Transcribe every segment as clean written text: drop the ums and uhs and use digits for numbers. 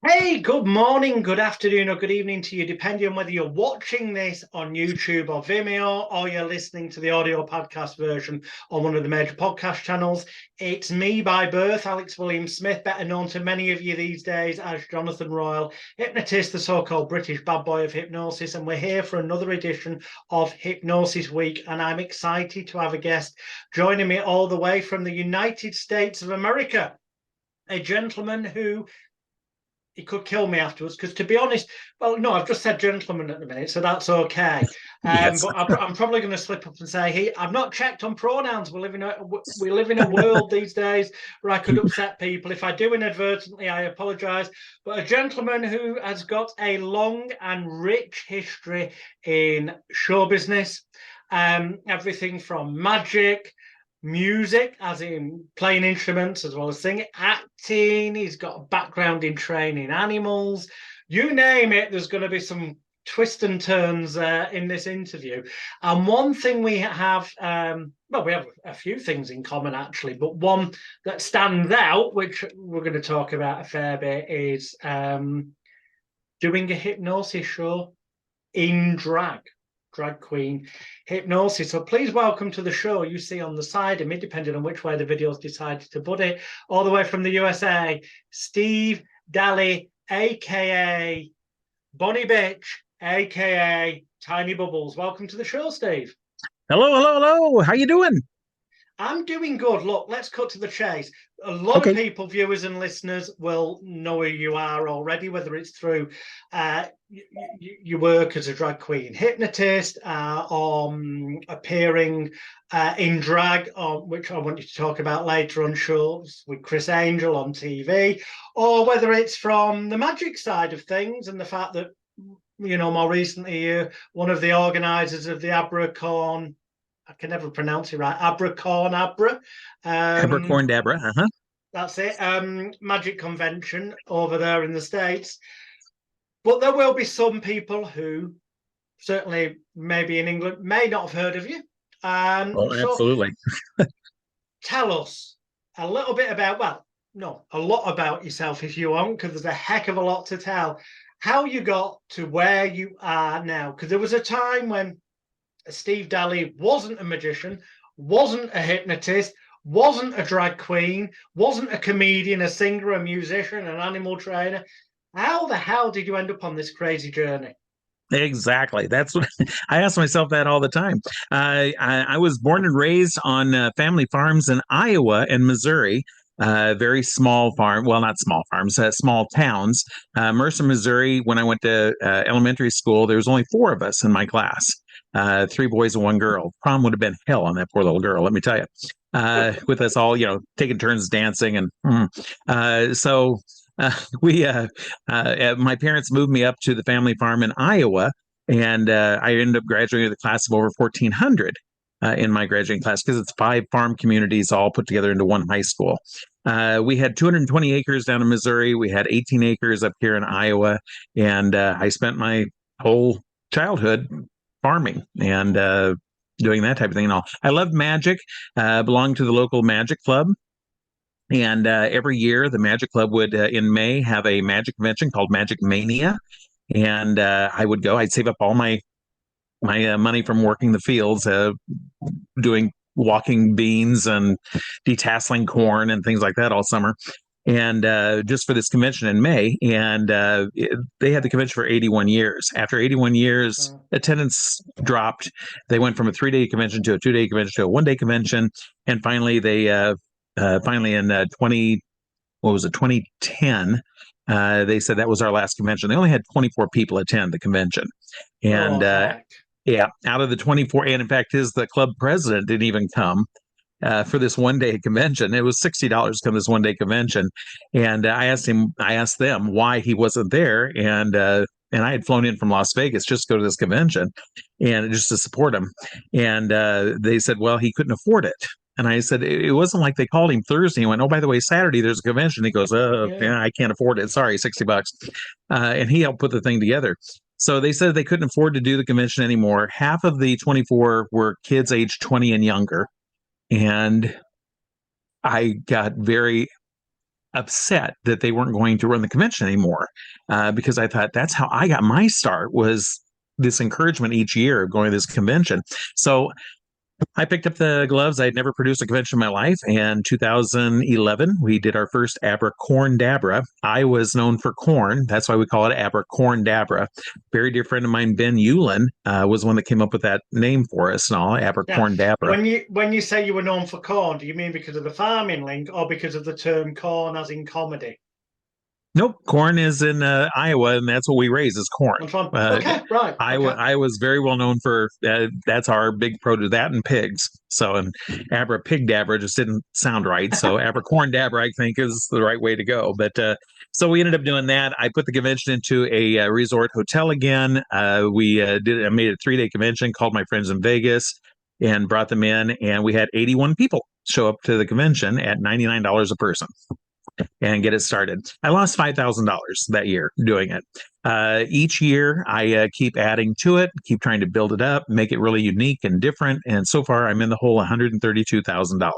Hey, good morning, good afternoon, or good evening to you, depending on whether you're watching this on YouTube or Vimeo or you're listening to the audio podcast version on one of the major podcast channels. It's me by birth, Alex William Smith, better known to many of you these days as Jonathan Royal, Hypnotist, the so-called British bad boy of hypnosis, and we're here for another edition of Hypnosis Week, and I'm excited to have a guest joining me all the way from the United States of America, a gentleman who he could kill me afterwards because, to be honest, well, no, I've just said gentleman at the minute, so that's okay. Yes. But I'm probably going to slip up and say I've not checked on pronouns. We live in a world these days where I could upset people. If I do inadvertently, I apologise. But a gentleman who has got a long and rich history in show business, everything from magic, music, as in playing instruments as well as singing, acting. He's got a background in training animals. You name it, there's going to be some twists and turns in this interview. And one thing we have, we have a few things in common actually, but one that stands out, which we're going to talk about a fair bit, is doing a hypnosis show in drag queen hypnosis. So please welcome to the show. You see on the side of me, depending on which way the video's decided to put it, all the way from the USA, Steve Daly, aka Bonnie Bitch, aka Tiny Bubbles. Welcome to the show, Steve. Hello, hello, hello. How you doing? I'm doing good. Look, let's cut to the chase. A lot of people, viewers and listeners, will know who you are already, whether it's through your work as a drag queen hypnotist, or appearing in drag, which I want you to talk about later on shows with Chris Angel on TV, or whether it's from the magic side of things and the fact that, more recently, you're one of the organisers of the AbraCORN. I can never pronounce it right. AbraCORNabra. AbraCORNabra. That's it. Magic convention over there in the States. But there will be some people who, certainly maybe in England, may not have heard of you. Absolutely. Tell us a little bit about, a lot about yourself if you want, because there's a heck of a lot to tell. How you got to where you are now. Because there was a time when Steve Daly wasn't a magician, wasn't a hypnotist, wasn't a drag queen, wasn't a comedian, a singer, a musician, an animal trainer. How the hell did you end up on this crazy journey? Exactly. That's what I ask myself that all the time. I was born and raised on family farms in Iowa and Missouri. Very small farm. Well, not small farms, small towns. Mercer, Missouri. When I went to elementary school, there was only 4 of us in my class. 3 boys and 1 girl. Prom would have been hell on that poor little girl, let me tell you. With us all, taking turns dancing, and so my parents moved me up to the family farm in Iowa, and I ended up graduating with a class of over 1,400 in my graduating class because it's 5 farm communities all put together into one high school. We had 220 acres down in Missouri. We had 18 acres up here in Iowa, and I spent my whole childhood farming and doing that type of thing and all. I loved magic, belonged to the local magic club. And every year, the Magic Club would, in May, have a magic convention called Magic Mania. And I would go. I'd save up all my money from working the fields, doing walking beans and detasseling corn and things like that all summer. And just for this convention in May. And they had the convention for 81 years. After 81 years, attendance dropped. They went from a 3-day convention to a 2-day convention to a 1-day convention. And finally, they finally in 2010, they said that was our last convention. They only had 24 people attend the convention. And yeah, out of the 24, and in fact, the club president didn't even come for this 1-day convention. It was $60 to come this 1-day convention. And I asked them why he wasn't there. And I had flown in from Las Vegas just to go to this convention and just to support him. And they said, well, he couldn't afford it. And I said, it wasn't like they called him Thursday. He went, oh, by the way, Saturday there's a convention. He goes, yeah, I can't afford it. Sorry, $60. And he helped put the thing together. So they said they couldn't afford to do the convention anymore. Half of the 24 were kids aged 20 and younger. And I got very upset that they weren't going to run the convention anymore, because I thought that's how I got my start, was this encouragement each year of going to this convention. So I picked up the gloves. I had never produced a convention in my life. And 2011, we did our first AbraCORNAbra. I was known for corn. That's why we call it AbraCORNAbra. Very dear friend of mine, Ben Eulin, was one that came up with that name for us and all, Now, AbraCORNAbra. when you say you were known for corn, do you mean because of the farming link or because of the term corn as in comedy? Nope, corn is in Iowa, and that's what we raise is corn. Okay, right. Okay. I was very well known for that's our big produce, that and pigs. So, and Abra Pig Dabra just didn't sound right. So Abra Corn Dabra, I think, is the right way to go. But so we ended up doing that. I put the convention into a resort hotel again. I made a 3-day convention, called my friends in Vegas and brought them in, and we had 81 people show up to the convention at $99 a person and get it started. I lost $5,000 that year doing it. Each year, I keep adding to it, keep trying to build it up, make it really unique and different. And so far, I'm in the whole $132,000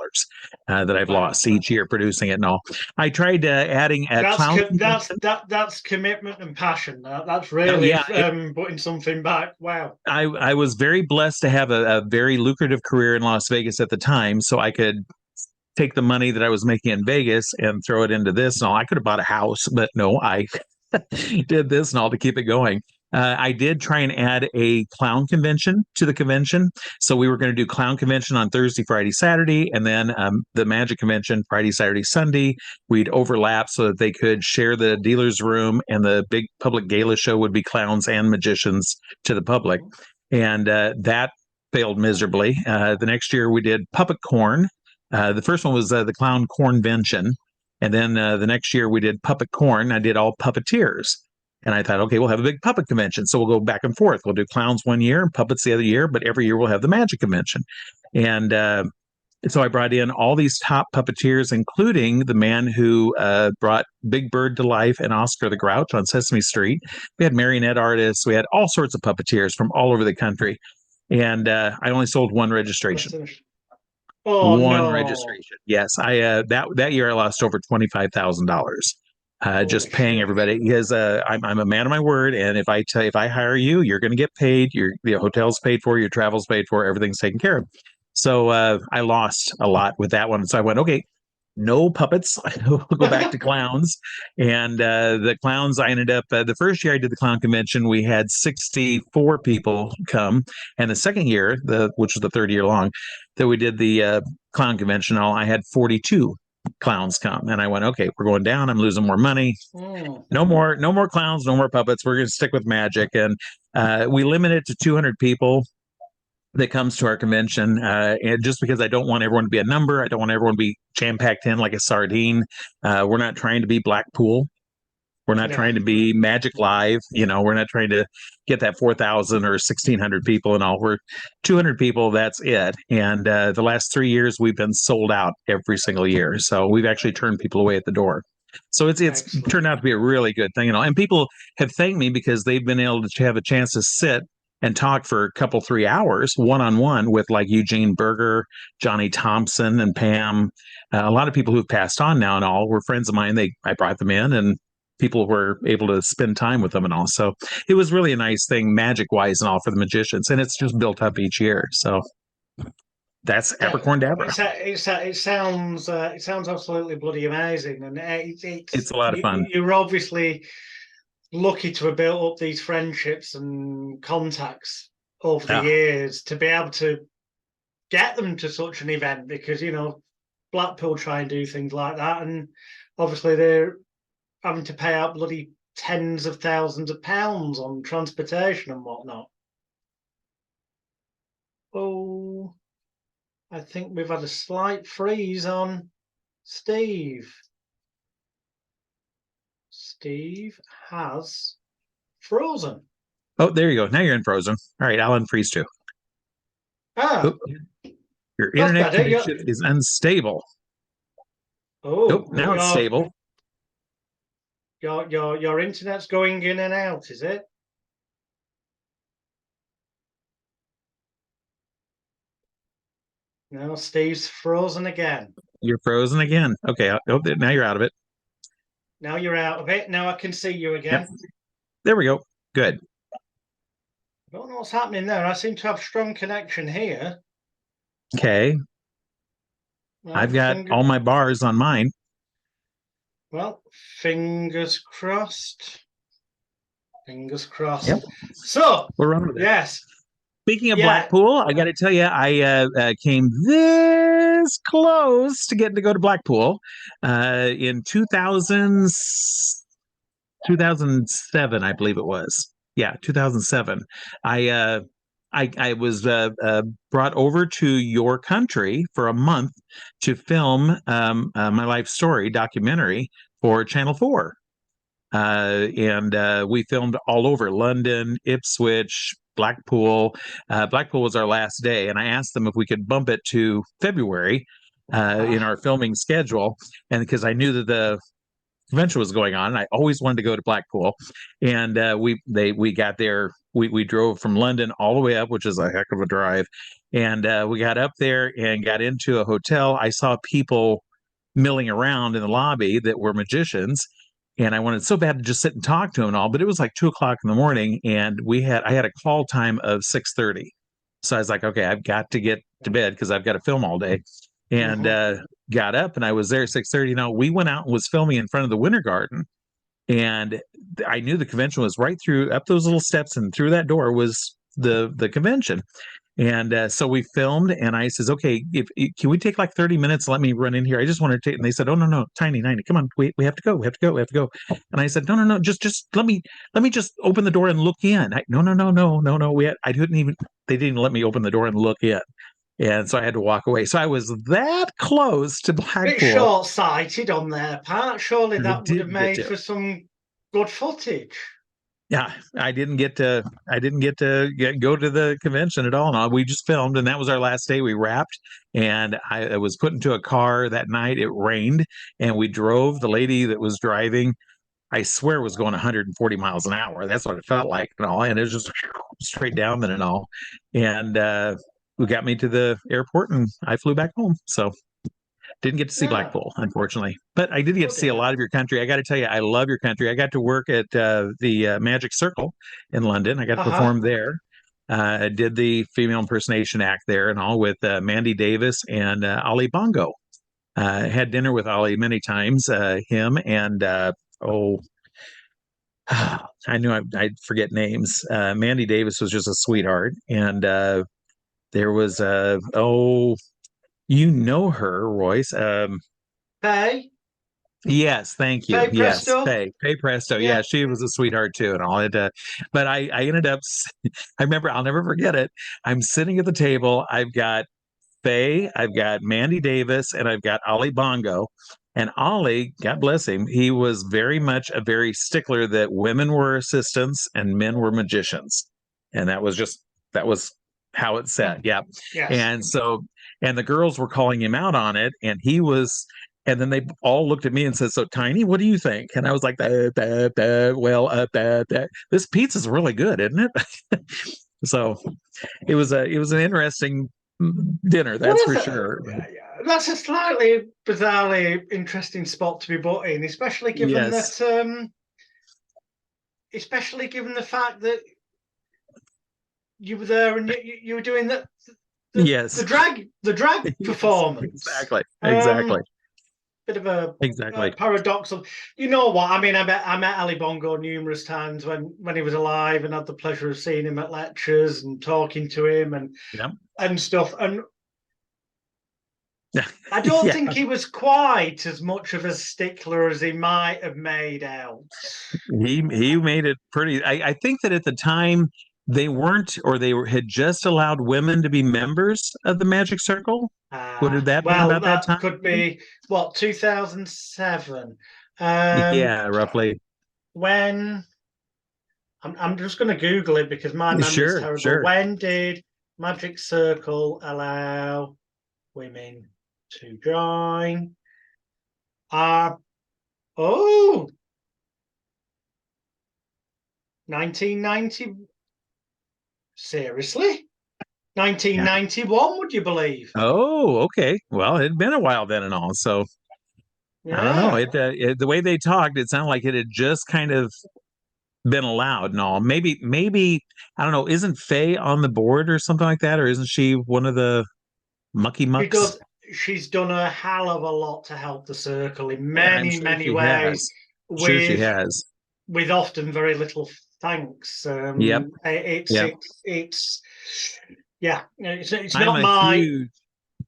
that I've lost each year producing it and all. I tried adding a clown. That's commitment and passion. That's really putting something back. Wow. I was very blessed to have a very lucrative career in Las Vegas at the time, so I could take the money that I was making in Vegas and throw it into this and all. I could have bought a house, but no, I did this and all to keep it going. I did try and add a clown convention to the convention. So we were going to do clown convention on Thursday, Friday, Saturday, and then the magic convention Friday, Saturday, Sunday. We'd overlap so that they could share the dealer's room, and the big public gala show would be clowns and magicians to the public. And that failed miserably. The next year we did puppet corn. The first one was the clown cornvention. And then the next year we did puppet corn. I did all puppeteers. And I thought, okay, we'll have a big puppet convention. So we'll go back and forth. We'll do clowns one year and puppets the other year, but every year we'll have the magic convention. And so I brought in all these top puppeteers, including the man who brought Big Bird to life and Oscar the Grouch on Sesame Street. We had marionette artists. We had all sorts of puppeteers from all over the country. And I only sold one registration. One registration. Yes, I that year I lost over $25,000 just paying everybody, because I'm a man of my word, and if I hire you, you're going to get paid. The hotel's paid for, your travel's paid for, everything's taken care of. So I lost a lot with that one. So I went, okay, no puppets. We'll go back to clowns. And the clowns, I ended up, the first year I did the clown convention, we had 64 people come. And the second year, which was the third year long, that we did the clown convention, I had 42 clowns come. And I went, okay, we're going down. I'm losing more money. No more clowns, no more puppets. We're going to stick with magic. And we limited it to 200 people that comes to our convention, and just because I don't want everyone to be a number, I don't want everyone to be jam-packed in like a sardine. We're not trying to be Blackpool. We're not trying to be Magic Live. We're not trying to get that 4,000 or 1,600 people and all. We're 200 people. That's it. And the last 3 years, we've been sold out every single year. So we've actually turned people away at the door. So it's turned out to be a really good thing, and people have thanked me because they've been able to have a chance to sit and talk for a couple, 3 hours one-on-one with like Eugene Berger, Johnny Thompson, and Pam. A lot of people who've passed on now and all were friends of mine. I brought them in, and people were able to spend time with them and all. So it was really a nice thing, magic-wise and all, for the magicians, and it's just built up each year. So that's AbraCORNAbra. It sounds absolutely bloody amazing, and it's a lot of fun. You're obviously lucky to have built up these friendships and contacts over the years to be able to get them to such an event, because Blackpool try and do things like that, and obviously they're having to pay out bloody tens of thousands of pounds on transportation and whatnot. Oh, I think we've had a slight freeze on Steve. Steve has frozen. Oh, there you go. Now you're in frozen. All right, I'll unfreeze too. Your internet connection is unstable. Now it's stable. Your internet's going in and out, is it? No, Steve's frozen again. You're frozen again. Okay, now you're out of it. Now you're out of it. Now I can see you again. Yep. There we go. Good. I don't know what's happening there. I seem to have strong connection here. Okay. Well, I've got all my bars on mine. Well, fingers crossed. Fingers crossed. Yep. So, we're running with it. Yes. Speaking of Blackpool, I got to tell you, I came this close to getting to go to Blackpool in 2007, I believe it was. Yeah, 2007. I was brought over to your country for a month to film my life story documentary for Channel 4. And we filmed all over London, Ipswich, Blackpool. Blackpool was our last day, and I asked them if we could bump it to February in our filming schedule, and because I knew that the convention was going on, I always wanted to go to Blackpool, and we got there. We drove from London all the way up, which is a heck of a drive, and we got up there and got into a hotel. I saw people milling around in the lobby that were magicians, and I wanted so bad to just sit and talk to them and all, but it was like 2 o'clock in the morning, and I had a call time of 6:30. So I was like, okay, I've got to get to bed because I've got to film all day. And got up, and I was there at 6:30. Now, we went out and was filming in front of the Winter Garden, and I knew the convention was right through up those little steps, and through that door was the convention. And so we filmed, and I says, okay, can we take like 30 minutes? Let me run in here. I just want to take, and they said, oh, no, Tiny, come on. We have to go. We have to go. We have to go. And I said, no, just let me just open the door and look in. No. I didn't even, they didn't let me open the door and look in. And so I had to walk away. So I was that close to Blackpool. A bit short-sighted on their part. Surely that would have made for some good footage. Yeah, I didn't get to go to the convention at all. No, we just filmed, and that was our last day. We wrapped, and I was put into a car that night. It rained, and we drove. The lady that was driving, I swear, was going 140 miles an hour. That's what it felt like and all. And it was just straight down then and all. And we got me to the airport, and I flew back home. So didn't get to see Blackpool, unfortunately, but I did get to see a lot of your country. I got to tell you, I love your country. I got to work at the Magic Circle in London. I got to perform there. I did the female impersonation act there and all with Mandy Davis and Ali Bongo. Had dinner with Ali many times. Him and I knew I'd forget names. Mandy Davis was just a sweetheart, and there was you know her, Royce. Faye? Yes, thank you. Faye yes, Presto? Faye Presto. Yeah, she was a sweetheart too, and all. But I ended up. I remember. I'll never forget it. I'm sitting at the table. I've got Faye, I've got Mandy Davis, and I've got Ali Bongo. And Ali, God bless him, he was very much a very stickler that women were assistants and men were magicians, and that was how it said. Yeah. Yes. And so, and the girls were calling him out on it, and he was, and then they all looked at me and said, so Tiny, what do you think? And I was like, this pizza's really good, isn't it? So it was an interesting dinner, that's for sure. That's a slightly bizarrely interesting spot to be put in, especially given that fact that you were there and you were doing the drag performance. Exactly. Bit of a paradoxal. You know what? I mean, I met Ali Bongo numerous times when he was alive, and had the pleasure of seeing him at lectures and talking to him and stuff. And I don't think he was quite as much of a stickler as he might have made out. He made it pretty. I think that at the time they weren't, or they had just allowed women to be members of the Magic Circle. Would that be about that time? Could be 2007. Yeah, roughly. When I'm just going to Google it because my memory's terrible. Sure. When did Magic Circle allow women to join? 1990. Seriously? 1991, would you believe? Oh, okay. Well, it had been a while then and all. So I don't know. Yeah. The way they talked, it sounded like it had just kind of been allowed and all. Maybe I don't know. Isn't Faye on the board or something like that, or isn't she one of the mucky She mucks? does. She's done a hell of a lot to help the circle in Yeah, I'm many, sure many she ways, has. Sure, she with has. often very little thanks. Yep. It's Yep. yeah. It's I'm not a my. huge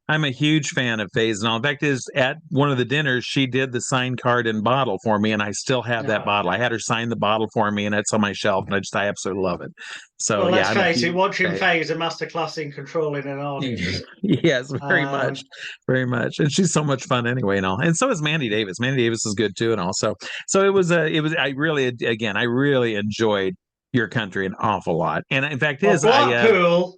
I'm a huge fan of Faye's and all. In fact, is at one of the dinners, she did the signed card and bottle for me, and I still have that No. bottle. I had her sign the bottle for me, and it's on my shelf, and I absolutely love it. So Well, yeah, let's I'm a face it. huge Watching Faye. Faye is a masterclass in controlling an audience. Yes, very much, Um, very much, and she's so much fun anyway, and all. And so is Mandy Davis. Mandy Davis is good too, and also, so it was. I really, again, I really enjoyed your country an awful lot, and in fact, well, is I Blackpool.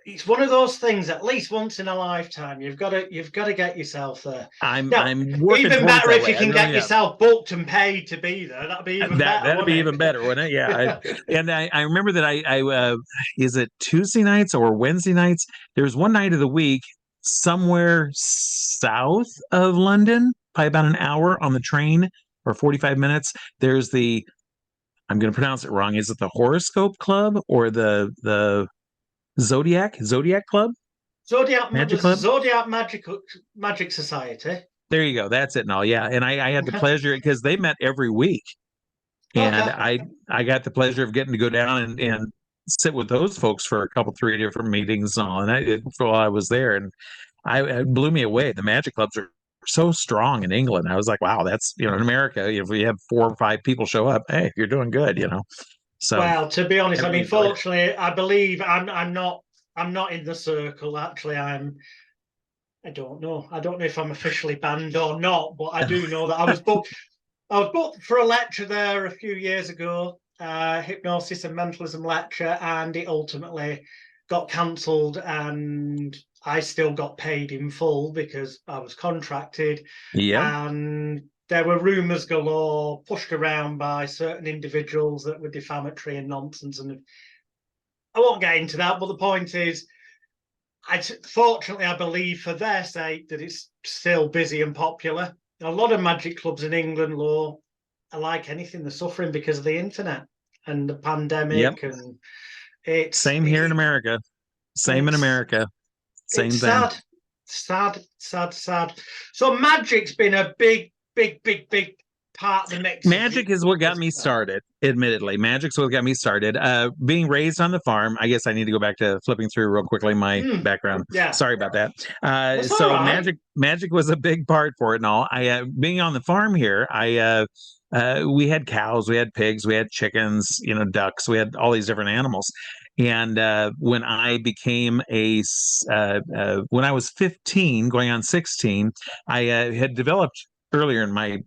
It's one of those things. At least once in a lifetime, you've got to get yourself there. Now, I'm working even towards better that if way. you I can really get am. yourself booked and paid to be there. That'd be even better, That'd be wouldn't even better, wouldn't it? Yeah. it? And I remember that I is it Tuesday nights or Wednesday nights? There's one night of the week somewhere south of London, by about an hour on the train or 45 minutes. There's the I'm going to pronounce it wrong. Is it the Horoscope Club or the Zodiac Club? Zodiac. Magic There's a Club? Zodiac Magic Society. There you go. That's it. And all. Yeah. And I had the pleasure because they met every week. And Okay. I got the pleasure of getting to go down and sit with those folks for a couple, three different meetings and all. And while I was there, and it blew me away. The Magic Clubs are so strong in England. I was like, wow, that's in America. If we have 4 or 5 people show up, hey, you're doing good. So Well, to be honest, I I really mean, enjoyed it. fortunately, I believe I'm not in the circle. Actually, I don't know. I don't know if I'm officially banned or not, but I do know that I was booked. I was booked for a lecture there a few years ago, hypnosis and mentalism lecture, and it ultimately got cancelled. And I still got paid in full because I was contracted. Yep. And there were rumours galore pushed around by certain individuals that were defamatory and nonsense. And I won't get into that, but the point is, fortunately, I believe for their sake that it's still busy and popular. A lot of magic clubs in England, are like anything, they're suffering because of the internet and the Yep. pandemic, and it's Same here in America. Same in it's America. it's Same thing. sad. So magic's been a big, big, big, big part of the mix. Magic is what got me started, admittedly. Magic's what got me started. Being raised on the farm, I guess I need to go back to flipping through real quickly my background. Yeah, Sorry about that. that's all So right. magic was a big part for it and all. Being on the farm here, we had cows, we had pigs, we had chickens, ducks, we had all these different animals. And when I became when I was 15, going on 16, I had developed earlier in my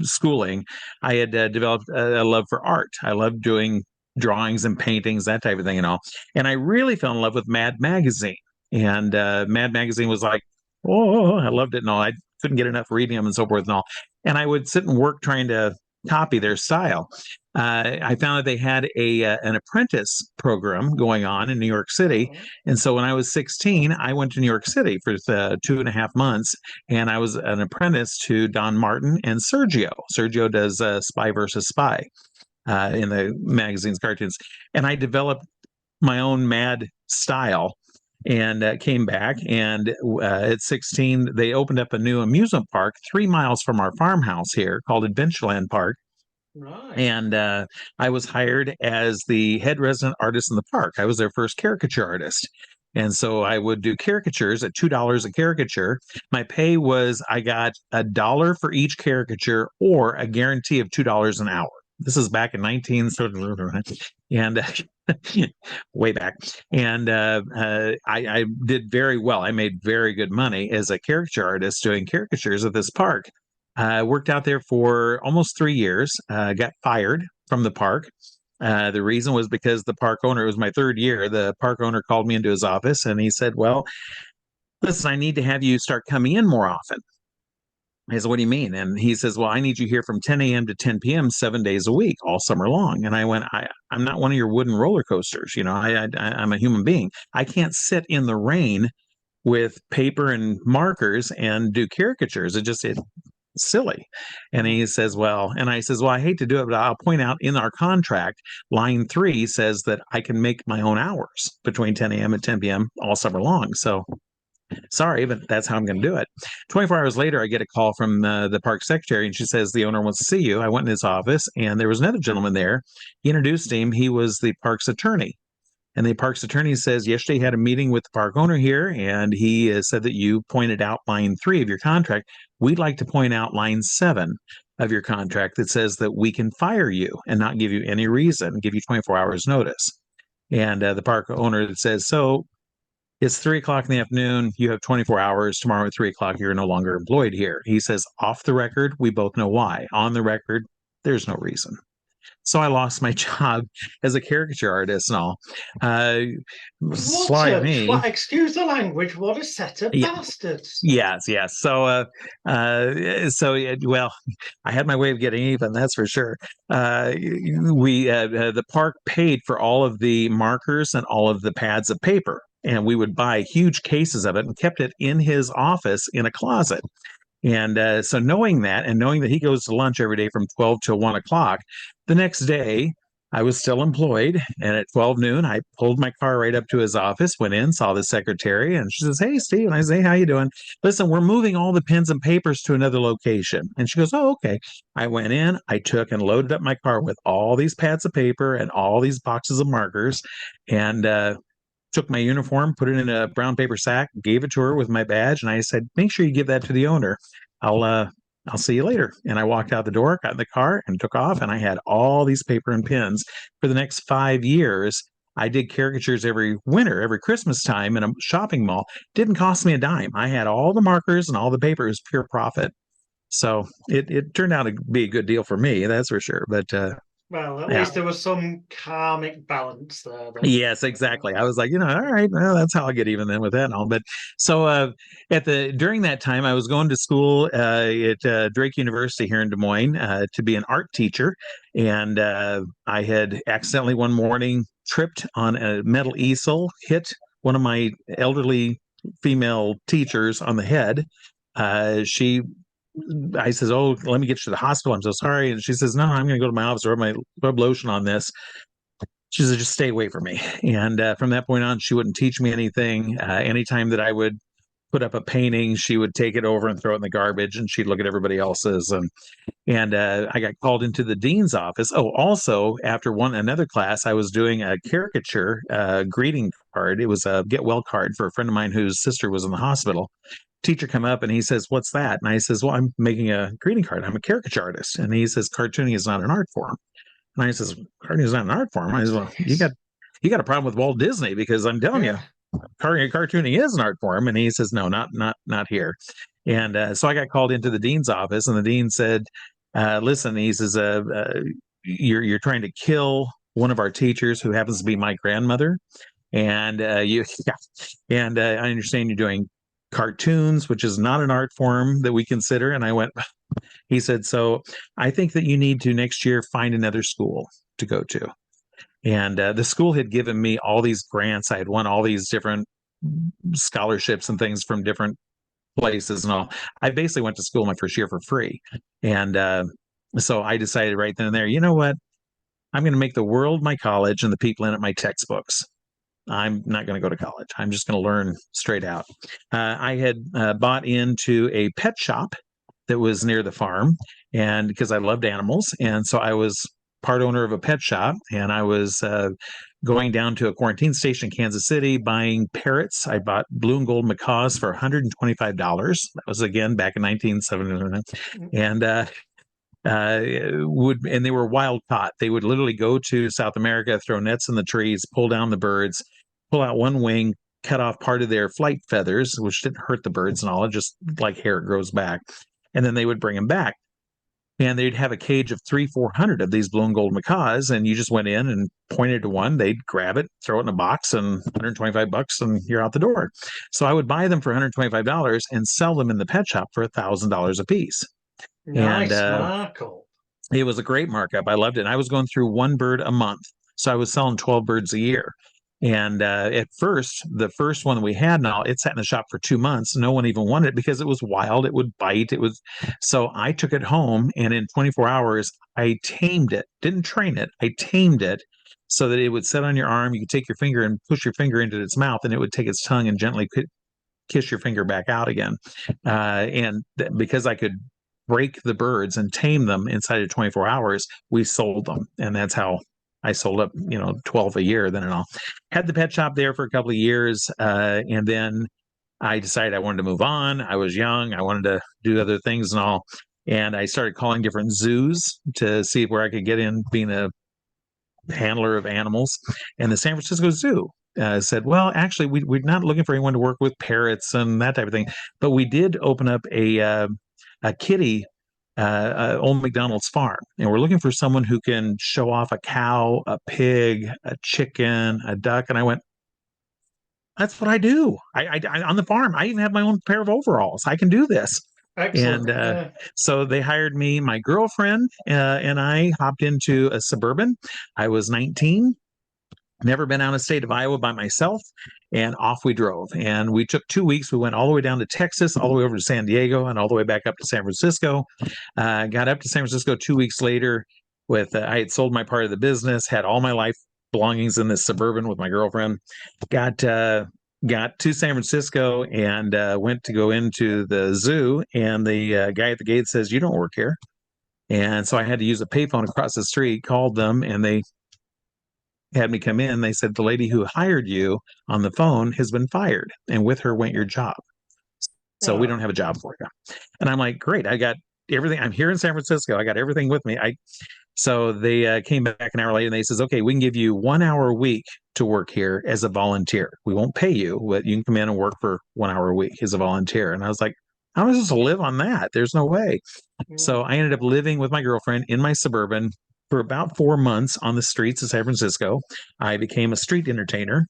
schooling, I had developed a love for art. I loved doing drawings and paintings, that type of thing, and all. And I really fell in love with Mad Magazine. And Mad Magazine was like, oh, I loved it and all. I couldn't get enough reading them and so forth and all. And I would sit and work trying to copy their style. I found that they had an apprentice program going on in New York City. And so when I was 16, I went to New York City for 2.5 months, and I was an apprentice to Don Martin and Sergio. Sergio does Spy versus Spy in the magazine's cartoons. And I developed my own mad style and came back. And at 16, they opened up a new amusement park 3 miles from our farmhouse here called Adventureland Park. Right. And I was hired as the head resident artist in the park. I was their first caricature artist. And so I would do caricatures at $2 a caricature. My pay was I got $1 for each caricature or a guarantee of $2 an hour. This is back in 19 and way back. And I did very well. I made very good money as a caricature artist doing caricatures at this park. I worked out there for almost 3 years, got fired from the park. The reason was because the park owner, it was my third year, the park owner called me into his office and he said, well, listen, I need to have you start coming in more often. I said, what do you mean? And he says, well, I need you here from 10 a.m. to 10 p.m. 7 days a week, all summer long. And I went, I'm not one of your wooden roller coasters. I'm a human being. I can't sit in the rain with paper and markers and do caricatures. silly. And he says, well, and I says, well, I hate to do it, but I'll point out in our contract, line 3 says that I can make my own hours between 10 a.m. and 10 p.m. all summer long. So sorry, but that's how I'm going to do it. 24 hours later, I get a call from the park secretary, and she says the owner wants to see you. I went in his office, and there was another gentleman there. He introduced him. He was the park's attorney. And the park's attorney says, yesterday he had a meeting with the park owner here, and he said that you pointed out line 3 of your contract. We'd like to point out line 7 of your contract that says that we can fire you and not give you any reason, give you 24 hours notice. And the park owner says, so it's 3 o'clock in the afternoon. You have 24 hours. Tomorrow at 3 o'clock, you're no longer employed here. He says, off the record, we both know why. On the record, there's no reason. So I lost my job as a caricature artist and all. Sly me. Excuse the language. What a set of bastards. Yes. So, well, I had my way of getting even, that's for sure. The park paid for all of the markers and all of the pads of paper, and we would buy huge cases of it and kept it in his office in a closet. And so knowing that, and knowing that he goes to lunch every day from 12 till 1 o'clock, the next day I was still employed. And at 12 noon, I pulled my car right up to his office, went in, saw the secretary, and she says, hey, Steve. And I say, how you doing? Listen, we're moving all the pens and papers to another location. And she goes, oh, okay. I went in, I took and loaded up my car with all these pads of paper and all these boxes of markers, and took my uniform, put it in a brown paper sack, gave it to her with my badge, and I said, make sure you give that to the owner. I'll see you later. And I walked out the door, got in the car, and took off, and I had all these paper and pens for the next 5 years. I did caricatures every winter, every Christmas time in a shopping mall. Didn't cost me a dime. I had all the markers and all the paper. It was pure profit. So it turned out to be a good deal for me, that's for sure. But well, at least there was some karmic balance there. Yes, exactly. I was like, all right, well, that's how I get even then with that and all. But so during that time, I was going to school at Drake University here in Des Moines to be an art teacher, and I had accidentally one morning tripped on a metal easel, hit one of my elderly female teachers on the head. I says, oh, let me get you to the hospital. I'm so sorry. And she says, no, I'm going to go to my office, rub lotion on this. She said, just stay away from me. And from that point on, she wouldn't teach me anything. Anytime that I would put up a painting, she would take it over and throw it in the garbage, and she'd look at everybody else's. And I got called into the dean's office. Oh, also, after another class, I was doing a caricature greeting card. It was a get well card for a friend of mine whose sister was in the hospital. Teacher come up and he says, what's that? And I says, well, I'm making a greeting card. I'm a caricature artist. And he says, cartooning is not an art form. And I says, cartooning is not an art form. I says, well, you got a problem with Walt Disney, because I'm telling you, cartooning is an art form. And he says, no, not here. And so I got called into the dean's office, and the dean said, listen, he says, you're trying to kill one of our teachers who happens to be my grandmother. And I understand you're doing cartoons, which is not an art form that we consider. And I went, he said, so I think that you need to next year find another school to go to. And the school had given me all these grants. I had won all these different scholarships and things from different places and all. I basically went to school my first year for free. And so I decided right then and there, you know what? I'm going to make the world my college and the people in it my textbooks. I'm not going to go to college. I'm just going to learn straight out. I had bought into a pet shop that was near the farm, and because I loved animals. And so I was part owner of a pet shop, and I was going down to a quarantine station in Kansas City, buying parrots. I bought blue and gold macaws for $125. That was, again, back in 1979. And and they were wild caught. They would literally go to South America, throw nets in the trees, pull down the birds, pull out one wing, cut off part of their flight feathers, which didn't hurt the birds and all, it just like hair grows back. And then they would bring them back. And they'd have a cage of 300-400 of these blue and gold macaws, and you just went in and pointed to one, they'd grab it, throw it in a box, and $125, and you're out the door. So I would buy them for $125 and sell them in the pet shop for $1,000 a piece. Nice markup. It was a great markup. I loved it. And I was going through one bird a month. So I was selling 12 birds a year. And at first, the first one that we had, now it sat in the shop for 2 months. No one even wanted it because it was wild. It would bite. It was, so I took it home, and in 24 hours, I tamed it. Didn't train it. I tamed it so that it would sit on your arm. You could take your finger and push your finger into its mouth, and it would take its tongue and gently kiss your finger back out again. Because I could break the birds and tame them inside of 24 hours, we sold them. And that's how I sold up, 12 a year then and all. Had the pet shop there for a couple of years. And then I decided I wanted to move on. I was young. I wanted to do other things and all. And I started calling different zoos to see where I could get in being a handler of animals. And the San Francisco Zoo said, well, actually, we're not looking for anyone to work with parrots and that type of thing. But we did open up a kitty, Old McDonald's farm. And we're looking for someone who can show off a cow, a pig, a chicken, a duck. And I went, that's what I do. I on the farm, I even have my own pair of overalls. I can do this. Excellent. And so they hired me. My girlfriend and I hopped into a Suburban. I was 19, never been out of state of Iowa by myself, and off we drove. And we took 2 weeks. We went all the way down to Texas, all the way over to San Diego, and all the way back up to San Francisco. Got up to San Francisco 2 weeks later with, I had sold my part of the business, had all my life belongings in this Suburban with my girlfriend, got to San Francisco and went to go into the zoo. And the guy at the gate says, you don't work here. And so I had to use a payphone across the street, called them, and they had me come in. They said, the lady who hired you on the phone has been fired, and with her went your job. So we don't have a job for you. And I'm like, great. I got everything. I'm here in San Francisco. I got everything with me. So they came back an hour later and they says, okay, we can give you 1 hour a week to work here as a volunteer. We won't pay you, but you can come in and work for 1 hour a week as a volunteer. And I was like, how am I supposed to live on that? There's no way. So I ended up living with my girlfriend in my Suburban for about 4 months on the streets of San Francisco. I became a street entertainer,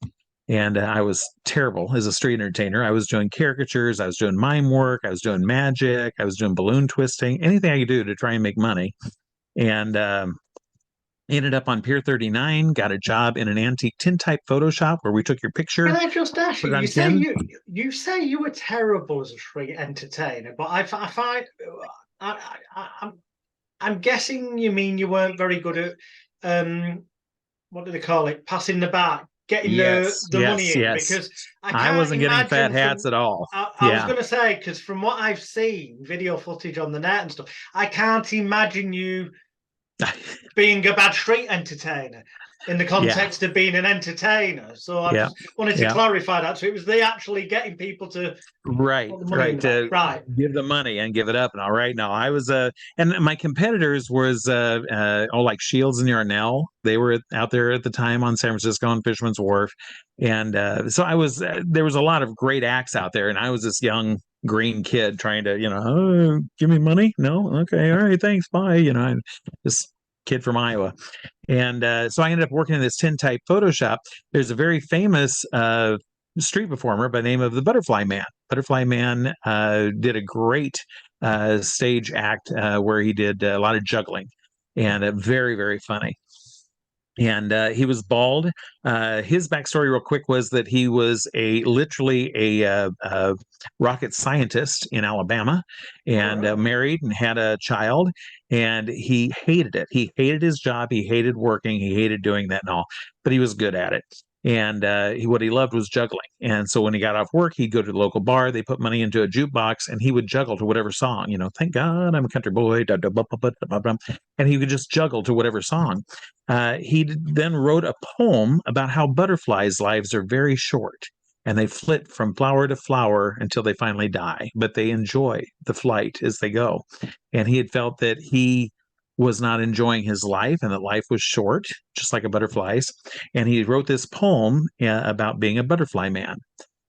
and I was terrible as a street entertainer. I was doing caricatures. I was doing mime work. I was doing magic. I was doing balloon twisting, anything I could do to try and make money. And ended up on Pier 39, got a job in an antique tintype photo shop where we took your picture. Can I just ask you, you say you were terrible as a street entertainer, but I find I'm guessing you mean you weren't very good at what do they call it, passing the bat, getting the money in, because I wasn't getting fat hats at all. I was going to say, because from what I've seen, video footage on the net and stuff, I can't imagine you being a bad street entertainer in the context of being an entertainer. So I just wanted to clarify that. So it was they actually getting people to give the money and give it up. And all right, now I was and my competitors was like Shields and Yarnell. They were out there at the time on San Francisco and Fisherman's Wharf, and so I was there was a lot of great acts out there, and I was this young green kid trying to oh, give me money. No, okay, all right, thanks, bye. I'm this kid from Iowa. And so I ended up working in this tintype Photoshop. There's a very famous street performer by the name of the Butterfly Man. Butterfly Man did a great stage act where he did a lot of juggling, and very, very funny. And he was bald. His backstory real quick was that he was literally a rocket scientist in Alabama, and married and had a child, and he hated it. He hated his job. He hated working. He hated doing that and all, but he was good at it. And what he loved was juggling. And so when he got off work, he'd go to the local bar. They put money into a jukebox, and he would juggle to whatever song. Thank God I'm a country boy. And he would just juggle to whatever song. He then wrote a poem about how butterflies' lives are very short, and they flit from flower to flower until they finally die. But they enjoy the flight as they go. And he had felt that he was not enjoying his life and that life was short, just like a butterfly's. And he wrote this poem about being a butterfly man.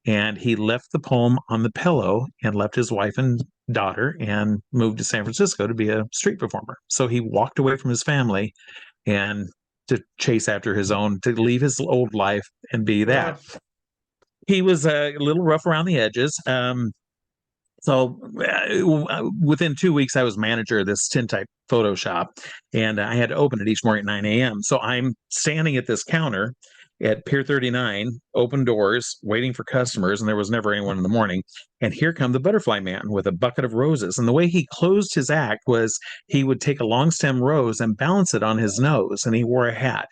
And he left the poem on the pillow and left his wife and daughter and moved to San Francisco to be a street performer. So he walked away from his family and to chase after his own, to leave his old life and be that. He was a little rough around the edges. So within 2 weeks, I was manager of this tintype photo shop, and I had to open it each morning at 9 a.m. So I'm standing at this counter, at Pier 39, open doors, waiting for customers, and there was never anyone in the morning. And here come the butterfly man with a bucket of roses. And the way he closed his act was he would take a long stem rose and balance it on his nose, and he wore a hat.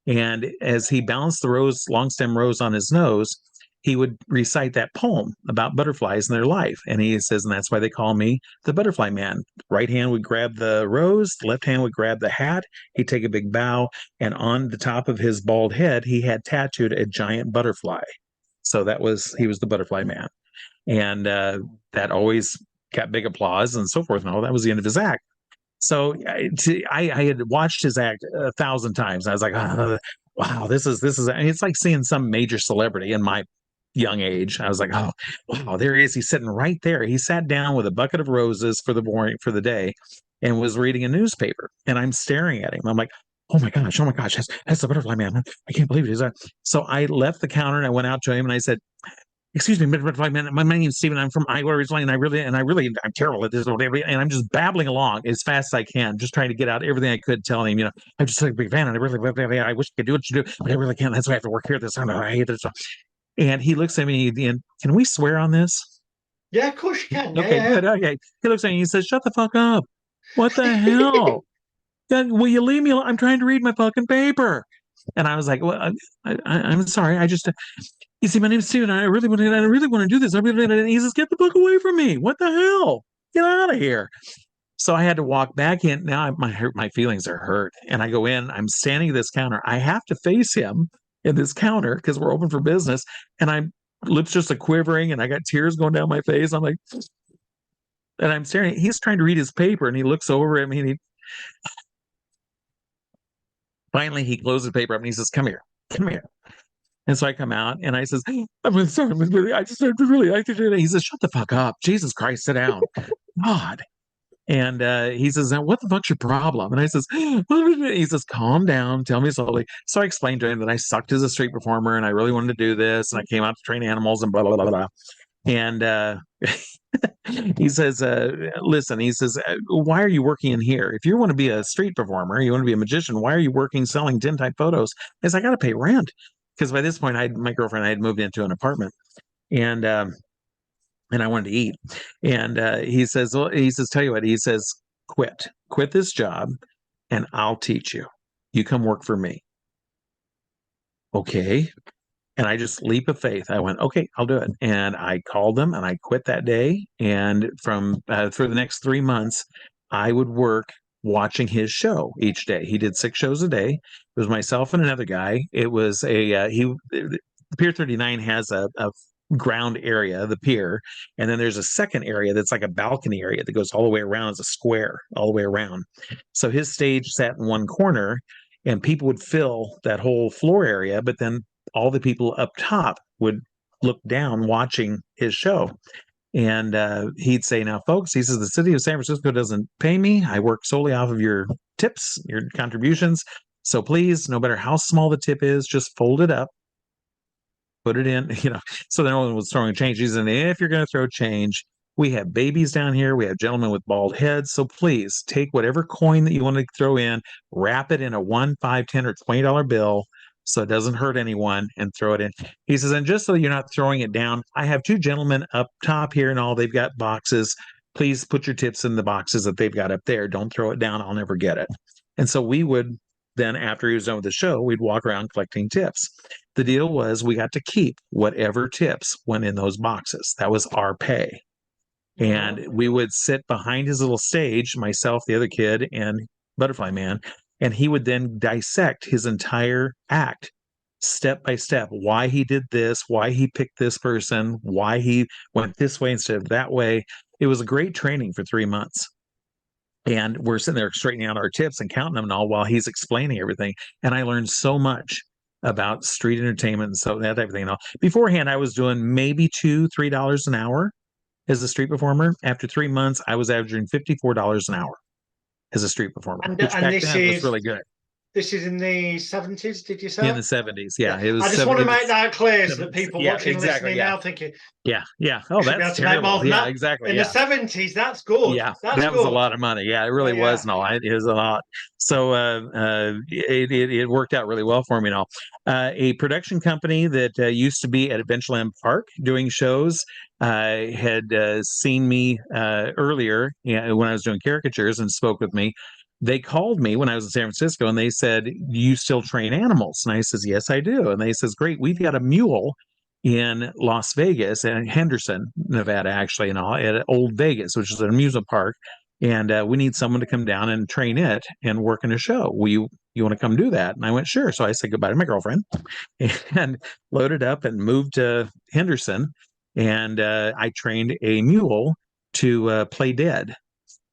And as he balanced the long stem rose on his nose, he would recite that poem about butterflies and their life. And he says, and that's why they call me the butterfly man. Right hand would grab the rose, the left hand would grab the hat. He'd take a big bow, and on the top of his bald head, he had tattooed a giant butterfly. So he was the butterfly man. And that always got big applause and so forth. And all that was the end of his act. So I had watched his act 1,000 times. I was like, oh, wow, this is, it's like seeing some major celebrity in my young age. I was like, oh, wow, there he is. He's sitting right there. He sat down with a bucket of roses for the day and was reading a newspaper. And I'm staring at him. I'm like, oh my gosh, that's the butterfly man. I can't believe it. So I left the counter and I went out to him and I said, excuse me, butterfly man, my name's Stephen. I'm from Iowa originally, and I'm terrible at this, and I'm just babbling along as fast as I can, just trying to get out everything I could, telling him, I'm just a big fan, and I wish I could do what you do, but I really can't. That's why I have to work here this time. I hate this. And he looks at me, and can we swear on this? Yeah, of course you can. Okay, yeah. Good. Okay. He looks at me and he says, shut the fuck up. What the hell? Will you leave me alone? I'm trying to read my fucking paper. And I was like, well, I'm sorry. You see, my name's Steven. I really want to do this. And he says, get the book away from me. What the hell? Get out of here. So I had to walk back in. Now my feelings are hurt. And I go in, I'm standing at this counter. I have to face him in this counter because we're open for business. And I'm lips just quivering and I got tears going down my face. I'm like, and I'm staring. He's trying to read his paper and he looks over at me and finally he closes the paper up and he says, come here. And so I come out and I says, I'm really sorry. I just really like to do that. He says, shut the fuck up. Jesus Christ, sit down. God. And he says, now what the fuck's your problem? And I says, he says, calm down, tell me slowly. So I explained to him that I sucked as a street performer and I really wanted to do this. And I came out to train animals and blah, blah, blah, blah. And he says, listen, he says, why are you working in here? If you want to be a street performer, you want to be a magician, why are you working selling tintype photos? He says, I got to pay rent. Because by this point, my girlfriend and I had moved into an apartment, and I wanted to eat. And he says, tell you what, he says, quit this job, and I'll teach you. You come work for me. Okay. And I just leap of faith. I went, okay, I'll do it. And I called them, and I quit that day. And from for the next 3 months, I would work watching his show each day. He did 6 shows a day. It was myself and another guy. It was Pier 39 has a ground area, the pier, and then there's a second area that's like a balcony area that goes all the way around as a square all the way around. So his stage sat in one corner and people would fill that whole floor area, but then all the people up top would look down watching his show. And he'd say, now, folks, he says, the city of San Francisco doesn't pay me. I work solely off of your tips, your contributions. So please, no matter how small the tip is, just fold it up, put it in, so no one was throwing change. He said, if you're going to throw change, we have babies down here. We have gentlemen with bald heads. So please take whatever coin that you want to throw in, wrap it in a $1, $5, $10, or $20 bill, so it doesn't hurt anyone, and throw it in. He says, and just so you're not throwing it down, I have 2 gentlemen up top here and all, they've got boxes. Please put your tips in the boxes that they've got up there. Don't throw it down. I'll never get it. And so we would then, after he was done with the show, we'd walk around collecting tips. The deal was we got to keep whatever tips went in those boxes. That was our pay. And we would sit behind his little stage, myself, the other kid, and Butterfly Man, and he would then dissect his entire act step by step, why he did this, why he picked this person, why he went this way instead of that way. It was a great training for 3 months. And we're sitting there straightening out our tips and counting them and all while he's explaining everything. And I learned so much about street entertainment and so that type of thing. And all. Beforehand, I was doing maybe $2, $3 an hour as a street performer. After 3 months, I was averaging $54 an hour as a street performer, which back then was really good. This is in the 70s, did you say? In the 70s. Yeah, it was. I just want to make that clear so 70s. that people Yeah, watching and exactly. listening Yeah. now thinking, Yeah. Oh, should be able that's to make more terrible. than Yeah, that. exactly. In Yeah. the 70s, that's good. Yeah, That's that was a good. lot of money. Yeah, it really was. And all. It was a lot. So it worked out really well for me and all. A production company that used to be at Adventureland Park doing shows had seen me earlier, when I was doing caricatures, and spoke with me. They called me when I was in San Francisco, and they said, "Do you still train animals?" And I says, "Yes, I do." And they says, "Great, we've got a mule in Las Vegas and Henderson, Nevada, actually, and all at Old Vegas, which is an amusement park. And we need someone to come down and train it and work in a show. You want to come do that?" And I went, "Sure." So I said goodbye to my girlfriend and loaded up and moved to Henderson. And I trained a mule to play dead.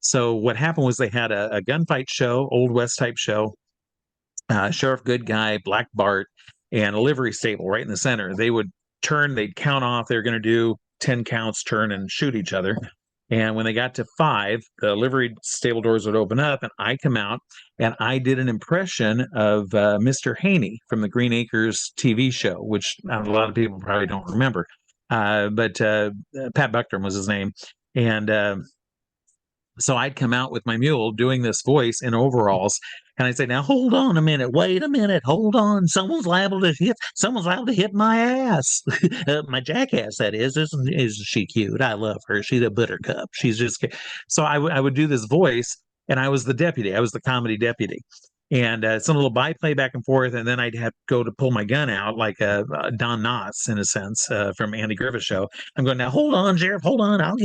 So what happened was they had a gunfight show, Old West type show, Sheriff Good Guy, Black Bart, and a livery stable right in the center. They would turn, they'd count off, they were going to do 10 counts, turn, and shoot each other. And when they got to 5, the livery stable doors would open up, and I come out, and I did an impression of Mr. Haney from the Green Acres TV show, which a lot of people probably don't remember. But Pat Buckner was his name. And so I'd come out with my mule doing this voice in overalls, and I'd say, "Now hold on a minute, wait a minute, hold on. Someone's liable to hit my ass." My jackass, that is. Isn't she cute? I love her. She's a buttercup. She's just. So I would do this voice, and I was the deputy. I was the comedy deputy. And some little byplay back and forth, and then I'd have to go to pull my gun out like Don Knotts, in a sense, from Andy Griffith Show. I'm going, "Now hold on, Sheriff, hold on. I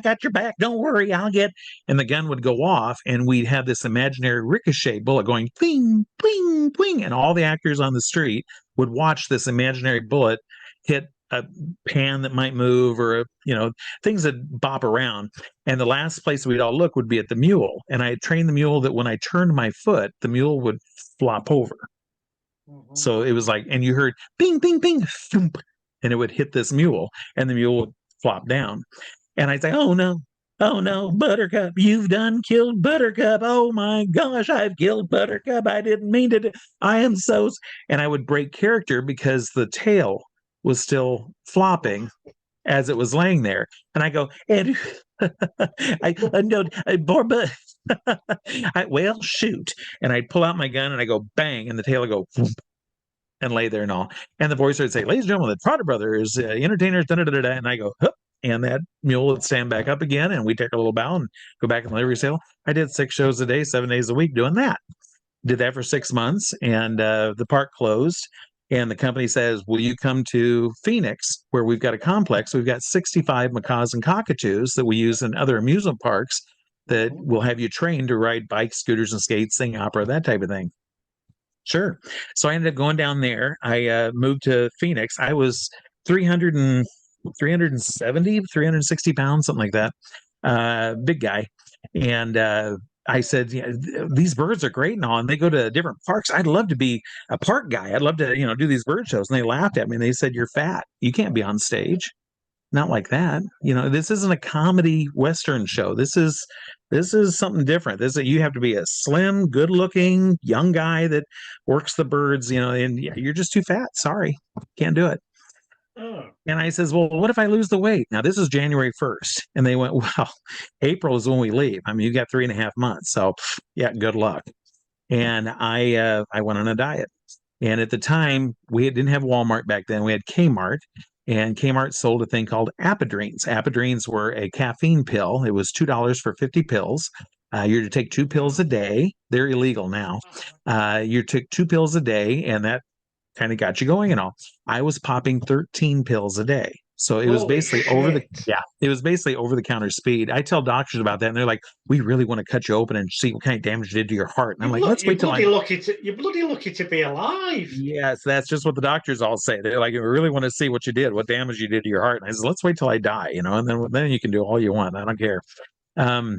got your back. Don't worry, I'll get." And the gun would go off, and we'd have this imaginary ricochet bullet going ping, ping, ping, and all the actors on the street would watch this imaginary bullet hit a pan that might move, or things that bop around. And the last place we'd all look would be at the mule. And I had trained the mule that when I turned my foot, the mule would flop over. Mm-hmm. So it was like, and you heard ping, ping, ping, thump, and it would hit this mule, and the mule would flop down. And I'd say, "Oh no, Buttercup, you've done killed Buttercup. Oh my gosh, I've killed Buttercup. I didn't mean to. I am so." And I would break character because the tail was still flopping as it was laying there. And I go, "And no, but well, shoot." And I'd pull out my gun and I go bang, and the tail would go whoop, and lay there and all. And the voice would say, "Ladies and gentlemen, the Trotter Brothers, entertainers," da, da, da, da. And I go, "Hup." And that mule would stand back up again, and we take a little bow and go back in the livery stable. I did 6 shows a day, 7 days a week doing that. Did that for 6 months, and the park closed. And the company says, "Will you come to Phoenix, where we've got a complex? We've got 65 macaws and cockatoos that we use in other amusement parks that will have you trained to ride bikes, scooters, and skates, sing opera, that type of thing." Sure. So I ended up going down there. I moved to Phoenix. I was 370, 360 pounds, something like that. Big guy. And I said, "Yeah, these birds are great and all, and they go to different parks. I'd love to be a park guy. I'd love to, do these bird shows." And they laughed at me, and they said, "You're fat. You can't be on stage. Not like that. This isn't a comedy Western show. This is something different. You have to be a slim, good-looking young guy that works the birds, and you're just too fat. Sorry, can't do it." Oh. And I says, "Well, what if I lose the weight?" Now, this is January 1st. And they went, "Well, April is when we leave. I mean, you got 3.5 months. So yeah, good luck." And I went on a diet. And at the time, we didn't have Walmart back then. We had Kmart. And Kmart sold a thing called Apadrines. Apadrines were a caffeine pill. It was $2 for 50 pills. You're to take 2 pills a day. They're illegal now. You took 2 pills a day, and that kind of got you going and all. I was popping 13 pills a day. So it was basically it was basically over the counter speed. I tell doctors about that, and they're like, "We really want to cut you open and see what kind of damage you did to your heart." And I'm like, "Let's wait till you're bloody lucky to be alive." Yes, that's just what the doctors all say. They're like, "We really want to see what you did, what damage you did to your heart." And I said, "Let's wait till I die, and then you can do all you want. I don't care." I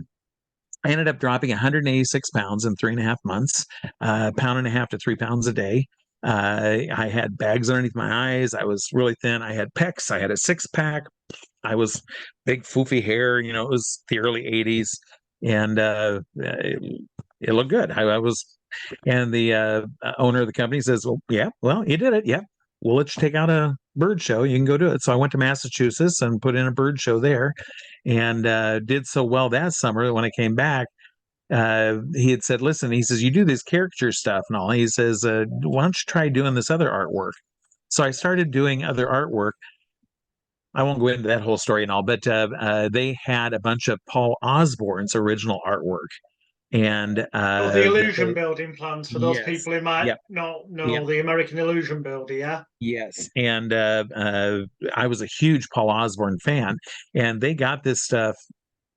ended up dropping 186 pounds in 3.5 months, 1.5 to 3 pounds a day. I had bags underneath my eyes. I was really thin. I had pecs. I had a 6-pack. I was big, foofy hair. It was the early 80s, and it looked good. I was And the owner of the company says, well, yeah, well, you did it. Yeah. We'll let you take out a bird show. You can go do it. So I went to Massachusetts and put in a bird show there, and did so well that summer that when I came back, he had said, listen, he says, you do this caricature stuff and all. He says, why don't you try doing this other artwork? So I started doing other artwork. I won't go into that whole story and all, but they had a bunch of Paul Osborne's original artwork. And The illusion building plans for those yes, people who might yep, not know yep, the American illusion builder, yeah? yes. And I was a huge Paul Osborne fan, and they got this stuff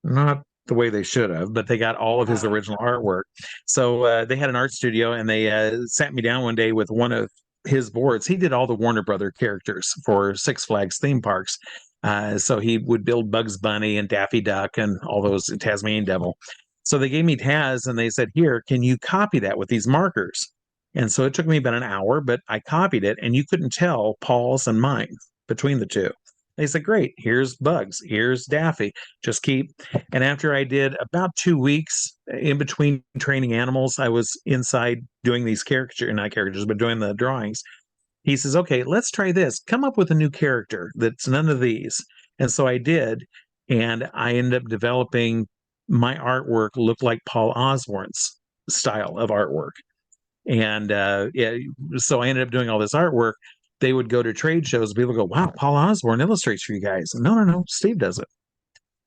not the way they should have, but they got all of his original artwork. So they had an art studio, and they sat me down one day with one of his boards. He did all the Warner Brother characters for Six Flags theme parks. So he would build Bugs Bunny and Daffy Duck and all those, Tasmanian Devil. So they gave me Taz, and they said, here, can you copy that with these markers? And so it took me about an hour, but I copied it, and you couldn't tell Paul's and mine between the two. They said, great, here's Bugs, here's Daffy, just keep. And after I did about 2 weeks in between training animals, I was inside doing these not characters, but doing the drawings. He says, okay, let's try this. Come up with a new character that's none of these. And so I did. And I ended up developing my artwork looked like Paul Osborne's style of artwork. And so I ended up doing all this artwork. They would go to trade shows. People go, wow, Paul Osborne illustrates for you guys. No, Steve does it.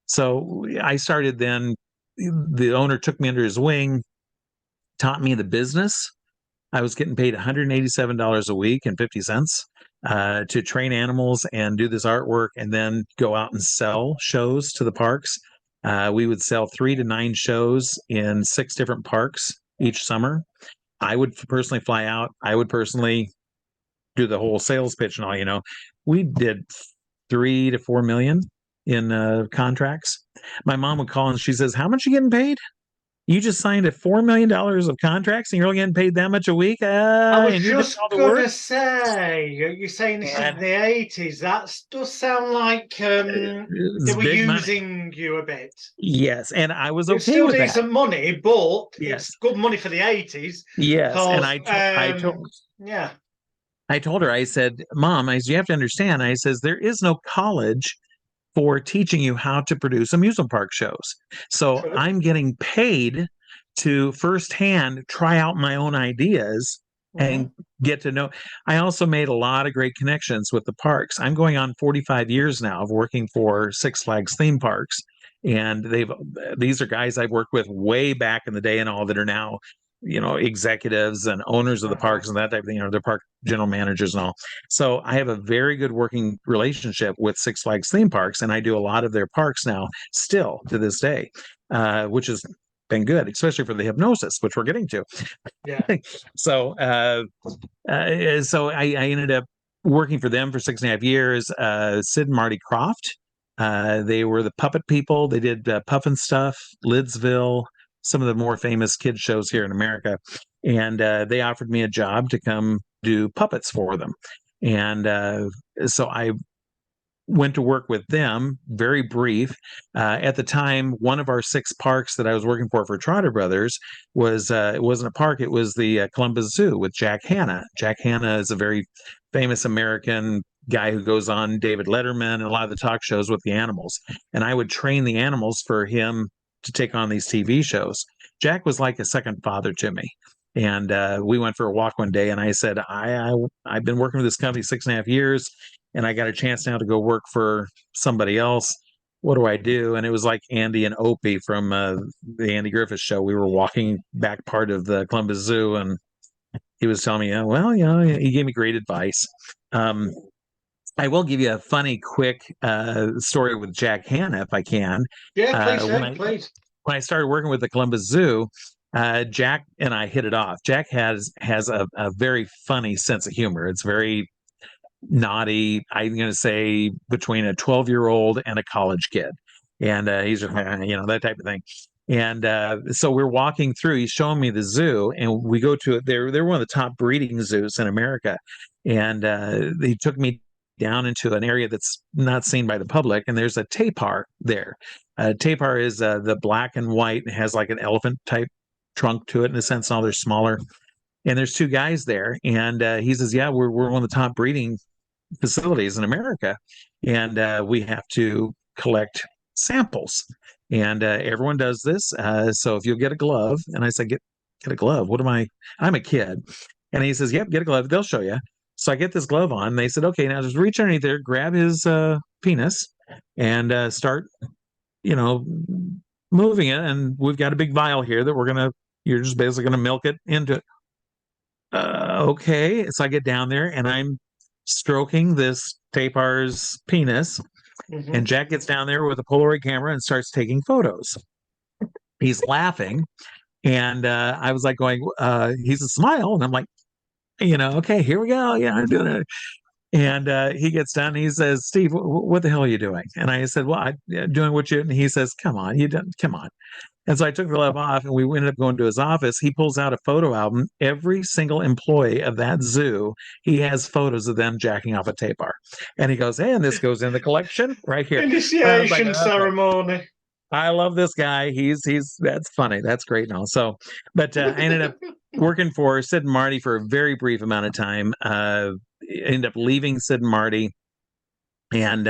So I started then. The owner took me under his wing, taught me the business. I was getting paid $187 a week and 50 cents to train animals and do this artwork, and then go out and sell shows to the parks. We would sell 3 to 9 shows in 6 different parks each summer. I would personally fly out. I would personally do the whole sales pitch and all. We did 3 to 4 million in contracts. My mom would call and she says, how much are you getting paid? You just signed a $4 million of contracts and you're only getting paid that much a week? I was and just going to say, you're saying this is the 80s. That does sound like they were using money. You a bit. Yes, and I was okay it's still with decent that. money, but yes, it's good money for the 80s. Yes, and I told her, I said, Mom, you have to understand. I says, there is no college for teaching you how to produce amusement park shows. So True. I'm getting paid to firsthand try out my own ideas and get to know. I also made a lot of great connections with the parks. I'm going on 45 years now of working for Six Flags theme parks. And these are guys I've worked with way back in the day and all that are now, executives and owners of the parks and that type of thing, they're park general managers and all. So I have a very good working relationship with Six Flags theme parks, and I do a lot of their parks now still to this day, which has been good, especially for the hypnosis, which we're getting to. Yeah. So I ended up working for them for 6.5 years. Sid and Marty Croft, they were the puppet people. They did Puffin Stuff, Lidsville, some of the more famous kids shows here in America. And they offered me a job to come do puppets for them. And so I went to work with them, very brief. At the time, one of our 6 parks that I was working for Trotter Brothers was, it wasn't a park, it was the Columbus Zoo with Jack Hanna. Jack Hanna is a very famous American guy who goes on David Letterman and a lot of the talk shows with the animals. And I would train the animals for him to take on these TV shows. Jack was like a second father to me. And we went for a walk one day, and I said, I've been working with this company 6.5 years, and I got a chance now to go work for somebody else. What do I do? And it was like Andy and Opie from the Andy Griffith Show. We were walking back part of the Columbus Zoo, and he was telling me, he gave me great advice. I will give you a funny, quick story with Jack Hanna, if I can. Yeah, please, please. When I started working with the Columbus Zoo, Jack and I hit it off. Jack has a very funny sense of humor. It's very naughty. I'm going to say between a 12-year-old and a college kid. And he's, that type of thing. And so we're walking through, he's showing me the zoo, and we go to it. They're one of the top breeding zoos in America. And he took me down into an area that's not seen by the public, and there's a tapir there. Tapir is the black and white and has like an elephant type trunk to it in a sense, and all they're smaller. And there's two guys there, and he says, "Yeah, we're one of the top breeding facilities in America, and we have to collect samples, and everyone does this. So if you'll get a glove," and I said, "Get a glove? What am I? I'm a kid." And he says, "Yep, get a glove. They'll show you." So I get this glove on. And they said, "Okay, now just reach underneath there, grab his penis, and start, you know, moving it. And we've got a big vial here that you're just basically gonna milk it into." Okay. So I get down there and I'm stroking this tapar's penis, and Jack gets down there with a Polaroid camera and starts taking photos. He's laughing, and I was like going, he's a smile, and I'm like, okay, here we go. Yeah, I'm doing it. And he gets done. He says, "Steve, what the hell are you doing?" And I said, "Well, I'm doing what you." And he says, "Come on, you don't. Come on." And so I took the glove off, and we ended up going to his office. He pulls out a photo album. Every single employee of that zoo, he has photos of them jacking off a tapir. And he goes, "Hey, and this goes in the collection right here." Initiation Okay. ceremony. I love this guy. He's that's funny. That's great and all. So, but I ended up working for Sid and Marty for a very brief amount of time. Ended up leaving Sid and Marty, and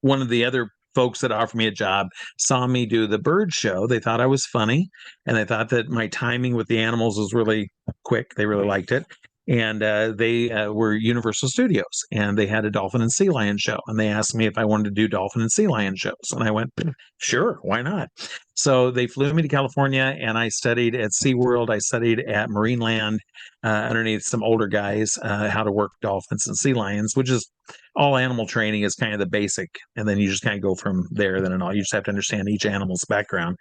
one of the other folks that offered me a job saw me do the bird show. They thought I was funny, and they thought that my timing with the animals was really quick. They really liked it. And they were Universal Studios, and they had a dolphin and sea lion show. And they asked me if I wanted to do dolphin and sea lion shows. And I went, sure, why not? So they flew me to California, and I studied at SeaWorld. I studied at Marineland underneath some older guys how to work dolphins and sea lions, which is all animal training is kind of the basic. And then you just kind of go from there then and all. You just have to understand each animal's background.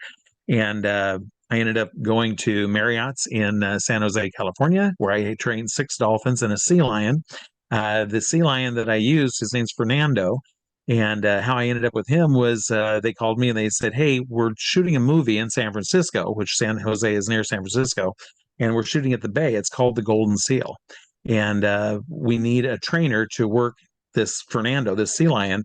And I ended up going to Marriott's in San Jose, California, where I trained 6 dolphins and a sea lion. The sea lion that I used, his name's Fernando. And how I ended up with him was they called me and they said, "Hey, we're shooting a movie in San Francisco," which San Jose is near San Francisco, "and we're shooting at the Bay. It's called the Golden Seal. And we need a trainer to work this Fernando, this sea lion.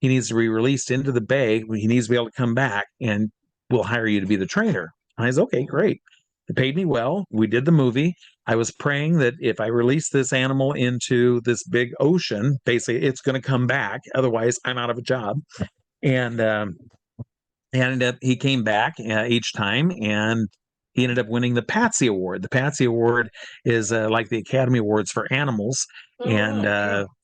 He needs to be released into the Bay. He needs to be able to come back, and we'll hire you to be the trainer." I was okay, great. They paid me well. We did the movie. I was praying that if I release this animal into this big ocean, basically it's going to come back. Otherwise, I'm out of a job. And he came back each time, and he ended up winning the Patsy Award. The Patsy Award is like the Academy Awards for animals. And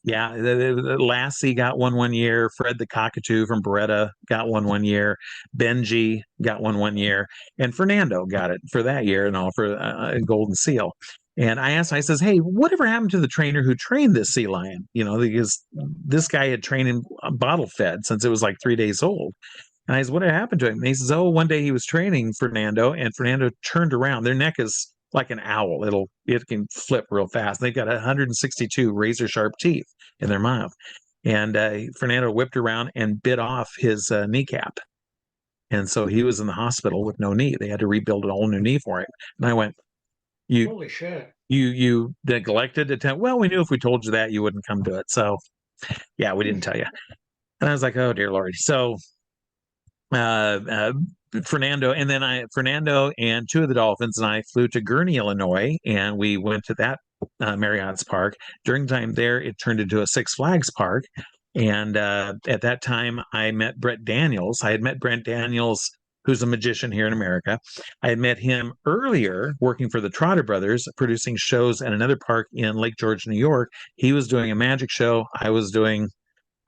Lassie got one year. Fred the cockatoo from Beretta got one year. Benji got one year. And Fernando got it for that year and all for Golden Seal. And I asked, I says, "Hey, whatever happened to the trainer who trained this sea lion?" Because this guy had trained him bottle fed since it was like 3 days old. And I said, "What had happened to him?" And he says, "Oh, one day he was training Fernando, and Fernando turned around. Their neck is like an owl. It can flip real fast. They've got 162 razor sharp teeth in their mouth. And Fernando whipped around and bit off his kneecap. And so he was in the hospital with no knee. They had to rebuild a whole new knee for him." And I went, Holy shit. You neglected to tell. Well, we knew if we told you that, you wouldn't come to it. So yeah, we didn't tell you." And I was like, "Oh, dear Lord." So Fernando and 2 of the dolphins and I flew to Gurnee, Illinois, and we went to that Marriott's park. During the time there, it turned into a Six Flags park. And at that time, I met Brett Daniels. I had met Brett Daniels, who's a magician here in America. I had met him earlier working for the Trotter Brothers, producing shows at another park in Lake George, New York. He was doing a magic show. I was doing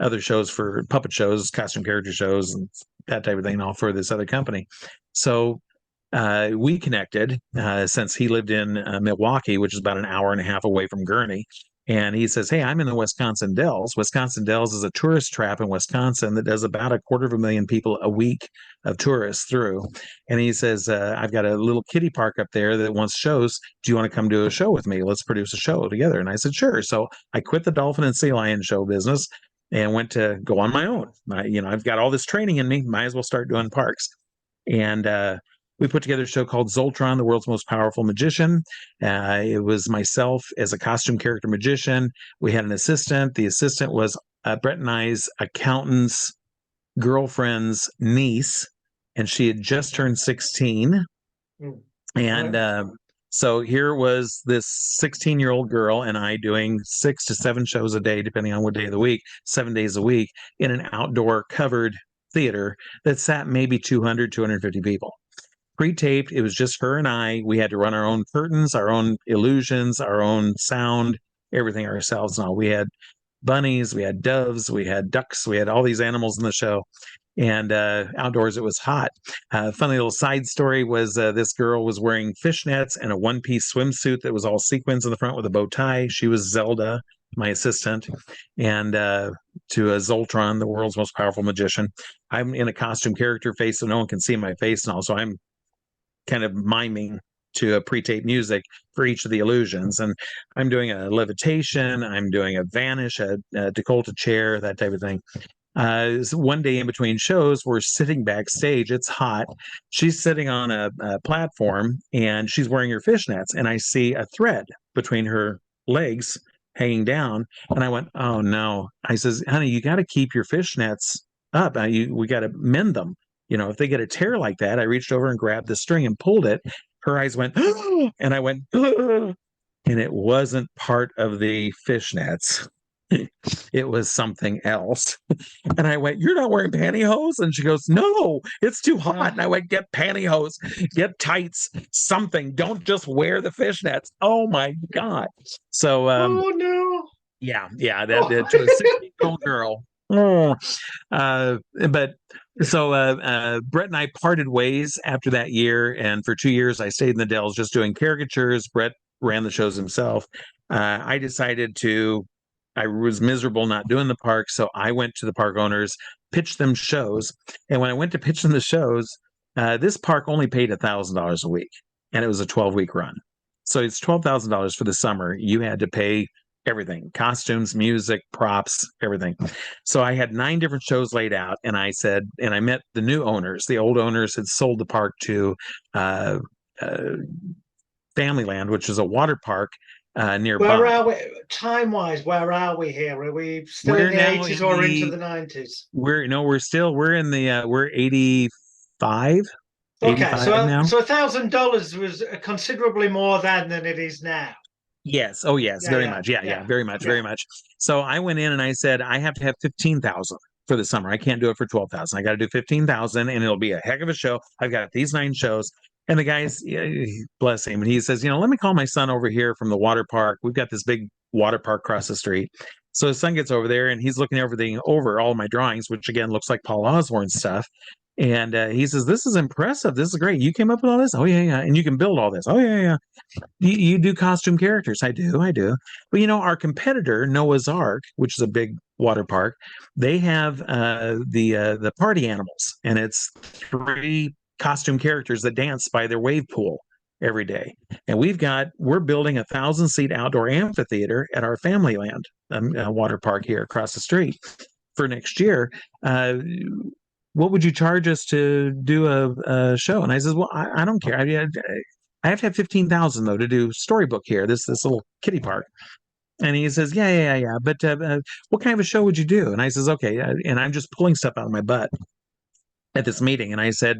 other shows for puppet shows, costume character shows, and that type of thing, all for this other company. So we connected since he lived in Milwaukee, which is about an hour and a half away from Gurnee. And he says, "Hey, I'm in the Wisconsin Dells." Wisconsin Dells is a tourist trap in Wisconsin that does about 250,000 people a week of tourists through. And he says, "I've got a little kiddie park up there that wants shows. Do you want to come do a show with me? Let's produce a show together." And I said, "Sure." So I quit the dolphin and sea lion show business and went to go on my own. I've got all this training in me. Might as well start doing parks. And we put together a show called Zoltron, the World's Most Powerful Magician. It was myself as a costume character magician. We had an assistant. The assistant was Brett and I's accountant's girlfriend's niece, and she had just turned 16. Mm. And so here was this 16-year-old girl and I doing 6 to 7 shows a day, depending on what day of the week, 7 days a week, in an outdoor covered theater that sat maybe 200, 250 people. Pre-taped, it was just her and I. We had to run our own curtains, our own illusions, our own sound, everything ourselves. And all. We had bunnies, we had doves, we had ducks, we had all these animals in the show. And outdoors, it was hot. Funny little side story was this girl was wearing fishnets and a one-piece swimsuit that was all sequins in the front with a bow tie. She was Zelda, my assistant, and to a Zoltron, the world's most powerful magician. I'm in a costume character face, so no one can see my face, and also I'm kind of miming to a pre-tape music for each of the illusions. And I'm doing a levitation, I'm doing a vanish, a decollete chair, that type of thing. So one day in between shows, we're sitting backstage. It's hot. She's sitting on a platform and she's wearing her fishnets. And I see a thread between her legs hanging down. And I went, oh no. I says, honey, you got to keep your fishnets up. We got to mend them. You know, if they get a tear like that, I reached over and grabbed the string and pulled it. Her eyes went, and I went, and it wasn't part of the fishnets. It was something else. And I went, you're not wearing pantyhose? And she goes, no, it's too hot. And I went, get pantyhose, get tights, something. Don't just wear the fishnets. Oh my God. So, oh no. Yeah, that to a 16-year-old girl. Oh, but so Brett and I parted ways after that year, and for 2 years I stayed in the Dells just doing caricatures. Brett ran the shows himself. I decided to. I was miserable not doing the park, so I went to the park owners, pitched them shows, and when I went to pitch them the shows, this park only paid $1,000 a week, and it was a 12-week run. So it's $12,000 for the summer. You had to pay everything, costumes, music, props, everything. So I had 9 different shows laid out, and I said, and I met the new owners. The old owners had sold the park to Familyland, which is a water park nearby. Where are we time-wise? Where are we here? Are we still in the 80s or into the 90s? We're in the we're 85. Okay, so now. So $1,000 was considerably more than it is now. Yes. Oh, yes. Very much. Yeah. Very much. So I went in and I said, I have to have 15,000 for the summer. I can't do it for 12,000. I got to do 15,000 and it'll be a heck of a show. I've got these 9 shows. And the guy's, bless him. And he says, let me call my son over here from the water park. We've got this big water park across the street. So his son gets over there and he's looking everything over, all my drawings, which again looks like Paul Osborne stuff. And he says, this is impressive. This is great. You came up with all this? Oh, yeah. And you can build all this. Oh, yeah. You do costume characters. I do. But, our competitor, Noah's Ark, which is a big water park, they have the party animals. And it's 3 costume characters that dance by their wave pool every day. And we're building a 1,000-seat outdoor amphitheater at our Familyland water park here across the street for next year. What would you charge us to do a show? And I says, well, I don't care. I have to have 15,000 though to do storybook here, this little kiddie park. And he says, yeah. But what kind of a show would you do? And I says, okay. And I'm just pulling stuff out of my butt at this meeting. And I said,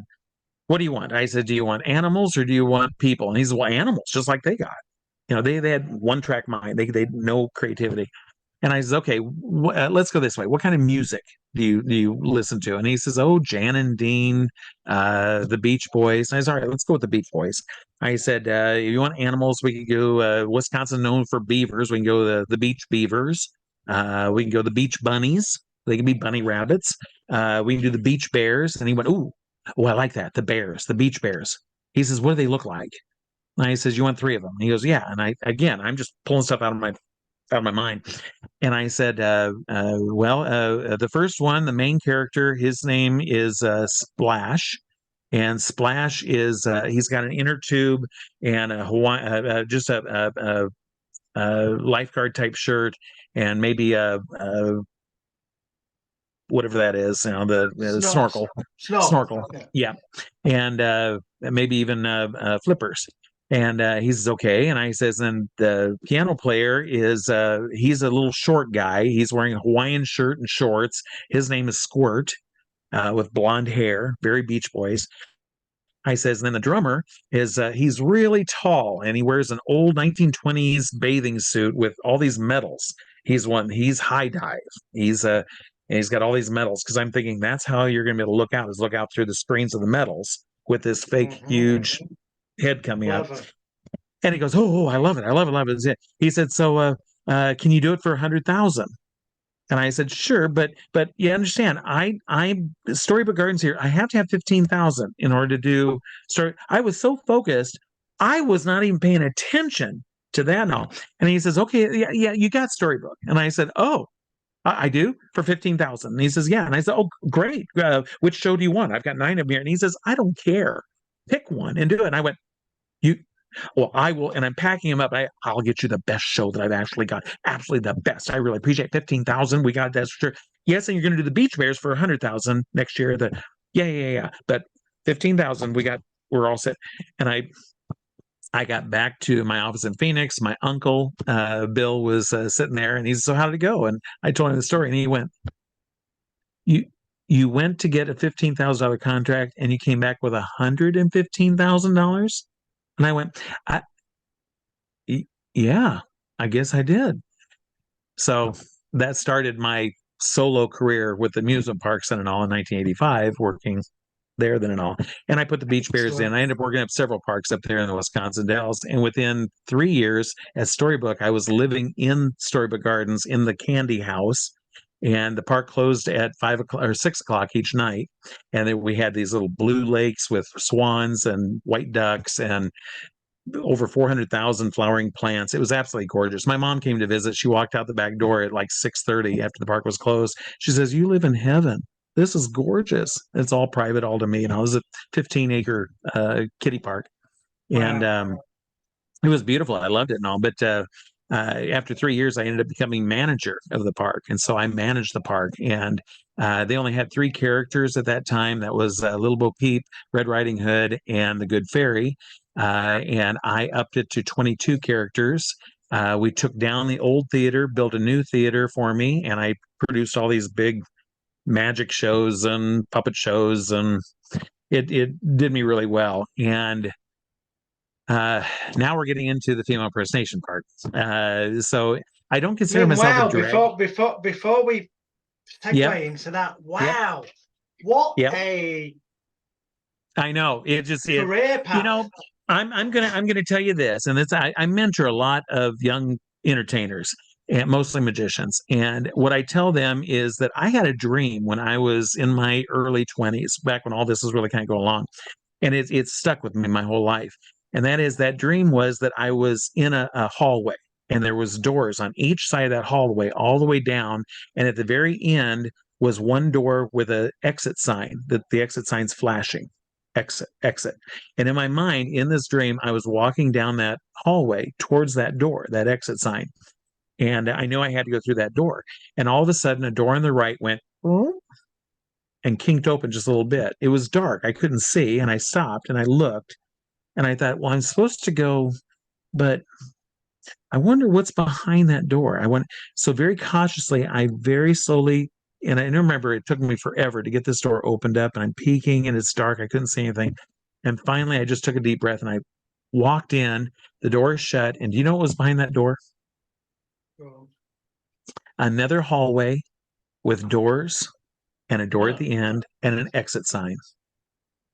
what do you want? I said, do you want animals or do you want people? And he says, well, animals, just like they got. They had one-track mind. They had no creativity. And I says, okay, let's go this way. What kind of music do you listen to? And he says, oh, Jan and Dean, the Beach Boys. And I said, all right, let's go with the Beach Boys. I said, if you want animals, we could go Wisconsin known for beavers. We can go the Beach Beavers. We can go the Beach Bunnies. They can be bunny rabbits. We can do the Beach Bears. And he went, ooh, I like that. The bears, the Beach Bears. He says, what do they look like? And I says, you want 3 of them? And he goes, yeah. And I'm just pulling stuff out of my mind. And I said, the first one, the main character, his name is Splash. And Splash is, he's got an inner tube and a Hawaiian, just a lifeguard type shirt and maybe whatever that is, the snorkel. Yeah. And maybe even flippers. And he says, okay. And I says, and the piano player is, he's a little short guy. He's wearing a Hawaiian shirt and shorts. His name is Squirt, with blonde hair, very Beach Boys. I says, and then the drummer is he's really tall and he wears an old 1920s bathing suit with all these medals. He's high dive. And he's got all these medals because I'm thinking that's how you're going to be able to look out through the screens of the medals with this fake huge head coming up. And he goes, oh, I love it. I love it. Love it. He said, so can you do it for 100,000? And I said, sure, but you understand, I'm Storybook Gardens here. I have to have 15,000 in order to do story. I was so focused, I was not even paying attention to that and all. And he says, okay, yeah, you got Storybook. And I said, oh, I do for 15,000. And he says, yeah. And I said, oh, great. Which show do you want? I've got 9 of them here. And he says, I don't care. Pick one and do it. And I went, you well, I will, and I'm packing him up. I'll get you the best show that I've actually got. Absolutely the best. I really appreciate 15,000. We got that. Sure. Yes, and you're going to do the Beach Bears for 100,000 next year. Yeah. But 15,000, we're all set. And I got back to my office in Phoenix. My uncle, Bill, was sitting there, and he said, so how did it go? And I told him the story, and he went, you went to get a $15,000 contract, and you came back with $115,000? And I went, yeah, I guess I did. So that started my solo career with the amusement parks and all in 1985, working there then and all. And I put the Beach Bears in. I ended up working up several parks up there in the Wisconsin Dells. And within 3 years at Storybook, I was living in Storybook Gardens in the candy house. And the park closed at 5 o'clock or 6 o'clock each night. And then we had these little blue lakes with swans and white ducks and over 400,000 flowering plants. It was absolutely gorgeous. My mom came to visit. She walked out the back door at like 6:30 after the park was closed. She says, you live in heaven. This is gorgeous. It's all private, all to me. It was a 15-acre kiddie park. Wow. And it was beautiful. I loved it and all. But after 3 years, I ended up becoming manager of the park. And so I managed the park. And they only had 3 characters at that time. That was Little Bo Peep, Red Riding Hood, and the Good Fairy. And I upped it to 22 characters. We took down the old theater, built a new theater for me, and I produced all these big magic shows and puppet shows, and it did me really well. And now we're getting into the female impersonation part. So I don't consider myself a drag. Before we segue into that, wow, what a I know it just career path. You know, I'm gonna tell you this, and I mentor a lot of young entertainers and mostly magicians, and what I tell them is that I had a dream when I was in my early 20s, back when all this was really kind of going along, and it stuck with me my whole life. And that dream was that I was in a hallway, and there was doors on each side of that hallway all the way down, and at the very end was one door with an exit sign, that the exit sign's flashing. Exit. And in my mind, in this dream, I was walking down that hallway towards that door, that exit sign. And I knew I had to go through that door. And all of a sudden, a door on the right went and kinked open just a little bit. It was dark. I couldn't see. And I stopped and I looked and I thought, well, I'm supposed to go, but I wonder what's behind that door. So very cautiously, I very slowly, and I remember it took me forever to get this door opened up, and I'm peeking and it's dark. I couldn't see anything. And finally, I just took a deep breath and I walked in. The door is shut. And do you know what was behind that door? Another hallway with doors and a door at the end and an exit sign.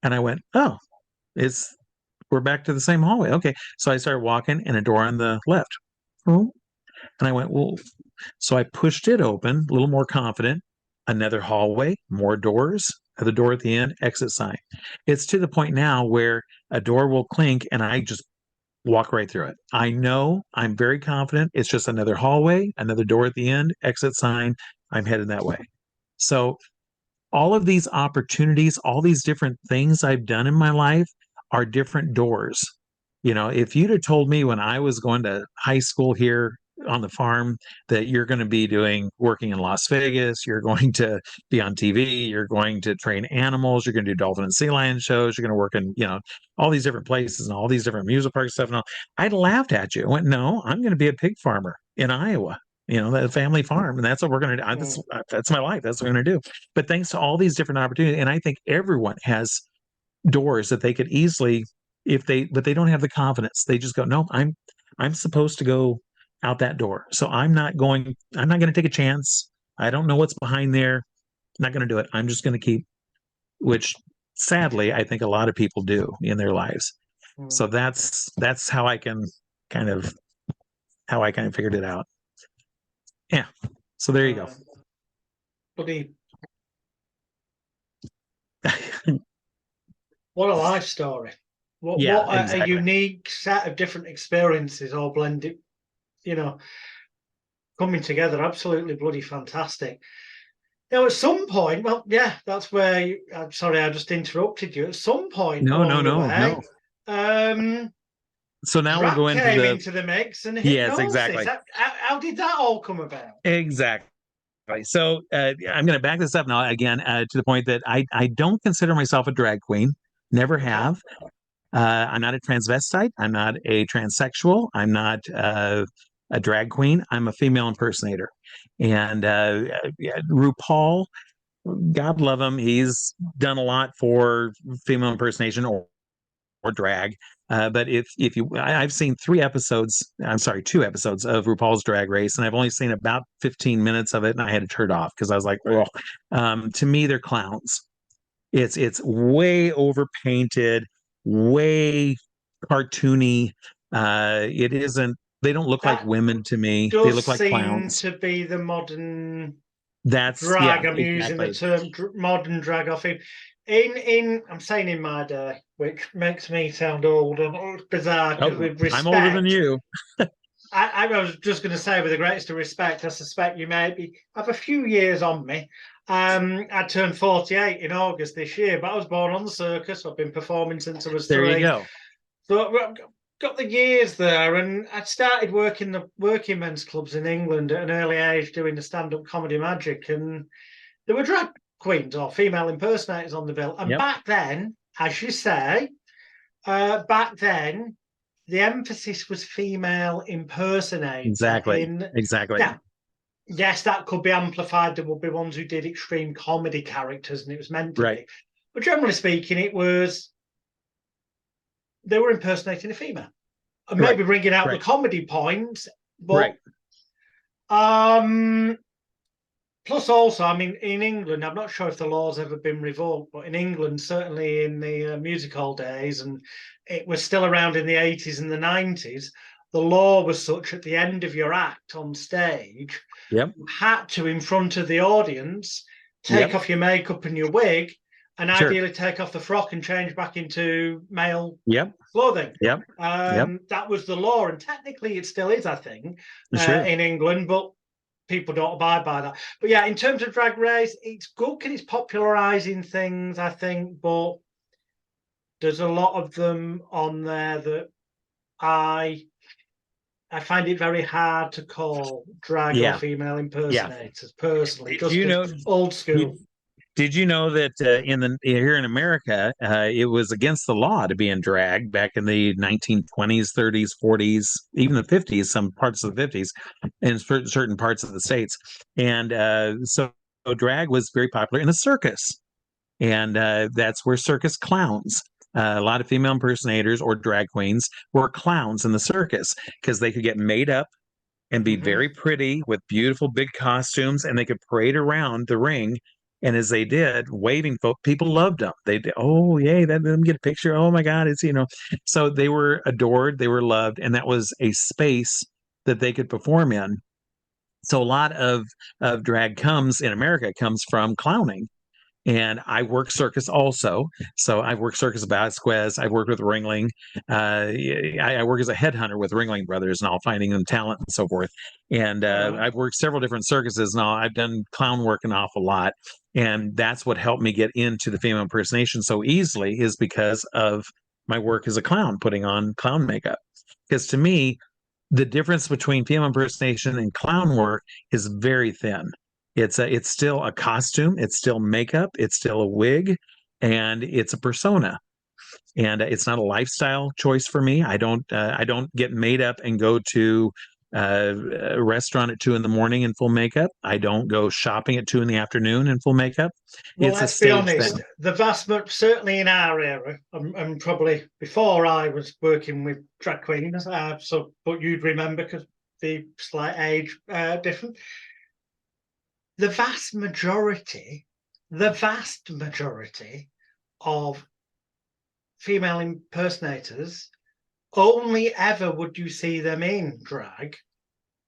And I went, oh, we're back to the same hallway. Okay. So I started walking and a door on the left. And I went, well, so I pushed it open, a little more confident. Another hallway, more doors, the door at the end, exit sign. It's to the point now where a door will clink and I just walk right through it. I know, I'm very confident. It's just another hallway, another door at the end, exit sign. I'm headed that way. So all of these opportunities, all these different things I've done in my life are different doors. You know, if you'd have told me when I was going to high school here on the farm that you're going to be working in Las Vegas, you're going to be on TV, you're going to train animals, you're going to do dolphin and sea lion shows, you're going to work in, all these different places and all these different music park stuff and all, I'd laughed at you. I went, no, I'm going to be a pig farmer in Iowa, the family farm. And that's what we're going to do. That's my life. That's what we're going to do. But thanks to all these different opportunities, and I think everyone has doors that they could easily, but they don't have the confidence. They just go, no, I'm supposed to go out that door. So I'm not going to take a chance. I don't know what's behind there. I'm not going to do it. I'm just going to keep, which sadly, I think a lot of people do in their lives. So that's how I kind of figured it out. Yeah. So there you go. Bloody what a life story. What exactly. a unique set of different experiences all blended, coming together. Absolutely bloody fantastic. Now, at some point, well, yeah, that's where I'm sorry, I just interrupted you. At some point No. So now we're going into the mix, and Yes, hypnosis. exactly. How did that all come about? Exactly. So I'm going to back this up now again to the point that I don't consider myself a drag queen. Never have. I'm not a transvestite. I'm not a transsexual. I'm not a drag queen. I'm a female impersonator. And RuPaul, God love him, he's done a lot for female impersonation or drag. But if you, I've seen 2 episodes of RuPaul's Drag Race, and I've only seen about 15 minutes of it, and I had to turn it off because I was like, well, to me, they're clowns. It's way overpainted, way cartoony. It isn't. They don't look like women to me. They look like clowns. To be the modern That's drag. I'm using the term modern drag off him. I'm saying in my day, which makes me sound old, and it's bizarre because with respect, I'm older than you. I was just going to say, with the greatest of respect, I suspect you maybe have a few years on me. I turned 48 in August this year, but I was born on the circus. I've been performing since I was 3. There you go. So I've got the years there, and I started working the working men's clubs in England at an early age, doing the stand-up comedy magic, and there were drag queens or female impersonators on the bill. And back then, as you say, back then, the emphasis was female impersonator. Exactly. Now, yes, that could be amplified. There would be ones who did extreme comedy characters, and it was meant to be. But generally speaking, they were impersonating a female. And maybe bringing out the comedy points. But plus also, I mean, in England, I'm not sure if the law's ever been revoked, but in England, certainly in the music hall days, and it was still around in the 80s and the 90s, the law was such at the end of your act on stage, you had to, in front of the audience, take off your makeup and your wig, and ideally take off the frock and change back into male clothing. That was the law, and technically it still is, I think, in England, but people don't abide by that. But yeah, in terms of Drag Race, it's good because it's popularizing things, I think, but there's a lot of them on there that I find it very hard to call drag or female impersonators personally. Old school. Did you know that here in America, it was against the law to be in drag back in the 1920s, 30s, 40s, even the 50s, some parts of the 50s, and certain parts of the states. And so drag was very popular in a circus. And that's where circus clowns, a lot of female impersonators or drag queens were clowns in the circus because they could get made up and be very pretty with beautiful big costumes, and they could parade around the ring. And as they did, waving folk, people loved them. They did, oh, yay, let them get a picture. Oh my God, it's, so they were adored, they were loved, and that was a space that they could perform in. So a lot of drag comes from clowning. And I work circus also. So I've worked Circus Vasquez. I've worked with Ringling. I work as a headhunter with Ringling Brothers and all, finding them talent and so forth. And I've worked several different circuses and all. I've done clown work an awful lot. And that's what helped me get into the female impersonation so easily, is because of my work as a clown, putting on clown makeup. Because to me, the difference between female impersonation and clown work is very thin. It's still a costume, it's still makeup, it's still a wig, and it's a persona. And it's not a lifestyle choice for me. I don't get made up and go to a restaurant at 2 a.m. in full makeup. I don't go shopping at 2 p.m. in full makeup. Well, It's a let's be stage honest, thing. the vast certainly in our era, and probably before I was working with drag queens, but you'd remember because the slight age difference. The vast majority of female impersonators, only ever would you see them in drag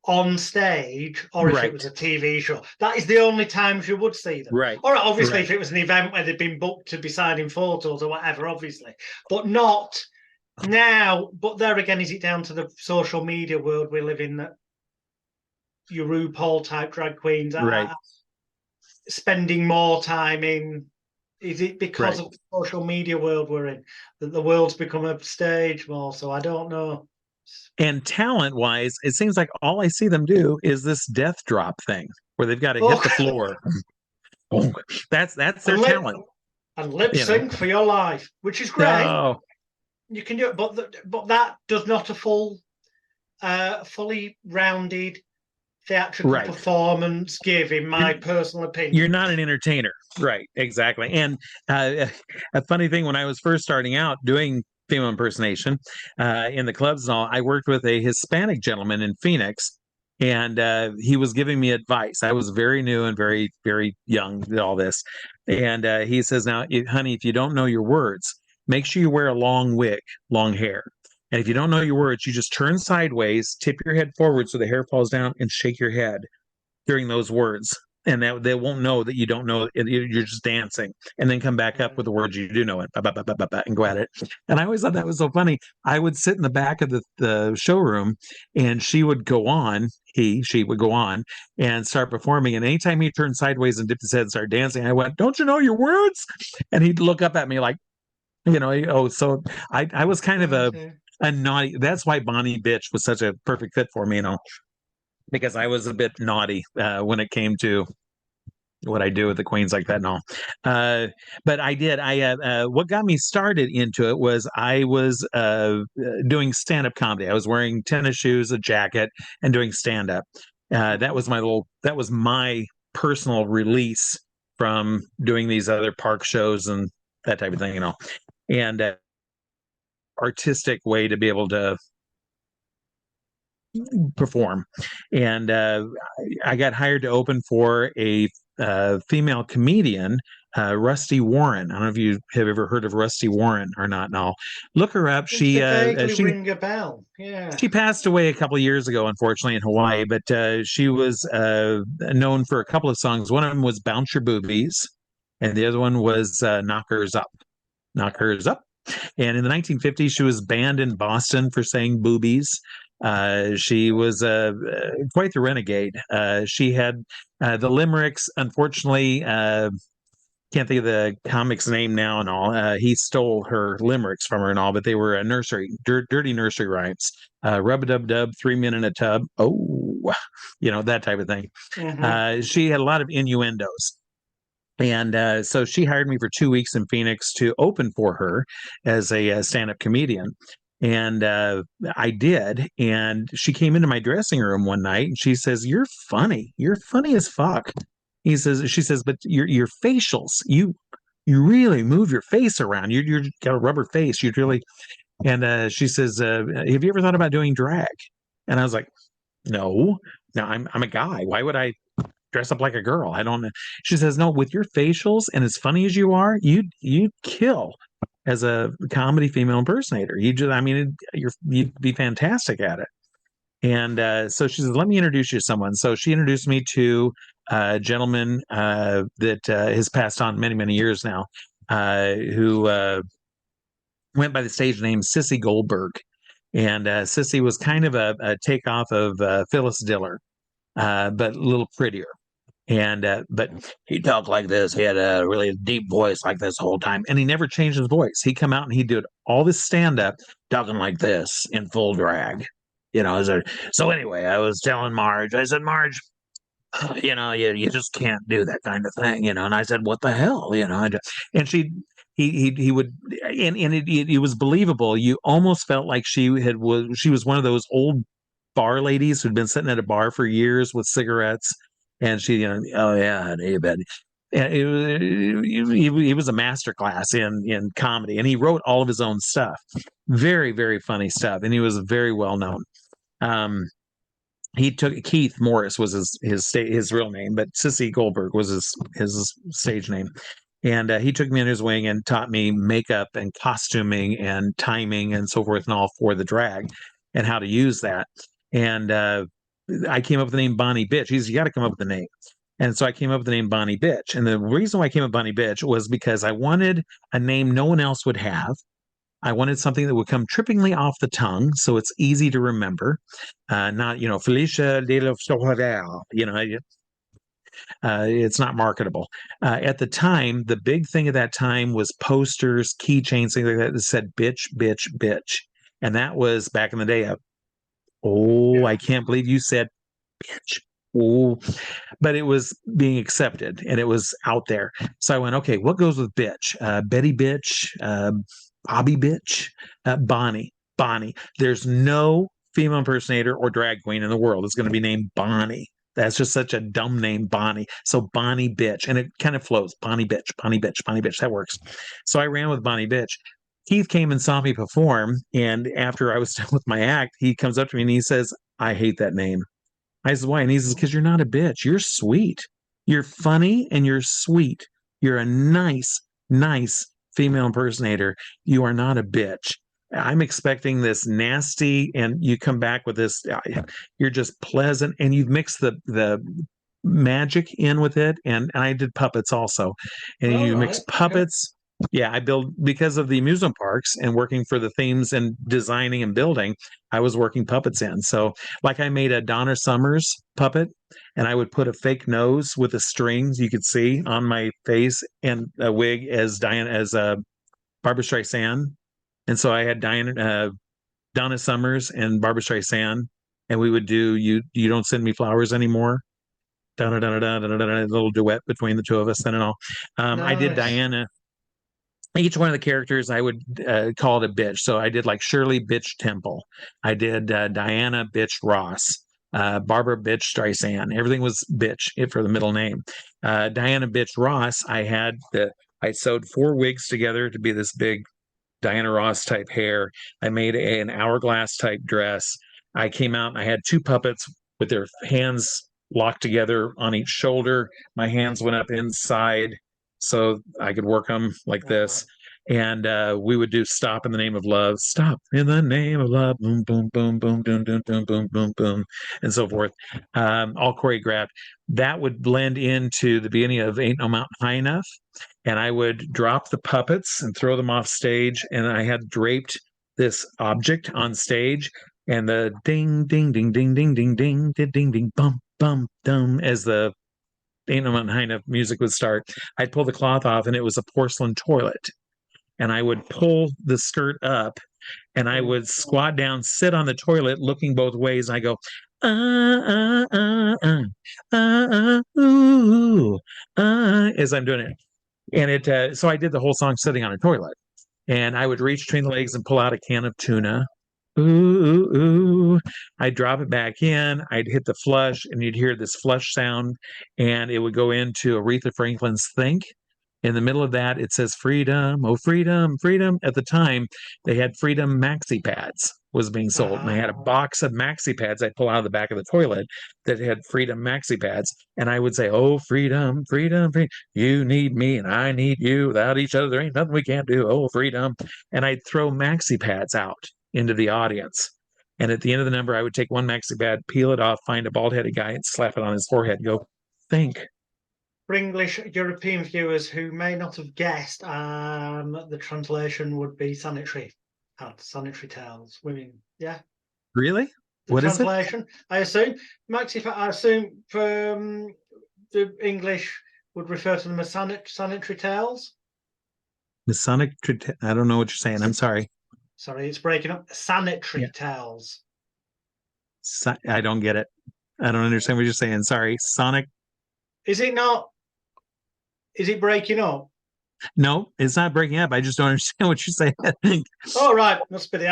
on stage, or if it was a TV show. That is the only times you would see them. Right. Or obviously, if it was an event where they'd been booked to be signing photos or whatever, obviously. But not now. But there again, is it down to the social media world we live in that your RuPaul type drag queens are spending more time in? Is it because of the social media world we're in that the world's become a stage more? So I don't know. And talent-wise, it seems like all I see them do is this death drop thing where they've got to hit the floor. That's their talent. And lip sync for your life, which is great. Oh. You can do it, but that does not a fully rounded theatrical performance give, in my personal opinion. You're not an entertainer. Right, exactly. And a funny thing, when I was first starting out doing female impersonation in the clubs and all, I worked with a Hispanic gentleman in Phoenix, and he was giving me advice. I was very new and very, very young at all this. And he says, now, honey, if you don't know your words, make sure you wear a long wig, long hair. And if you don't know your words, you just turn sideways, tip your head forward so the hair falls down, and shake your head during those words. And that they won't know that you don't know. You're just dancing, and then come back up with the words you do know it, and go at it. And I always thought that was so funny. I would sit in the back of the showroom, and she would go on. She would go on and start performing. And anytime he turned sideways and dipped his head and started dancing, I went, "Don't you know your words?" And he'd look up at me like, So I was kind of a naughty. That's why Bonnie Bitch was such a perfect fit for me, because I was a bit naughty when it came to what I do with the queens like that and all. But I did. What got me started into it was I was doing stand-up comedy. I was wearing tennis shoes, a jacket, and doing stand-up. That was my personal release from doing these other park shows and that type of thing, and artistic way to be able to perform. And I got hired to open for a female comedian, Rusty Warren. I don't know if you have ever heard of Rusty Warren or not. No, look her up. She ring a bell. Yeah, she passed away a couple of years ago, unfortunately, in Hawaii. But she was known for a couple of songs. One of them was "Bounce Your Boobies," and the other one was "Knock Hers Up." Knock Hers Up. And in the 1950s, she was banned in Boston for saying boobies. She was quite the renegade. She had the limericks. Unfortunately, can't think of the comic's name now and all. He stole her limericks from her and all, but they were dirty nursery rhymes. Rub-a-dub-dub, 3 men in a tub. Oh, that type of thing. Mm-hmm. She had a lot of innuendos. And so she hired me for 2 weeks in Phoenix to open for her as a stand-up comedian. And I did. And she came into my dressing room one night and she says, "You're funny. You're funny as fuck." She says, "But your facials, you really move your face around. You're got a rubber face. You'd really." And she says, "Have you ever thought about doing drag?" And I was like, No, I'm a guy. Why would I dress up like a girl? I don't know. She says, "No, with your facials and as funny as you are, you'd kill as a comedy female impersonator. You'd be fantastic at it." And so she says, "Let me introduce you to someone." So she introduced me to a gentleman that has passed on many, many years now, who went by the stage name Sissy Goldberg. And Sissy was kind of a takeoff of Phyllis Diller, but a little prettier. And but he talked like this. He had a really deep voice like this the whole time, and he never changed his voice. He'd come out and he'd do all this stand-up talking like this in full drag. So anyway, I was telling Marge, I said, "Marge, you just can't do that kind of thing, And I said, "What the hell?" And he would, and it was believable. You almost felt like she was one of those old bar ladies who'd been sitting at a bar for years with cigarettes, and she, you know, oh yeah, hey, Betty. And he was a master class in comedy, and he wrote all of his own stuff. Very, very funny stuff, and he was very well known. He took Keith Morris was his real name, but Sissy Goldberg was his stage name. And he took me under his wing and taught me makeup and costuming and timing and so forth and all for the drag and how to use that. And I came up with the name Bonnie Bitch. He said, you got to come up with a name. And so I came up with the name Bonnie Bitch. And the reason why I came up with Bonnie Bitch was because I wanted a name no one else would have. I wanted something that would come trippingly off the tongue, so it's easy to remember. Not, you know, Felicia de la Florida, you know, it's not marketable. At the time, the big thing at that time was posters, keychains, things like that said bitch, bitch, bitch. And that was back in the day of, oh, I can't believe you said bitch. Oh, but it was being accepted and it was out there. So I went, okay, what goes with bitch? Betty bitch, Bobby bitch, Bonnie. There's no female impersonator or drag queen in the world that's going to be named Bonnie. That's just such a dumb name, Bonnie. So Bonnie bitch, and it kind of flows. Bonnie bitch, Bonnie bitch, Bonnie bitch. That works. So I ran with Bonnie bitch. Keith came and saw me perform, and after I was done with my act, he comes up to me and he says, "I hate that name." I said, "Why?" And he says, "Because you're not a bitch. You're sweet. You're funny and you're sweet. You're a nice, nice female impersonator. You are not a bitch. I'm expecting this nasty, and you come back with this. You're just pleasant, and you've mixed the magic in with it. And I did puppets also, and you mix puppets." Yeah, I build because of the amusement parks and working for the themes and designing and building. I was working puppets in. So, like, I made a Donna Summers puppet, and I would put a fake nose with the strings you could see on my face and a wig as Barbara Streisand. And so I had Donna Summers and Barbara Streisand, and we would do "You Don't Send Me Flowers Anymore." Da da da da da da da. A little duet between the two of us, then and all. I did Diana. Each one of the characters I would call it a bitch. So I did like Shirley Bitch Temple. I did Diana Bitch Ross. Barbara Bitch Streisand. Everything was bitch for the middle name. Diana Bitch Ross. I sewed 4 wigs together to be this big Diana Ross type hair. I made an hourglass type dress. I came out and I had 2 puppets with their hands locked together on each shoulder. My hands went up inside so I could work them like this. And we would do "Stop in the Name of Love," "Stop in the Name of Love," boom, boom, boom, boom, boom, boom, boom, boom, boom, boom, and so forth, all choreographed. That would blend into the beginning of "Ain't No Mountain High Enough." And I would drop the puppets and throw them off stage. And I had draped this object on stage, and the ding, ding, ding, ding, ding, ding, ding, ding, ding, ding, bum, bum, dum, as the "Ain't No Mountain High Enough" music would start. I'd pull the cloth off, and it was a porcelain toilet. And I would pull the skirt up, and I would squat down, sit on the toilet, looking both ways. And I go, ooh, as I'm doing it. And so I did the whole song sitting on a toilet, and I would reach between the legs and pull out a can of tuna. Ooh, ooh, ooh. I'd drop it back in. I'd hit the flush, and you'd hear this flush sound, and it would go into Aretha Franklin's "Think." In the middle of that, it says "Freedom, oh freedom, freedom." At the time, they had Freedom maxi pads was being sold, and I had a box of maxi pads I'd pull out of the back of the toilet that had Freedom maxi pads, and I would say, "Oh freedom, freedom, freedom. You need me, and I need you. Without each other, there ain't nothing we can't do. Oh freedom." And I'd throw maxi pads out into the audience. And at the end of the number, I would take one maxi pad, peel it off, find a bald-headed guy, and slap it on his forehead and go, "Think." For English European viewers who may not have guessed, the translation would be sanitary pads, sanitary towels, women. Yeah. Really? The What translation, is it? I assume. Maxi, I assume the English would refer to them as sanitary towels. Masonic. I don't know what you're saying. I'm sorry. Sorry, it's breaking up. Sanitary towels. I don't get it. I don't understand what you're saying. Sorry. Sonic. Is it not? Is it breaking up? No, it's not breaking up. I just don't understand what you're saying. Oh, right. Must be the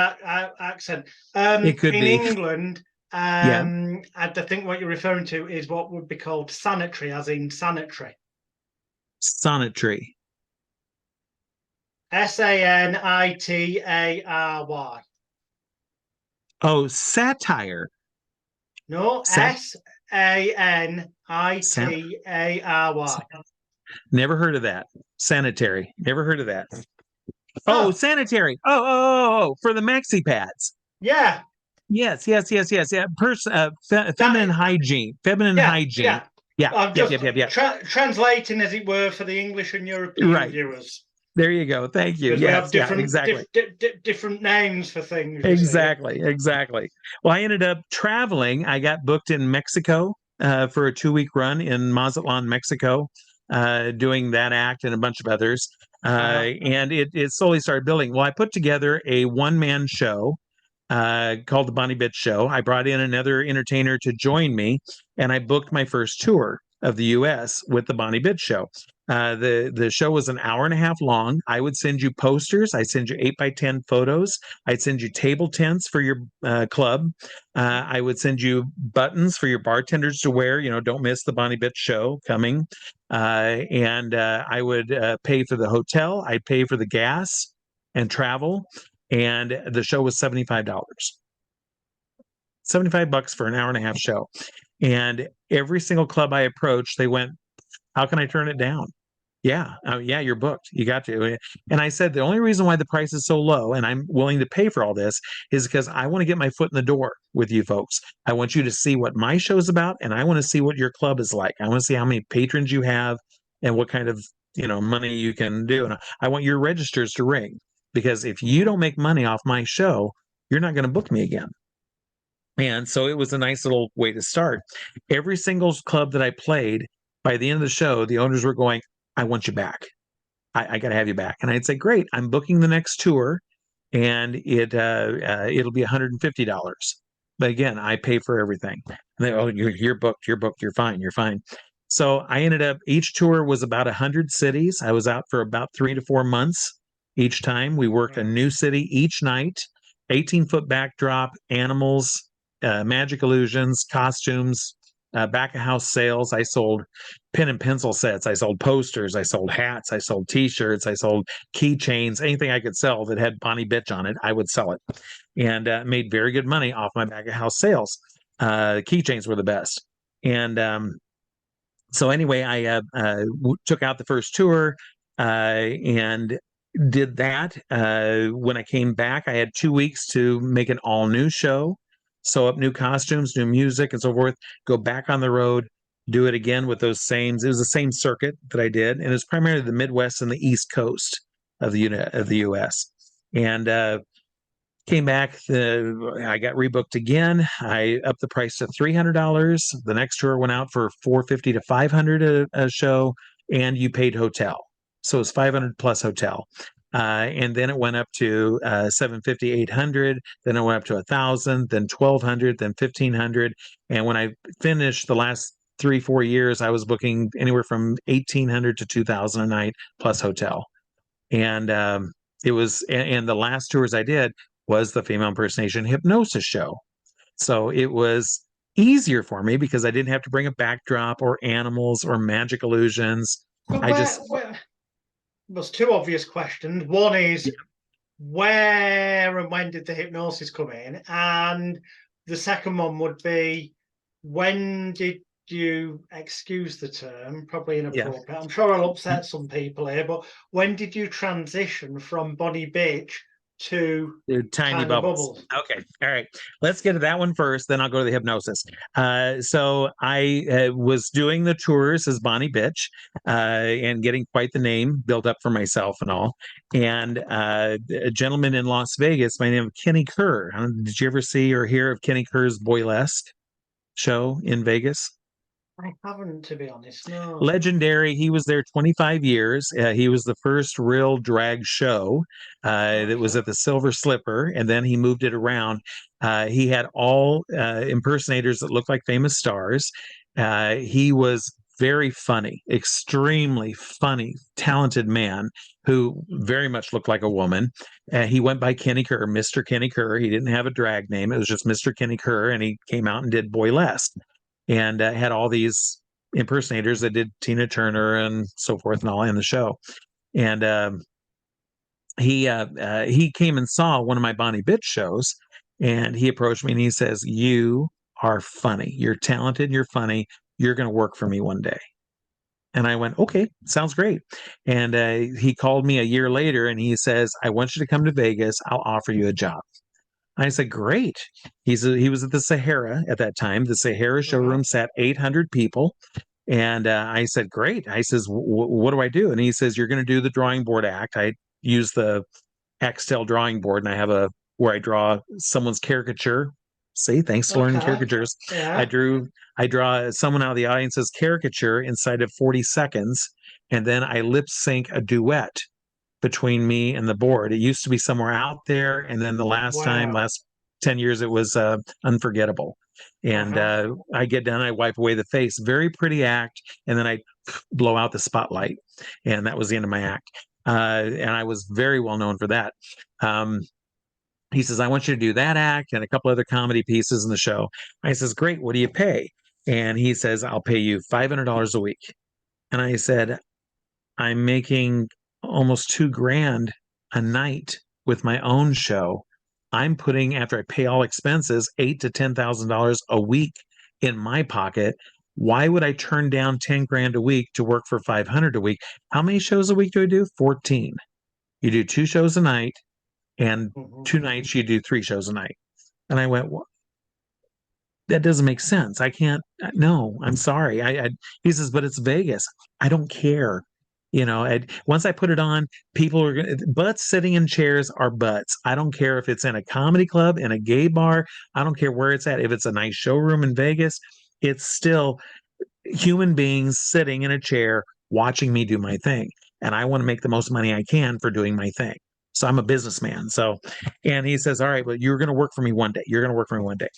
accent. It could in be. England, Yeah. I think what you're referring to is what would be called sanitary, as in sanitary. Sonetry. Sanitary. Oh, satire. No, Sat. Sat. Sanitary. Never heard of that. Sanitary. Never heard of that. Oh, Oh, sanitary. Oh, for the maxi pads. yeah. Yes. Yeah. Feminine That, hygiene. Feminine yeah, hygiene. yeah. Yeah. I'm Yep. just Yep. Yep. Yep. translating, as it were, for the English and European Right. viewers, There you go. Thank you. because we have Yes. Yeah. Exactly. different names for things. You see. Exactly. Well, I ended up traveling. I got booked in Mexico for a 2-week run in Mazatlan, Mexico, doing that act and a bunch of others. And it slowly started building. Well, I put together a one-man show called the Bonnie Bitch Show. I brought in another entertainer to join me, and I booked my first tour of the U.S. with the Bonnie Bitch Show. The show was an hour and a half long. I would send you posters. I'd send you 8x10 photos. I'd send you table tents for your club. I would send you buttons for your bartenders to wear. Don't miss the Bonnie Bitch Show coming. And I would pay for the hotel. I'd pay for the gas and travel. And the show was $75. $75 for an hour and a half show. And every single club I approached, they went, "How can I turn it down?" Yeah, yeah, you're booked. You got to. And I said, the only reason why the price is so low and I'm willing to pay for all this is because I want to get my foot in the door with you folks. I want you to see what my show's about, and I want to see what your club is like. I want to see how many patrons you have and what kind of money you can do. And I want your registers to ring, because if you don't make money off my show, you're not going to book me again. And so it was a nice little way to start. Every single club that I played, by the end of the show, the owners were going, "I want you back. I got to have you back." And I'd say, "Great, I'm booking the next tour, and it'll be $150. But again, I pay for everything." And they, "Oh, you're booked. You're booked. You're fine. You're fine." So I ended up, each tour was about 100 cities. I was out for about 3 to 4 months each time. We worked a new city each night, 18-foot backdrop, animals, magic illusions, costumes, back of house sales. I sold pen and pencil sets. I sold posters. I sold hats. I sold T-shirts. I sold keychains. Anything I could sell that had Bonnie Bitch on it, I would sell it, and made very good money off my back of house sales. Keychains were the best, and so anyway, I took out the first tour and did that. When I came back, I had 2 weeks to make an all new show, sew up new costumes, new music, and so forth. Go back on the road, do it again with those same. It was the same circuit that I did, and it was primarily the Midwest and the East Coast of the U.S. And came back. I got rebooked again. I upped the price to $300. The next tour went out for $450 to $500 a show, and you paid hotel, so it's 500 plus hotel. And then it went up to 750, 800. Then it went up to 1,000, then 1,200, then 1,500. And when I finished the last 3-4 years, I was booking anywhere from 1,800 to 2,000 a night plus hotel. And it was, and the last tours I did was the female impersonation hypnosis show. So it was easier for me because I didn't have to bring a backdrop or animals or magic illusions. So I just, there's two obvious questions. One is, where and when did the hypnosis come in? And the second one would be, when did you, excuse the term, probably inappropriate, I'm sure I'll upset some people here, but when did you transition from Bonnie Bitch to tiny bubbles. Okay. All right. Let's get to that one first. Then I'll go to the hypnosis. So I was doing the tours as Bonnie Bitch and getting quite the name built up for myself and all. And a gentleman in Las Vegas by the name of Kenny Kerr. Did you ever see or hear of Kenny Kerr's Boylesque show in Vegas? I haven't, to be honest. No. Legendary. He was there 25 years. He was the first real drag show that was at the Silver Slipper, and then he moved it around. He had all impersonators that looked like famous stars. He was very funny, extremely funny, talented man who very much looked like a woman. He went by Kenny Kerr, Mr. Kenny Kerr. He didn't have a drag name. It was just Mr. Kenny Kerr. And he came out and did Boylesque and had all these impersonators that did Tina Turner and so forth and all in the show. And he came and saw one of my Bonnie Bitch shows, and he approached me and he says, "You are funny. You're talented. You're funny. You're going to work for me one day." And I went, "Okay, sounds great." And he called me a year later and he says, "I want you to come to Vegas. I'll offer you a job." I said, "Great." He was at the Sahara at that time. The Sahara showroom sat 800 people. And I said, "Great." I says, "What do I do?" And he says, "You're going to do the drawing board act." I use the Axtel drawing board, and I have where I draw someone's caricature. See, thanks to learning caricatures. Yeah. I draw someone out of the audience's caricature inside of 40 seconds, and then I lip sync a duet between me and the board. It used to be Somewhere Out There, and then the last 10 years, it was Unforgettable. And I get done, I wipe away the face, very pretty act, and then I blow out the spotlight, and that was the end of my act. And I was very well known for that. He says, "I want you to do that act and a couple other comedy pieces in the show." I says, "Great, what do you pay?" And he says, "I'll pay you $500 a week." And I said, "I'm making almost $2,000 a night with my own show. I'm putting, after I pay all expenses, $8,000 to $10,000 a week in my pocket. Why would I turn down 10 grand a week to work for 500 a week? How many shows a week do I do? 14. You do 2 shows a night, and 2 nights you do 3 shows a night." And I went, "Well, that doesn't make sense. I can't. No, I'm sorry." He says, "But it's Vegas. I don't care." Once I put it on, people are butts sitting in chairs are butts. I don't care if it's in a comedy club, in a gay bar. I don't care where it's at. If it's a nice showroom in Vegas, it's still human beings sitting in a chair watching me do my thing. And I want to make the most money I can for doing my thing. So I'm a businessman. And he says, "All right, but you're going to work for me one day. You're going to work for me one day."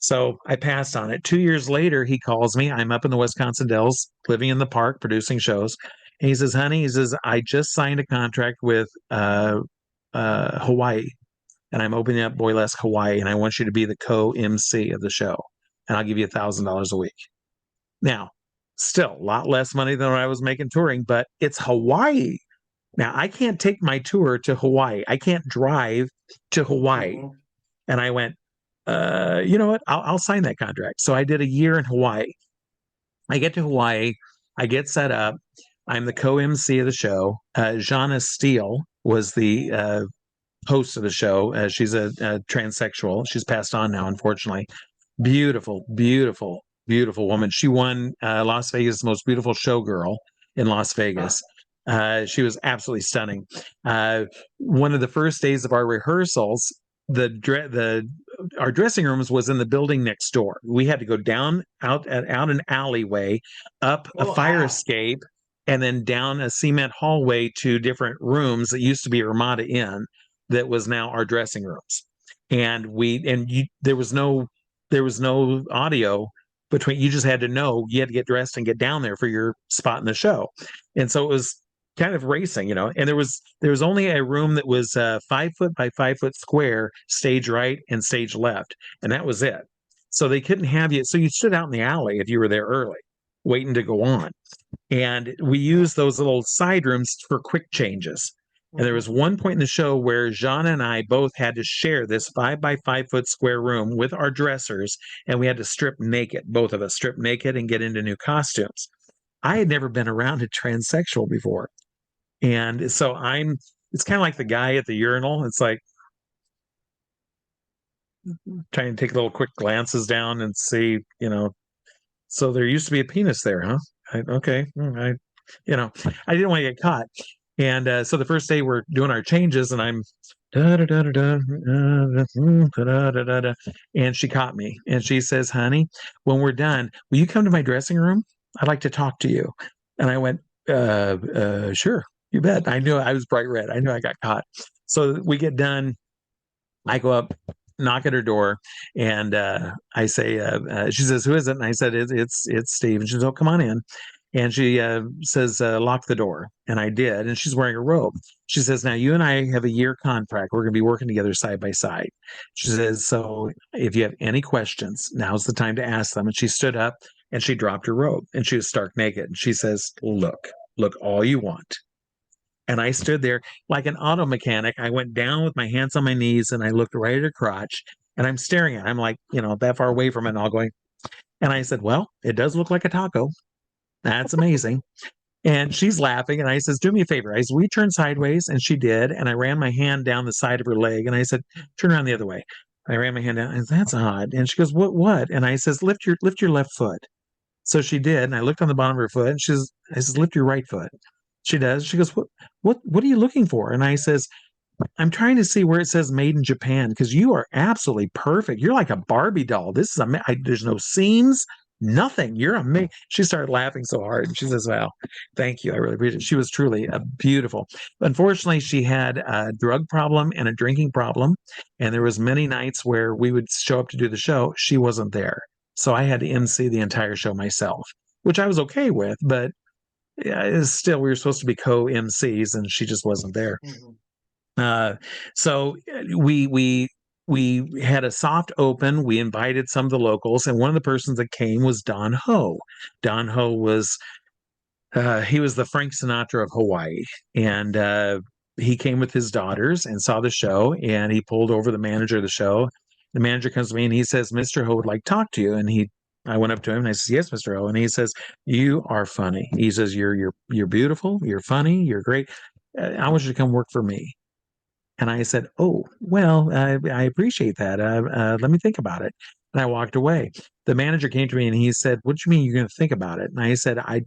So I passed on it. 2 years later, he calls me. I'm up in the Wisconsin Dells, living in the park, producing shows. And he says, "Honey," he says, "I just signed a contract with Hawaii, and I'm opening up Boylesque Hawaii, and I want you to be the co-MC of the show, and I'll give you $1,000 a week." Now, still a lot less money than what I was making touring, but it's Hawaii. Now, I can't take my tour to Hawaii. I can't drive to Hawaii. And I went, you know what? I'll sign that contract. So I did a year in Hawaii. I get to Hawaii. I get set up. I'm the co-MC of the show. Jana Steele was the host of the show. She's a transsexual. She's passed on now, unfortunately. Beautiful, beautiful, beautiful woman. She won Las Vegas' most beautiful showgirl in Las Vegas. She was absolutely stunning. One of the first days of our rehearsals, our dressing rooms was in the building next door. We had to go out an alleyway, up a fire escape, and then down a cement hallway to different rooms that used to be Ramada Inn, that was now our dressing rooms. And there was no audio between. You just had to know you had to get dressed and get down there for your spot in the show. And so it was kind of racing, and there was only a room that was 5 foot by 5 foot square, stage right and stage left, and that was it. So they couldn't have you. So you stood out in the alley if you were there early, waiting to go on. And we used those little side rooms for quick changes. And there was one point in the show where Jean and I both had to share this 5 by 5 foot square room with our dressers, and we had to strip naked, both of us strip naked and get into new costumes. I had never been around a transsexual before. And so it's kind of like the guy at the urinal. It's like trying to take little quick glances down and see, so there used to be a penis there, huh? Okay. I didn't want to get caught. And so the first day we're doing our changes, and I'm and she caught me, and she says, "Honey, when we're done, will you come to my dressing room? I'd like to talk to you." And I went, "Sure, you bet." I knew I was bright red. I knew I got caught. So we get done. I go up, knock at her door, and I say, she says, "Who is it?" And I said, it's Steve. And she says, "Oh, come on in." And she says, lock the door. And I did. And she's wearing a robe. She says, now you and I have a year contract. We're going to be working together side by side. She says, so if you have any questions, now's the time to ask them. And she stood up and she dropped her robe and she was stark naked. And she says, look all you want. And I stood there like an auto mechanic. I went down with my hands on my knees and I looked right at her crotch and I'm staring at it. I'm like, that far away from it and all going. And I said, well, it does look like a taco. That's amazing. And she's laughing. And I says, do me a favor. I said, we turn sideways. And she did. And I ran my hand down the side of her leg. And I said, turn around the other way. I ran my hand down. And that's odd. And she goes, what? And I says, lift your left foot. So she did. And I looked on the bottom of her foot. And I says, lift your right foot. She does. She goes, what are you looking for? And I says, I'm trying to see where it says made in Japan because you are absolutely perfect. You're like a Barbie doll. This is there's no seams, nothing. You're amazing. She started laughing so hard. And she says, well, thank you. I really appreciate it. She was truly beautiful. Unfortunately, she had a drug problem and a drinking problem. And there was many nights where we would show up to do the show. She wasn't there. So I had to MC the entire show myself, which I was okay with. But yeah, still, we were supposed to be co-MCs and she just wasn't there. Mm-hmm. So we had a soft open. We invited some of the locals, and one of the persons that came was Don Ho. Don Ho was he was the Frank Sinatra of Hawaii, and he came with his daughters and saw the show, and he pulled over the manager of the show. The manager comes to me and he says, "Mr. Ho would like to talk to you." And I went up to him and I said, "Yes, Mr. Ho." And he says, "You are funny." He says, "You're beautiful. You're funny. You're great. I want you to come work for me." And I said, "Oh, well, I appreciate that. Let me think about it." And I walked away. The manager came to me and he said, "What do you mean you're going to think about it?" And I said, I've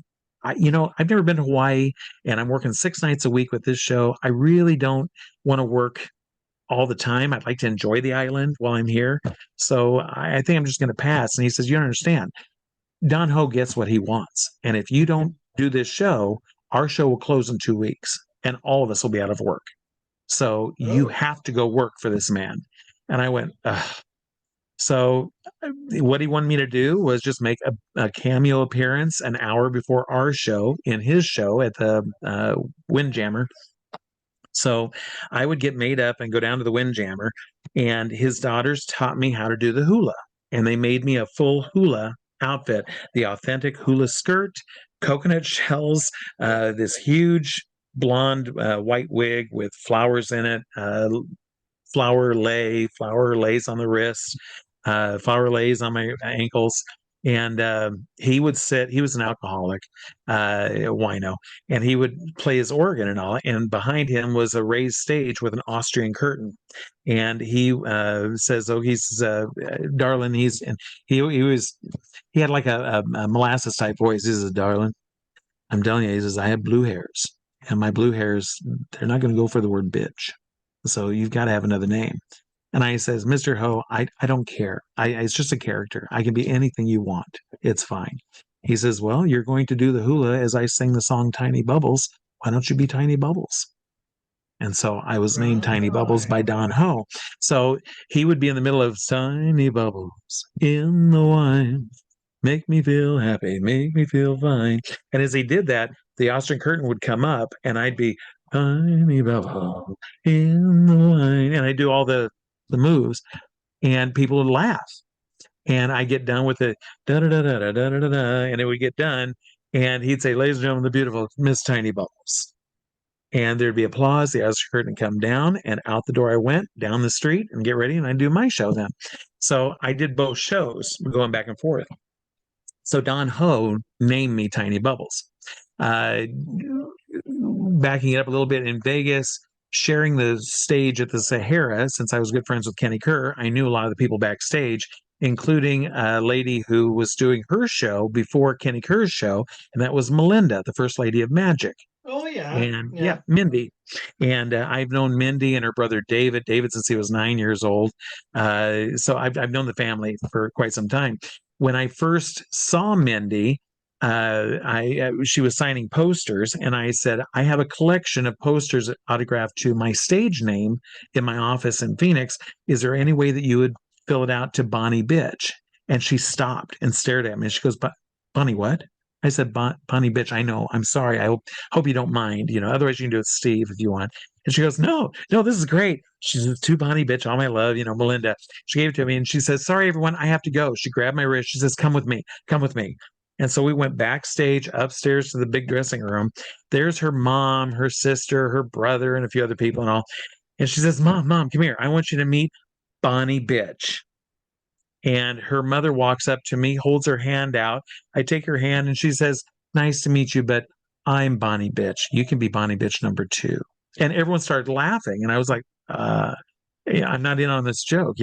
never been to Hawaii and I'm working 6 nights a week with this show. I really don't want to work all the time. I'd like to enjoy the island while I'm here. So I think I'm just going to pass." And he says, "You don't understand. Don Ho gets what he wants. And if you don't do this show, our show will close in 2 weeks and all of us will be out of work. So you have to go work for this man." And I went, ugh. So what he wanted me to do was just make a cameo appearance an hour before our show in his show at the Windjammer. So I would get made up and go down to the Windjammer, and his daughters taught me how to do the hula. And they made me a full hula outfit, the authentic hula skirt, coconut shells, this huge blonde white wig with flowers in it, flower lays on the wrists, flower lays on my ankles. And he would sit, he was an alcoholic, wino, and he would play his organ and all. And behind him was a raised stage with an Austrian curtain. And he says, "Oh, he's darling." And he had like a molasses type voice. He says, "Darling, I'm telling you," he says, "I have blue hairs. And my blue hairs, they're not going to go for the word bitch. So you've got to have another name." And I says, "Mr. Ho, I don't care. It's just a character. I can be anything you want. It's fine." He says, "Well, you're going to do the hula as I sing the song Tiny Bubbles. Why don't you be Tiny Bubbles?" And so I was named Tiny Bubbles by Don Ho. So he would be in the middle of "Tiny bubbles in the wine. Make me feel happy, make me feel fine." And as he did that, the Austrian curtain would come up and I'd be "Tiny bubble in the wine." And I'd do all the moves and people would laugh. And I get done with the da da da da da da da da, and it would get done. And he'd say, "Ladies and gentlemen, the beautiful Miss Tiny Bubbles." And there'd be applause. The Austrian curtain would come down, and out the door I went down the street and get ready. And I'd do my show then. So I did both shows going back and forth. So Don Ho named me Tiny Bubbles. Backing it up a little bit, in Vegas, sharing the stage at the Sahara, since I was good friends with Kenny Kerr, I knew a lot of the people backstage, including a lady who was doing her show before Kenny Kerr's show, and that was Melinda, the First Lady of Magic. Oh, yeah. And yeah, Mindy. And I've known Mindy and her brother David since he was 9 years old. So I've known the family for quite some time. When I first saw Mindy, she was signing posters, and I said, "I have a collection of posters autographed to my stage name in my office in Phoenix. Is there any way that you would fill it out to Bonnie Bitch?" And she stopped and stared at me. And she goes, "Bonnie what?" I said, Bonnie bitch, I know. I'm sorry. I hope you don't mind. Otherwise you can do it, Steve, if you want. And she goes, no, this is great. She says, to Bonnie bitch, all my love, Melinda. She gave it to me and she says, sorry, everyone, I have to go. She grabbed my wrist. She says, come with me. Come with me. And so we went backstage upstairs to the big dressing room. There's her mom, her sister, her brother, and a few other people and all. And she says, Mom, come here. I want you to meet Bonnie bitch. And her mother walks up to me, holds her hand out. I take her hand and she says, nice to meet you, but I'm Bonnie bitch. You can be Bonnie bitch number 2. And everyone started laughing. And I was like, yeah, I'm not in on this joke,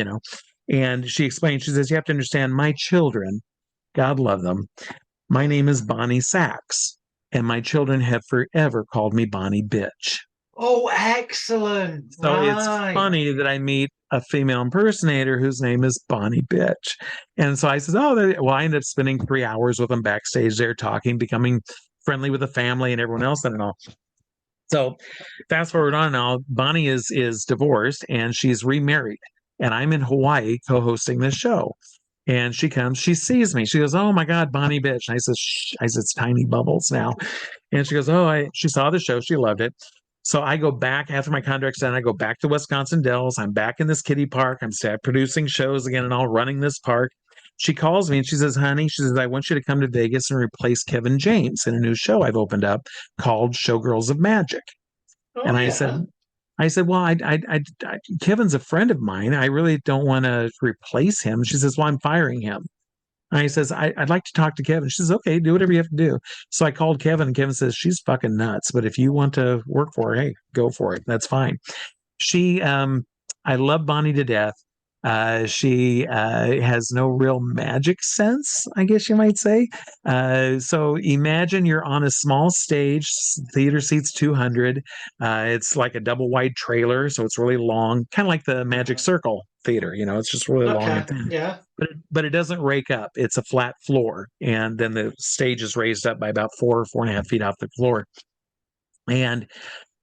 And she explained, she says, you have to understand my children, God love them. My name is Bonnie Sachs, and my children have forever called me Bonnie bitch. Oh, excellent. So it's funny that I meet a female impersonator whose name is Bonnie bitch. And so I said, I ended up spending 3 hours with them backstage there talking, becoming friendly with the family and everyone else and all. So fast forward on now, Bonnie is divorced and she's remarried. And I'm in Hawaii co-hosting this show. And she comes, she sees me. She goes, oh my God, Bonnie bitch. And I said, shh. I said, it's tiny bubbles now. And she goes, she saw the show. She loved it. So I go back after my contract's done. I go back to Wisconsin Dells. I'm back in this kiddie park. I'm producing shows again and all, running this park. She calls me and she says, honey, she says, I want you to come to Vegas and replace Kevin James in a new show I've opened up called Showgirls of Magic. And I said, well, Kevin's a friend of mine. I really don't want to replace him. She says, well, I'm firing him. And I says, I'd like to talk to Kevin. She says, okay, do whatever you have to do. So I called Kevin and Kevin says, she's fucking nuts. But if you want to work for her, hey, go for it. That's fine. I love Bonnie to death. She has no real magic sense, I guess you might say. So imagine you're on a small stage, theater seats 200. It's like a double wide trailer, so it's really long, kind of like the Magic Circle theater. It's just really long and thin. Yeah. But it doesn't rake up. It's a flat floor, and then the stage is raised up by about 4.5 feet off the floor. And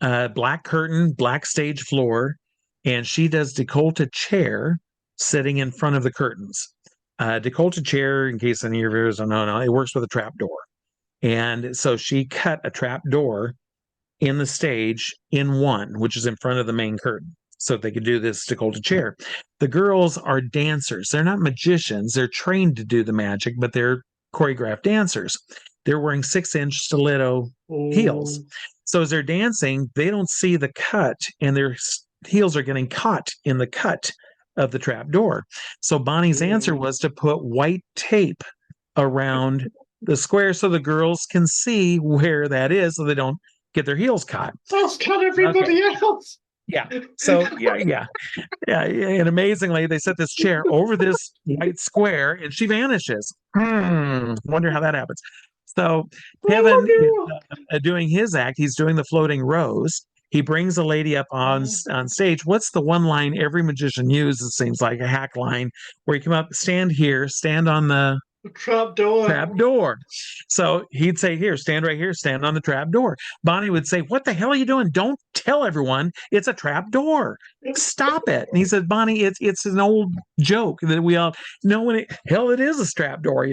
black curtain, black stage floor, and she does décolleté chair sitting in front of the curtains. Décolleté chair, in case any of your viewers don't know, it works with a trap door. And so she cut a trap door in the stage in one, which is in front of the main curtain, so they could do this décolleté chair. The girls are dancers. They're not magicians. They're trained to do the magic, but they're choreographed dancers. They're wearing 6-inch stiletto heels. So as they're dancing, they don't see the cut, and their heels are getting caught in the cut of the trap door. So Bonnie's answer was to put white tape around the square so the girls can see where that is, so they don't get their heels caught. That's cut everybody else. Yeah. So yeah. And amazingly, they set this chair over this white square, and she vanishes. Wonder how that happens. So Kevin is doing his act. He's doing the floating rose. He brings a lady up on stage. What's the one line every magician uses? It seems like a hack line where you come up, stand here, stand on the trap door. So he'd say, here, stand right here, stand on the trap door. Bonnie would say, what the hell are you doing? Don't tell everyone it's a trap door. Stop it. And he said, Bonnie, it's an old joke that we all know when it is a trap door,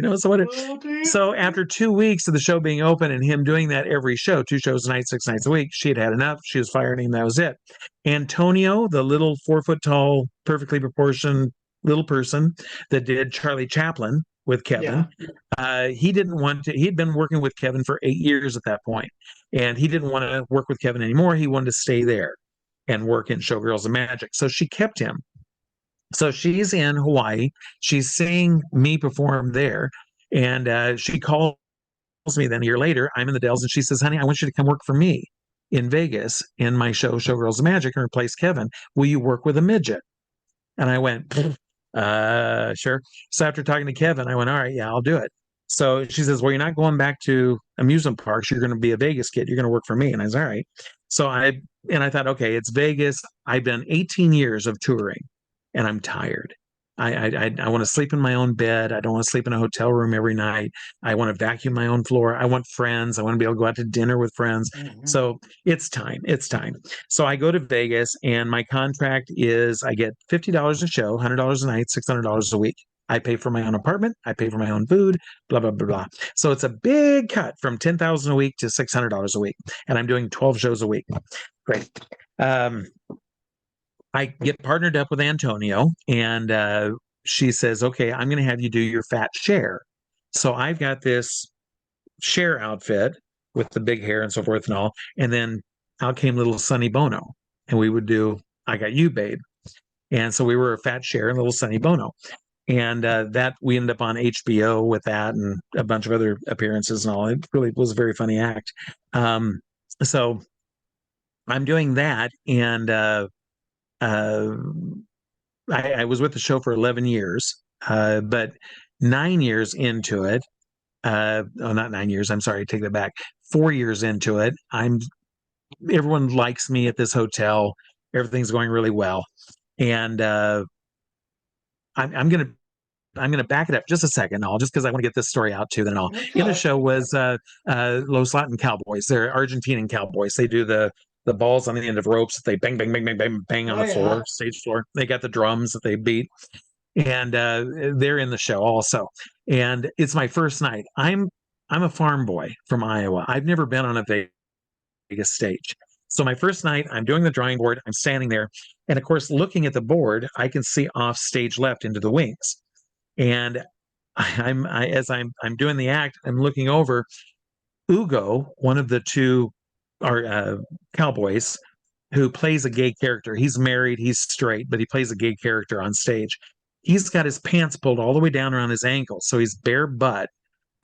So after 2 weeks of the show being open and him doing that every show, 2 shows a night, 6 nights a week, she had enough. She was firing him. That was it. Antonio, the little 4-foot tall, perfectly proportioned little person that did Charlie Chaplin with Kevin. He didn't want to, he'd been working with Kevin for 8 years at that point, and he didn't want to work with Kevin anymore. He wanted to stay there and work in Showgirls of Magic. So she kept him. So she's in Hawaii. She's seeing me perform there. And she calls me then a year later. I'm in the Dells, and she says, honey, I want you to come work for me in Vegas in my show, Showgirls of Magic, and replace Kevin. Will you work with a midget? And I went, sure. So after talking to Kevin, I went, all right, yeah, I'll do it. So she says, well, you're not going back to amusement parks. You're going to be a Vegas kid. You're going to work for me. And I said, all right. So I thought, okay, it's Vegas. I've done 18 years of touring, and I'm tired. I want to sleep in my own bed. I don't want to sleep in a hotel room every night. I want to vacuum my own floor. I want friends. I want to be able to go out to dinner with friends. So it's time. So I go to Vegas, and my contract is I get $50 a show, $100 a night, $600 a week. I pay for my own apartment. I pay for my own food, blah, blah, blah, blah. So it's a big cut from $10,000 a week to $600 a week. And I'm doing 12 shows a week. Great. I get partnered up with Antonio, and she says, okay, I'm going to have you do your fat share. So I've got this share outfit with the big hair and so forth and all. And then out came little Sonny Bono. And we would do I Got You, Babe. And so we were a fat share and little Sonny Bono. And that we ended up on HBO with that and a bunch of other appearances and all. It really was a very funny act. So I'm doing that. And I was with the show for 11 years, but 9 years into it, not 9 years, I'm sorry, take that back. 4 years into it, everyone likes me at this hotel. Everything's going really well. And I'm gonna back it up just a second, just because I want to get this story out too. Then in the show was Los Latin Cowboys. They're Argentinian cowboys. They do the balls on the end of ropes that they bang, bang, bang, bang, bang, bang on the floor, stage floor. They got the drums that they beat, and they're in the show also. And it's my first night. I'm a farm boy from Iowa. I've never been on a Vegas stage. So my first night, I'm doing the drawing board. I'm standing there, and of course, looking at the board, I can see off stage left into the wings. And as I'm doing the act, I'm looking over. Ugo, one of the two cowboys, who plays a gay character. He's married, he's straight, but he plays a gay character on stage. He's got his pants pulled all the way down around his ankles, so he's bare butt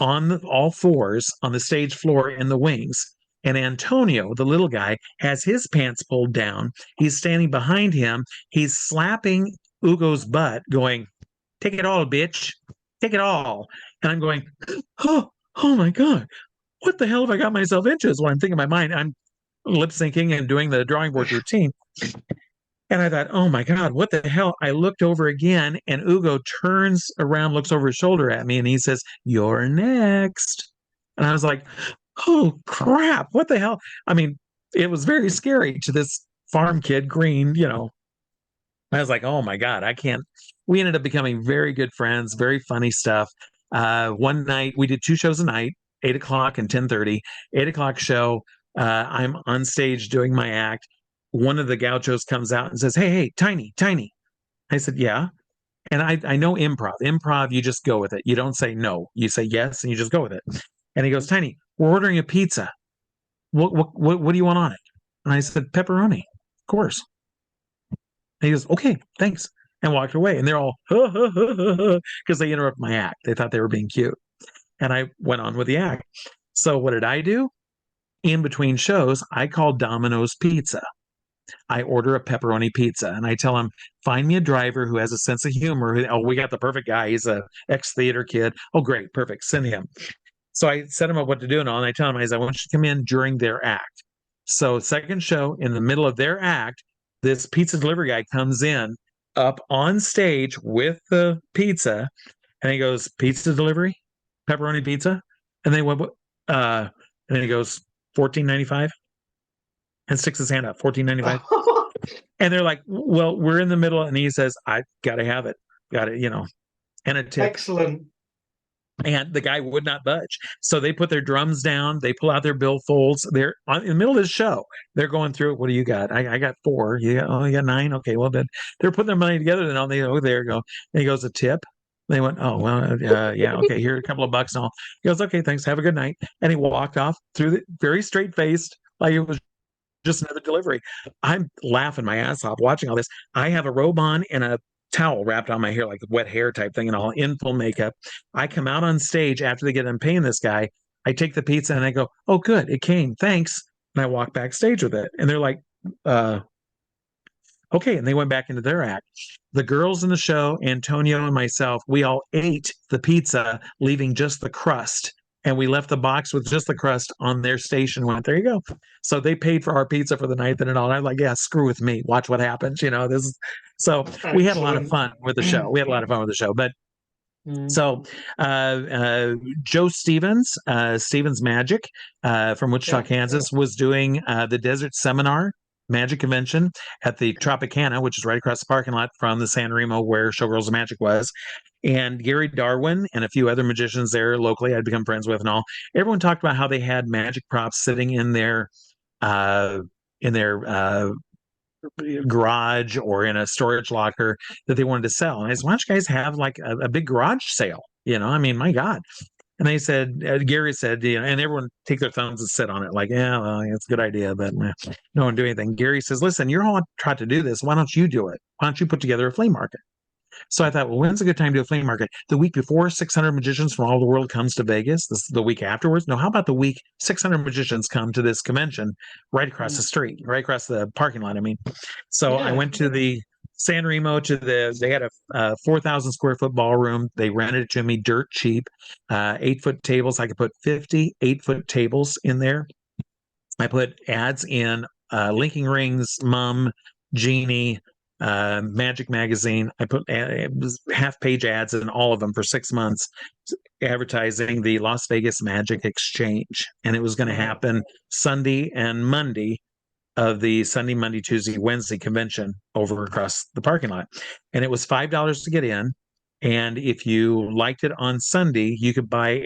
on all fours on the stage floor in the wings. And Antonio, the little guy, has his pants pulled down. He's standing behind him. He's slapping Ugo's butt, going, "Take it all, bitch. Take it all." And I'm going, oh my God, what the hell have I got myself into? Is what I'm thinking in my mind. I'm lip syncing and doing the drawing board routine. And I thought, oh my God, what the hell? I looked over again, and Ugo turns around, looks over his shoulder at me, and he says, "You're next." And I was like, oh crap, what the hell? I mean, it was very scary to this farm kid, green, I was like, oh my God, I can't. We ended up becoming very good friends, very funny stuff. One night, we did 2 shows a night, 8 o'clock and 10:30. 8 o'clock show, I'm on stage doing my act. One of the gauchos comes out and says, hey, Tiny. I said, yeah. And I know improv. Improv, you just go with it. You don't say no. You say yes, and you just go with it. And he goes, Tiny, we're ordering a pizza. What do you want on it? And I said, pepperoni, of course. And he goes, okay, thanks. And walked away. And they're all, because they interrupt my act. They thought they were being cute. And I went on with the act. So what did I do? In between shows, I call Domino's Pizza. I order a pepperoni pizza, and I tell him, find me a driver who has a sense of humor. Oh, we got the perfect guy. He's a ex-theater kid. Oh, great. Perfect. Send him. So I set him up what to do and all. And I tell him, I want you to come in during their act. So second show, in the middle of their act, this pizza delivery guy comes in up on stage with the pizza, and he goes, pizza delivery, pepperoni pizza. And they went, and then he goes, $14.95, and sticks his hand up, $14.95. And they're like, well, we're in the middle. And he says, I got to have it. Got it, and a tip. Excellent. And the guy would not budge. So they put their drums down. They pull out their billfolds. They're in the middle of the show. They're going through, what do you got? I got 4. You got 9? Okay, well, then they're putting their money together. And they go, there you go. And he goes, a tip? They went, oh, well, yeah, okay, here, a couple of bucks and all. He goes, okay, thanks. Have a good night. And he walked off through very straight-faced, like it was just another delivery. I'm laughing my ass off watching all this. I have a robe on and a towel wrapped on my hair, like wet hair type thing, and all in full makeup. I come out on stage after they get done paying this guy. I take the pizza and I go, oh, good, it came, thanks. And I walk backstage with it. And they're like, okay. And they went back into their act. The girls in the show, Antonio and myself, we all ate the pizza, leaving just the crust. And we left the box with just the crust on their station. Went, there you go. So they paid for our pizza for the night and all. And I'm like, yeah, screw with me. Watch what happens. This is so. Excellent. We had a lot of fun with the show. But so Joe Stevens, Stevens Magic, from Wichita, Kansas, was doing the Desert Seminar Magic Convention at the Tropicana, which is right across the parking lot from the San Remo where Showgirls of Magic was. And Gary Darwin and a few other magicians there locally I'd become friends with and all. Everyone talked about how they had magic props sitting uh, in their garage or in a storage locker that they wanted to sell. And I said, why don't you guys have like a big garage sale? I mean, my God. And they said, Gary said, and everyone take their thumbs and sit on it, like, yeah, well, it's a good idea, but no one do anything. Gary says, listen, you're all trying to do this. Why don't you do it? Why don't you put together a flea market? So I thought, well, when's a good time to do a flea market? The week before 600 magicians from all the world comes to Vegas. This is the week afterwards. No, how about the week 600 magicians come to this convention right across the street, right across the parking lot? I mean, so I went to the San Remo they had a 4,000 square foot ballroom. They rented it to me dirt cheap, 8-foot tables. I could put 50 8-foot tables in there. I put ads in Linking Rings, Mum, Genie, Magic Magazine. I put half-page ads in all of them for 6 months, advertising the Las Vegas Magic Exchange, and it was going to happen Sunday and Monday of the Sunday, Monday, Tuesday, Wednesday convention over across the parking lot, and it was $5 to get in. And if you liked it on Sunday, you could buy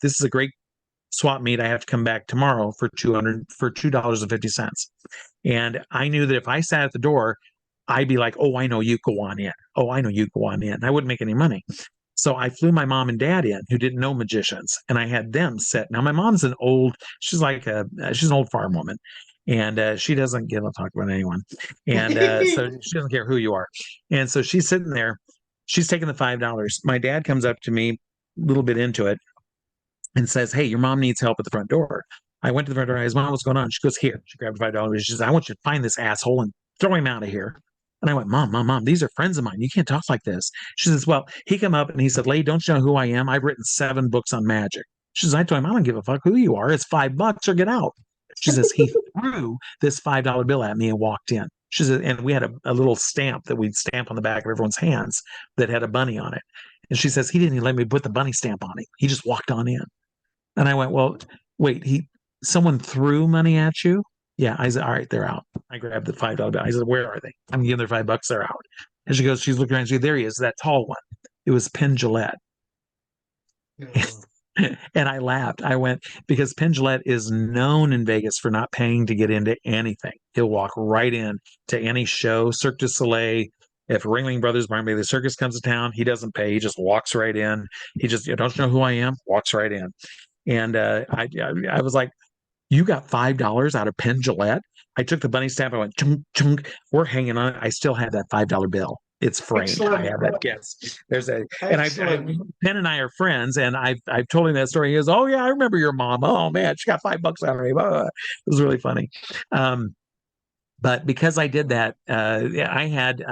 this is a great swap meet. I have to come back tomorrow for $2.50. And I knew that if I sat at the door, I'd be like, oh, I know, you go on in. Oh, I know, you go on in. I wouldn't make any money. So I flew my mom and dad in who didn't know magicians, and I had them sit. Now my mom's she's an old farm woman, and she doesn't give a fuck about anyone. And so she doesn't care who you are. And so she's sitting there, she's taking the $5. My dad comes up to me a little bit into it and says, hey, your mom needs help at the front door. I went to the front door. I said, Mom, what's going on? She goes, here. She grabbed $5. She says, I want you to find this asshole and throw him out of here. And I went, Mom, these are friends of mine. You can't talk like this. She says, well, he came up and he said, Lady, don't you know who I am? I've written 7 books on magic. She says, I told him, I don't give a fuck who you are. It's $5 or get out. She says, he threw this $5 bill at me and walked in. She said, and we had a little stamp that we'd stamp on the back of everyone's hands that had a bunny on it. And she says, he didn't even let me put the bunny stamp on him. He just walked on in. And I went, well, wait, someone threw money at you? Yeah. I said, all right, they're out. I grabbed the $5 bill. I said, where are they? I'm giving their $5. They're out. And she's looking around and she said, there he is, that tall one. It was Penn Jillette. And I laughed. I went, because Penn Jillette is known in Vegas for not paying to get into anything. He'll walk right in to any show, Cirque du Soleil. If Ringling Brothers Barn Bailey Circus comes to town, he doesn't pay. He just walks right in. He just, don't you know who I am? Walks right in. And I was like, you got $5 out of Penn Jillette? I took the bunny stamp. I went, chunk, chunk. We're hanging on it. I still have that $5 bill. It's framed. Excellent. I have that guess. Penn and I are friends, and I've told him that story. He goes, oh yeah, I remember your mom. Oh man, she got $5 out of me. It was really funny. But because I did that, I had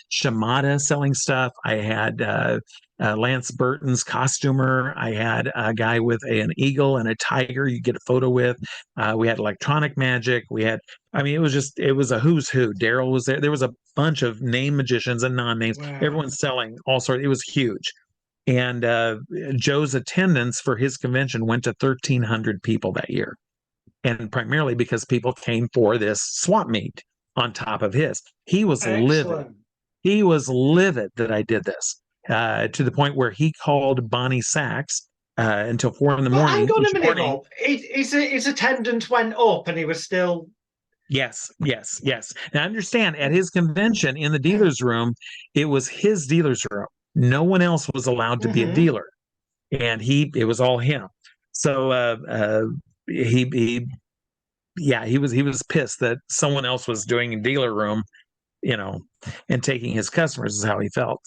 Shimada selling stuff. I had Lance Burton's costumer. I had a guy with an eagle and a tiger you get a photo with. We had electronic magic. It was a who's who. Daryl was there. There was a bunch of name magicians and non-names. Wow. Everyone's selling all sorts. It was huge. And Joe's attendance for his convention went to 1,300 people that year. And primarily because people came for this swap meet on top of his. He was livid. He was livid that I did this to the point where he called Bonnie Sachs until 4 a.m. Hang on a minute, his attendance went up and he was still... Yes. Now understand, at his convention in the dealer's room, it was his dealer's room. No one else was allowed to be a dealer. And it was all him. So he was pissed that someone else was doing a dealer room, and taking his customers is how he felt.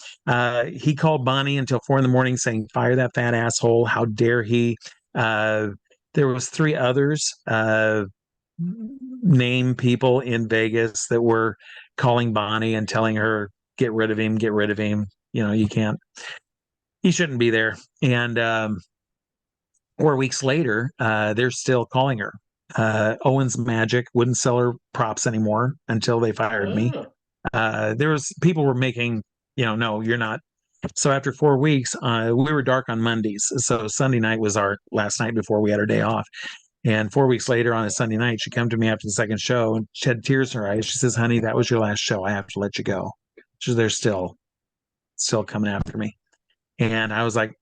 He called Bonnie until 4 a.m. saying, fire that fat asshole. How dare he? There was 3 others, name people in Vegas that were calling Bonnie and telling her, get rid of him. You can't, he shouldn't be there. And 4 weeks later, they're still calling her. Owen's Magic wouldn't sell her props anymore until they fired me. People were making, no, you're not. So after 4 weeks, we were dark on Mondays. So Sunday night was our last night before we had our day off. And 4 weeks later on a Sunday night, she come to me after the second show and she had tears in her eyes. She says, honey, that was your last show. I have to let you go. She says, they're still coming after me. And I was like,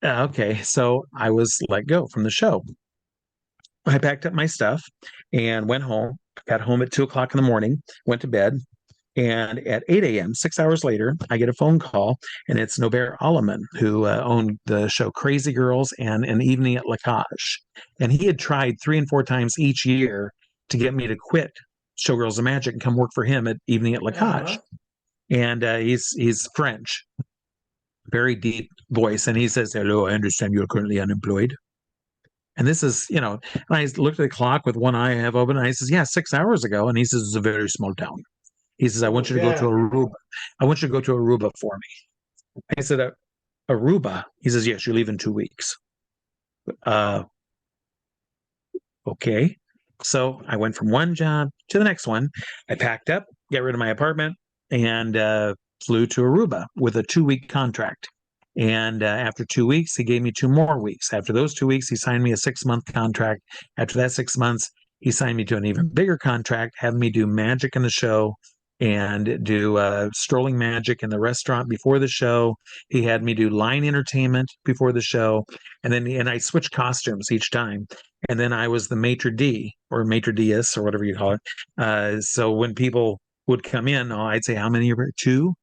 okay. So I was let go from the show. I packed up my stuff and went home. Got home at 2 o'clock in the morning, went to bed. And at 8 a.m., 6 hours later, I get a phone call, and it's Norbert Alleman, who owned the show Crazy Girls and An Evening at La Cage. And he had tried 3 and 4 times each year to get me to quit Showgirls of Magic and come work for him at Evening at La Cage. And he's French, very deep voice. And he says, "Hello, I understand you're currently unemployed." And this is, and I looked at the clock with one eye half open, and I says, "Yeah, 6 hours ago." And he says, "It's a very small town." He says, "I want you to go to Aruba. I want you to go to Aruba for me." I said, "Aruba?" He says, "Yes, you leave in 2 weeks." Uh, okay. So I went from one job to the next one. I packed up, got rid of my apartment, and flew to Aruba with a 2-week contract. And after 2 weeks, he gave me 2 more weeks. After those 2 weeks, he signed me a 6-month contract. After that 6 months, he signed me to an even bigger contract, having me do magic in the show and do strolling magic in the restaurant before the show. He had me do line entertainment before the show, and I switched costumes each time. And then I was the maitre d' or maitre d's or whatever you call it. So when people would come in, I'd say, "How many are there? Two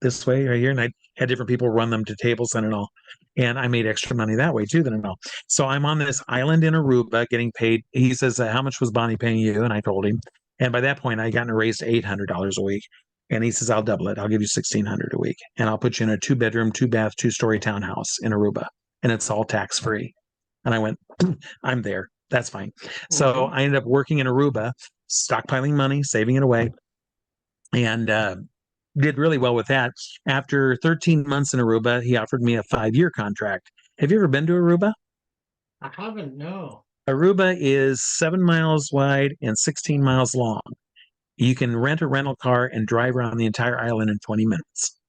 this way right here," and I had different people run them to tables and all. And I made extra money that way too. Then and all. So I'm on this island in Aruba getting paid. He says, "How much was Bonnie paying you?" And I told him. And by that point, I gotten raised to $800 a week. And he says, "I'll double it. I'll give you 1,600 a week, and I'll put you in a 2-bedroom, 2-bath, 2-story townhouse in Aruba, and it's all tax free." And I went, "I'm there. That's fine." So I ended up working in Aruba, stockpiling money, saving it away, and did really well with that. After 13 months in Aruba, he offered me a 5-year contract. Have you ever been to Aruba? I haven't, no. Aruba is 7 miles wide and 16 miles long. You can rent a rental car and drive around the entire island in 20 minutes.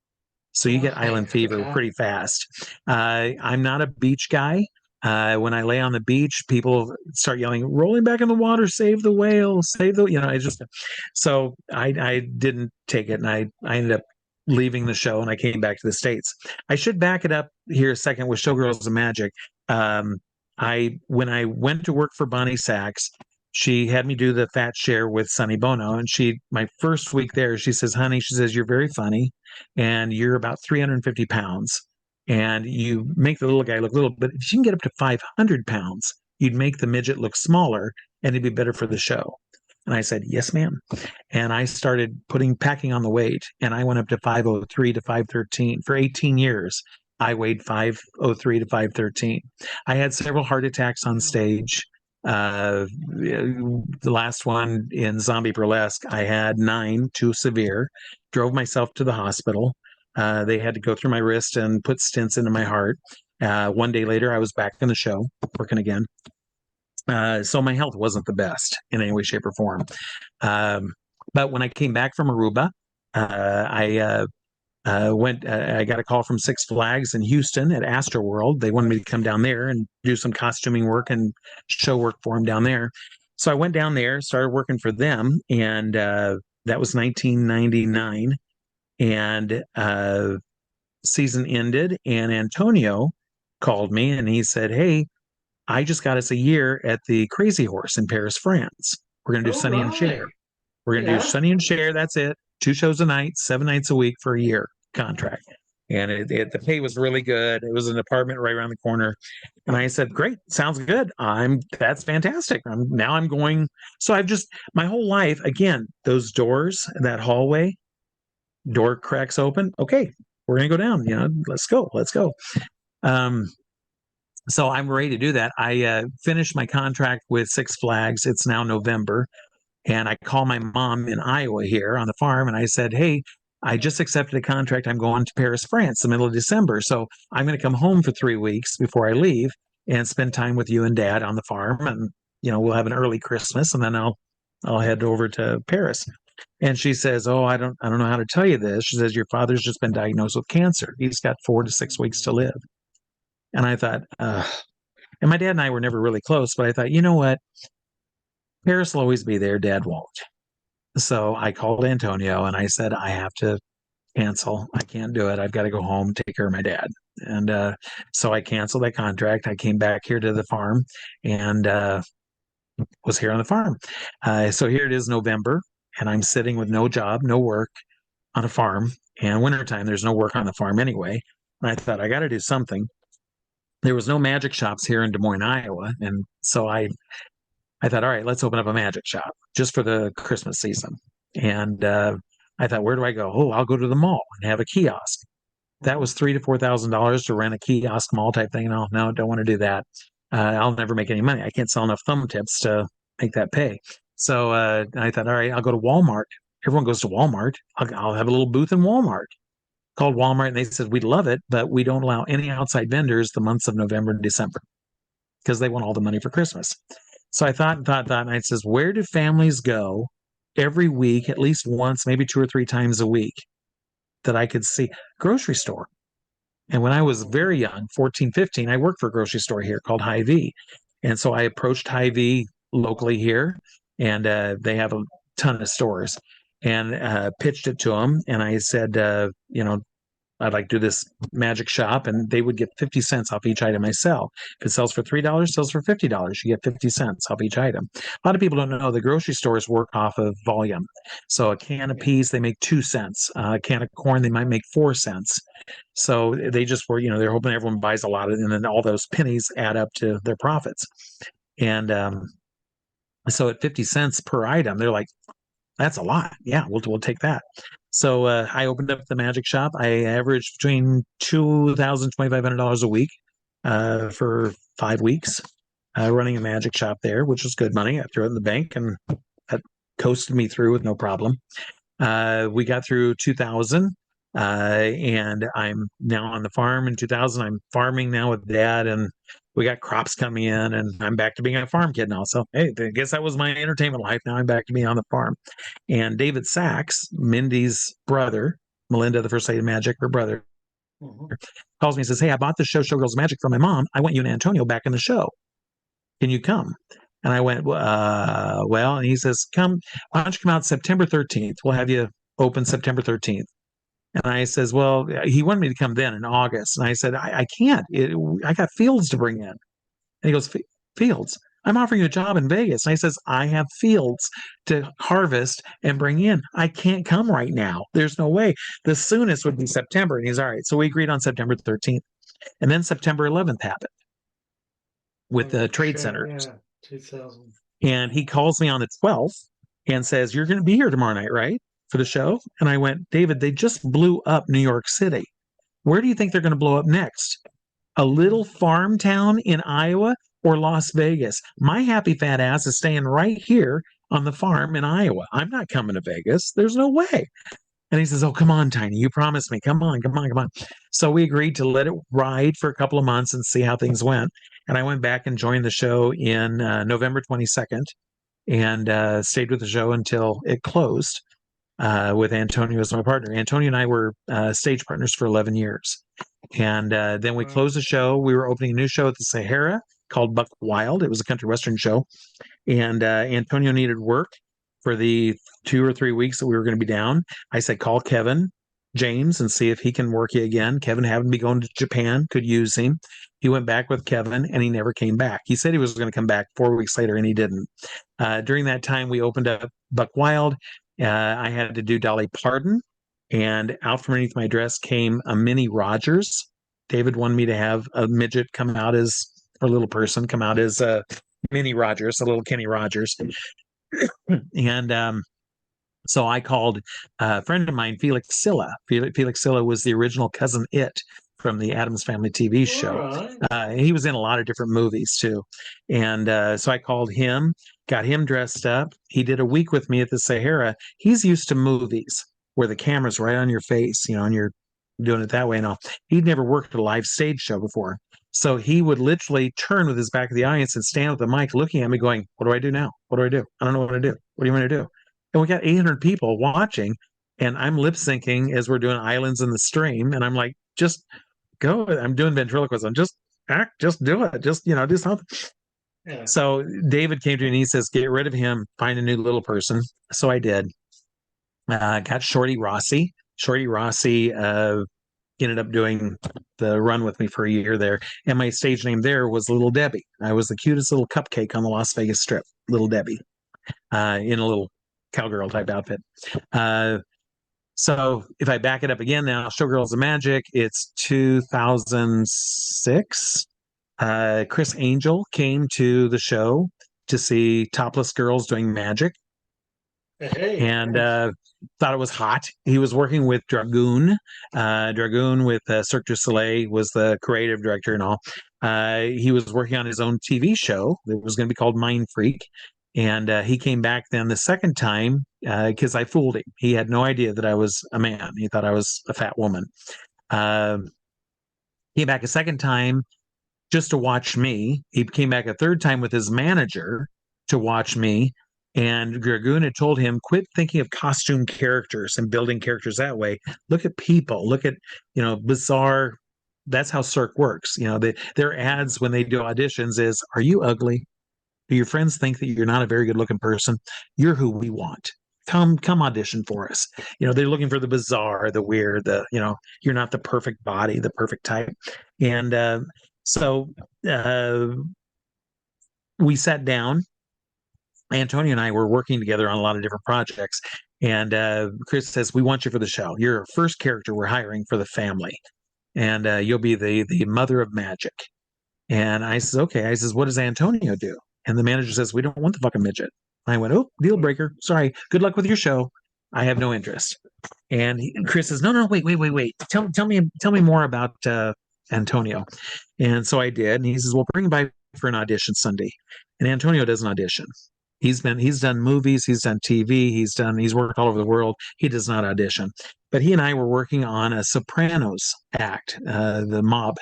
So you get island fever pretty fast. I'm not a beach guy. When I lay on the beach, people start yelling, "Rolling back in the water, save the whale, save the," I just, so I didn't take it. And I ended up leaving the show and I came back to the States. I should back it up here a second with Showgirls of Magic. When I went to work for Bonnie Sachs, she had me do the fat share with Sonny Bono. And my first week there, she says, "Honey," she says, "you're very funny and you're about 350 pounds. And you make the little guy look little, but if you can get up to 500 pounds, you'd make the midget look smaller and it'd be better for the show." And I said, "Yes, ma'am." And I started packing on the weight, and I went up to 503 to 513. For 18 years, I weighed 503 to 513. I had several heart attacks on stage. The last one in Zombie Burlesque, I had 9, 2 severe, drove myself to the hospital. They had to go through my wrist and put stents into my heart. One day later, I was back in the show, working again. So my health wasn't the best in any way, shape, or form. But when I came back from Aruba, I I got a call from Six Flags in Houston at Astroworld. They wanted me to come down there and do some costuming work and show work for them down there. So I went down there, started working for them, and that was 1999. And season ended, and Antonio called me and he said, "Hey, I just got us a year at the Crazy Horse in Paris, France. We're going to do Sonny and Cher. We're going to do Sonny and Cher. That's it. 2 shows a night, 7 nights a week for a year contract." And the pay was really good. It was an apartment right around the corner. And I said, "Great, sounds good. That's fantastic. I'm going." So I've just, my whole life, again, those doors, that hallway, door cracks open. Okay, we're going to go down, let's go. So I'm ready to do that. I finished my contract with Six Flags. It's now November. And I call my mom in Iowa here on the farm. And I said, "Hey, I just accepted a contract. I'm going to Paris, France, the middle of December. So I'm going to come home for 3 weeks before I leave and spend time with you and Dad on the farm. And, we'll have an early Christmas, and then I'll head over to Paris." And she says, "Oh, I don't know how to tell you this." She says, "Your father's just been diagnosed with cancer. He's got 4 to 6 weeks to live." And I thought, and my dad and I were never really close, but I thought, you know what? Paris will always be there. Dad won't. So I called Antonio and I said, "I have to cancel. I can't do it. I've got to go home, take care of my dad. And so I canceled that contract. I came back here to the farm and was here on the farm. So here it is, November, and I'm sitting with no job, no work on a farm. And wintertime, there's no work on the farm anyway. And I thought, I got to do something. There was no magic shops here in Des Moines, Iowa. And so I thought, all right, let's open up a magic shop just for the Christmas season. And I thought, where do I go? Oh, I'll go to the mall and have a kiosk. That was $3,000 to $4,000 to rent a kiosk mall type thing. No, don't want to do that. I'll never make any money. I can't sell enough thumb tips to make that pay. So I thought, all right, I'll go to Walmart. Everyone goes to Walmart. I'll have a little booth in Walmart called Walmart. And they said, we'd love it, but we don't allow any outside vendors the months of November and December because they want all the money for Christmas. So I thought, and I says, where do families go every week, at least once, maybe 2 or 3 times a week that I could see? Grocery store. And when I was very young, 14, 15, I worked for a grocery store here called Hy-Vee. And so I approached Hy-Vee locally here, and they have a ton of stores, and pitched it to them. And I said, I'd like to do this magic shop, and they would get 50 cents off each item I sell. If it sells for $3, sells for $50, you get 50 cents off each item. A lot of people don't know the grocery stores work off of volume. So a can of peas, they make 2 cents. A can of corn, they might make 4 cents. So they just were, they're hoping everyone buys a lot of it, and then all those pennies add up to their profits. And so at 50 cents per item, they're like, that's a lot. Yeah, we'll take that. So I opened up the magic shop. I averaged between $2,000 $2,500 a week for 5 weeks, running a magic shop there, which was good money. I threw it in the bank, and that coasted me through with no problem. We got through 2000, and I'm now on the farm in 2000. I'm farming now with Dad, and we got crops coming in, and I'm back to being a farm kid now. So, hey, I guess that was my entertainment life. Now I'm back to being on the farm. And David Sachs, Mindy's brother, Melinda, the first lady of magic, her brother, calls me and says, hey, I bought the show Showgirls Magic from my mom. I want you and Antonio back in the show. Can you come? And I went, well, and he says, why don't you come out September 13th? We'll have you open September 13th. And I says, well, he wanted me to come then in August. And I said, I can't. I got fields to bring in. And he goes, fields? I'm offering you a job in Vegas. And I says, I have fields to harvest and bring in. I can't come right now. There's no way. The soonest would be September. And he's all right. So we agreed on September 13th. And then September 11th happened with the trade center. Yeah, 2000. And he calls me on the 12th and says, you're going to be here tomorrow night, right? For the show? And I went, David, they just blew up New York City. Where do you think they're going to blow up next? A little farm town in Iowa or Las Vegas? My happy fat ass is staying right here on the farm in Iowa. I'm not coming to Vegas. There's no way. And he says, oh, come on, Tiny. You promised me. Come on. So we agreed to let it ride for a couple of months and see how things went. And I went back and joined the show in November 22nd and stayed with the show until it closed. With Antonio as my partner. Antonio and I were stage partners for 11 years. And then we closed the show. We were opening a new show at the Sahara called Buck Wild. It was a country western show. And Antonio needed work for the 2 or 3 weeks that we were going to be down. I said, call Kevin James and see if he can work you again. Kevin happened to be going to Japan, could use him. He went back with Kevin, and he never came back. He said he was going to come back 4 weeks later, and he didn't. During that time, we opened up Buck Wild. I had to do Dolly Parton, and out from underneath my dress came a mini Rogers. David wanted me to have a midget come out as, or a little person come out as a mini Rogers, a little Kenny Rogers. And so I called a friend of mine, Felix Silla. Felix Silla was the original Cousin It from the Addams Family TV show. Right. He was in a lot of different movies too. And so I called him, got him dressed up. He did a week with me at the Sahara. He's used to movies where the camera's right on your face, and you're doing it that way and all. He'd never worked a live stage show before. So he would literally turn with his back of the audience and stand with the mic looking at me going, what do I do now? What do I do? I don't know what to do. What do you want to do? And we got 800 people watching, and I'm lip syncing as we're doing Islands in the Stream. And I'm like, just go. I'm doing ventriloquism. Just act, just do it. Just, do something. Yeah. So David came to me and he says, get rid of him, find a new little person. So I did. Got Shorty Rossi Shorty Rossi ended up doing the run with me for a year there. And my stage name there was Little Debbie. I was the cutest little cupcake on the Las Vegas Strip, Little Debbie, in a little cowgirl type outfit. So if I back it up again now, Showgirls of Magic, it's 2006. Chris Angel came to the show to see topless girls doing magic. Hey, and thought it was hot. He was working with Dragoon. Dragoon with Cirque du Soleil was the creative director and all. He was working on his own TV show that was going to be called Mind Freak. And he came back then the second time because I fooled him. He had no idea that I was a man. He thought I was a fat woman. Came back a second time just to watch me. He came back a third time with his manager to watch me. And Dragoon had told him, quit thinking of costume characters and building characters that way. Look at people. Look at, bizarre. That's how Cirque works. Their ads when they do auditions is, are you ugly? Do your friends think that you're not a very good looking person? You're who we want. Come audition for us. They're looking for the bizarre, the weird, you're not the perfect body, the perfect type. And so we sat down. Antonio and I were working together on a lot of different projects. And Chris says, we want you for the show. You're our first character we're hiring for the family. And you'll be the mother of magic. And I says, okay. I says, what does Antonio do? And the manager says, we don't want the fucking midget. I went, oh, deal breaker. Sorry. Good luck with your show. I have no interest. And Chris says, no, wait. Tell me more about Antonio. And so I did. And he says, well, bring him by for an audition Sunday. And Antonio does an audition. He's done movies, he's done TV, he's worked all over the world. He does not audition. But he and I were working on a Sopranos act, the mob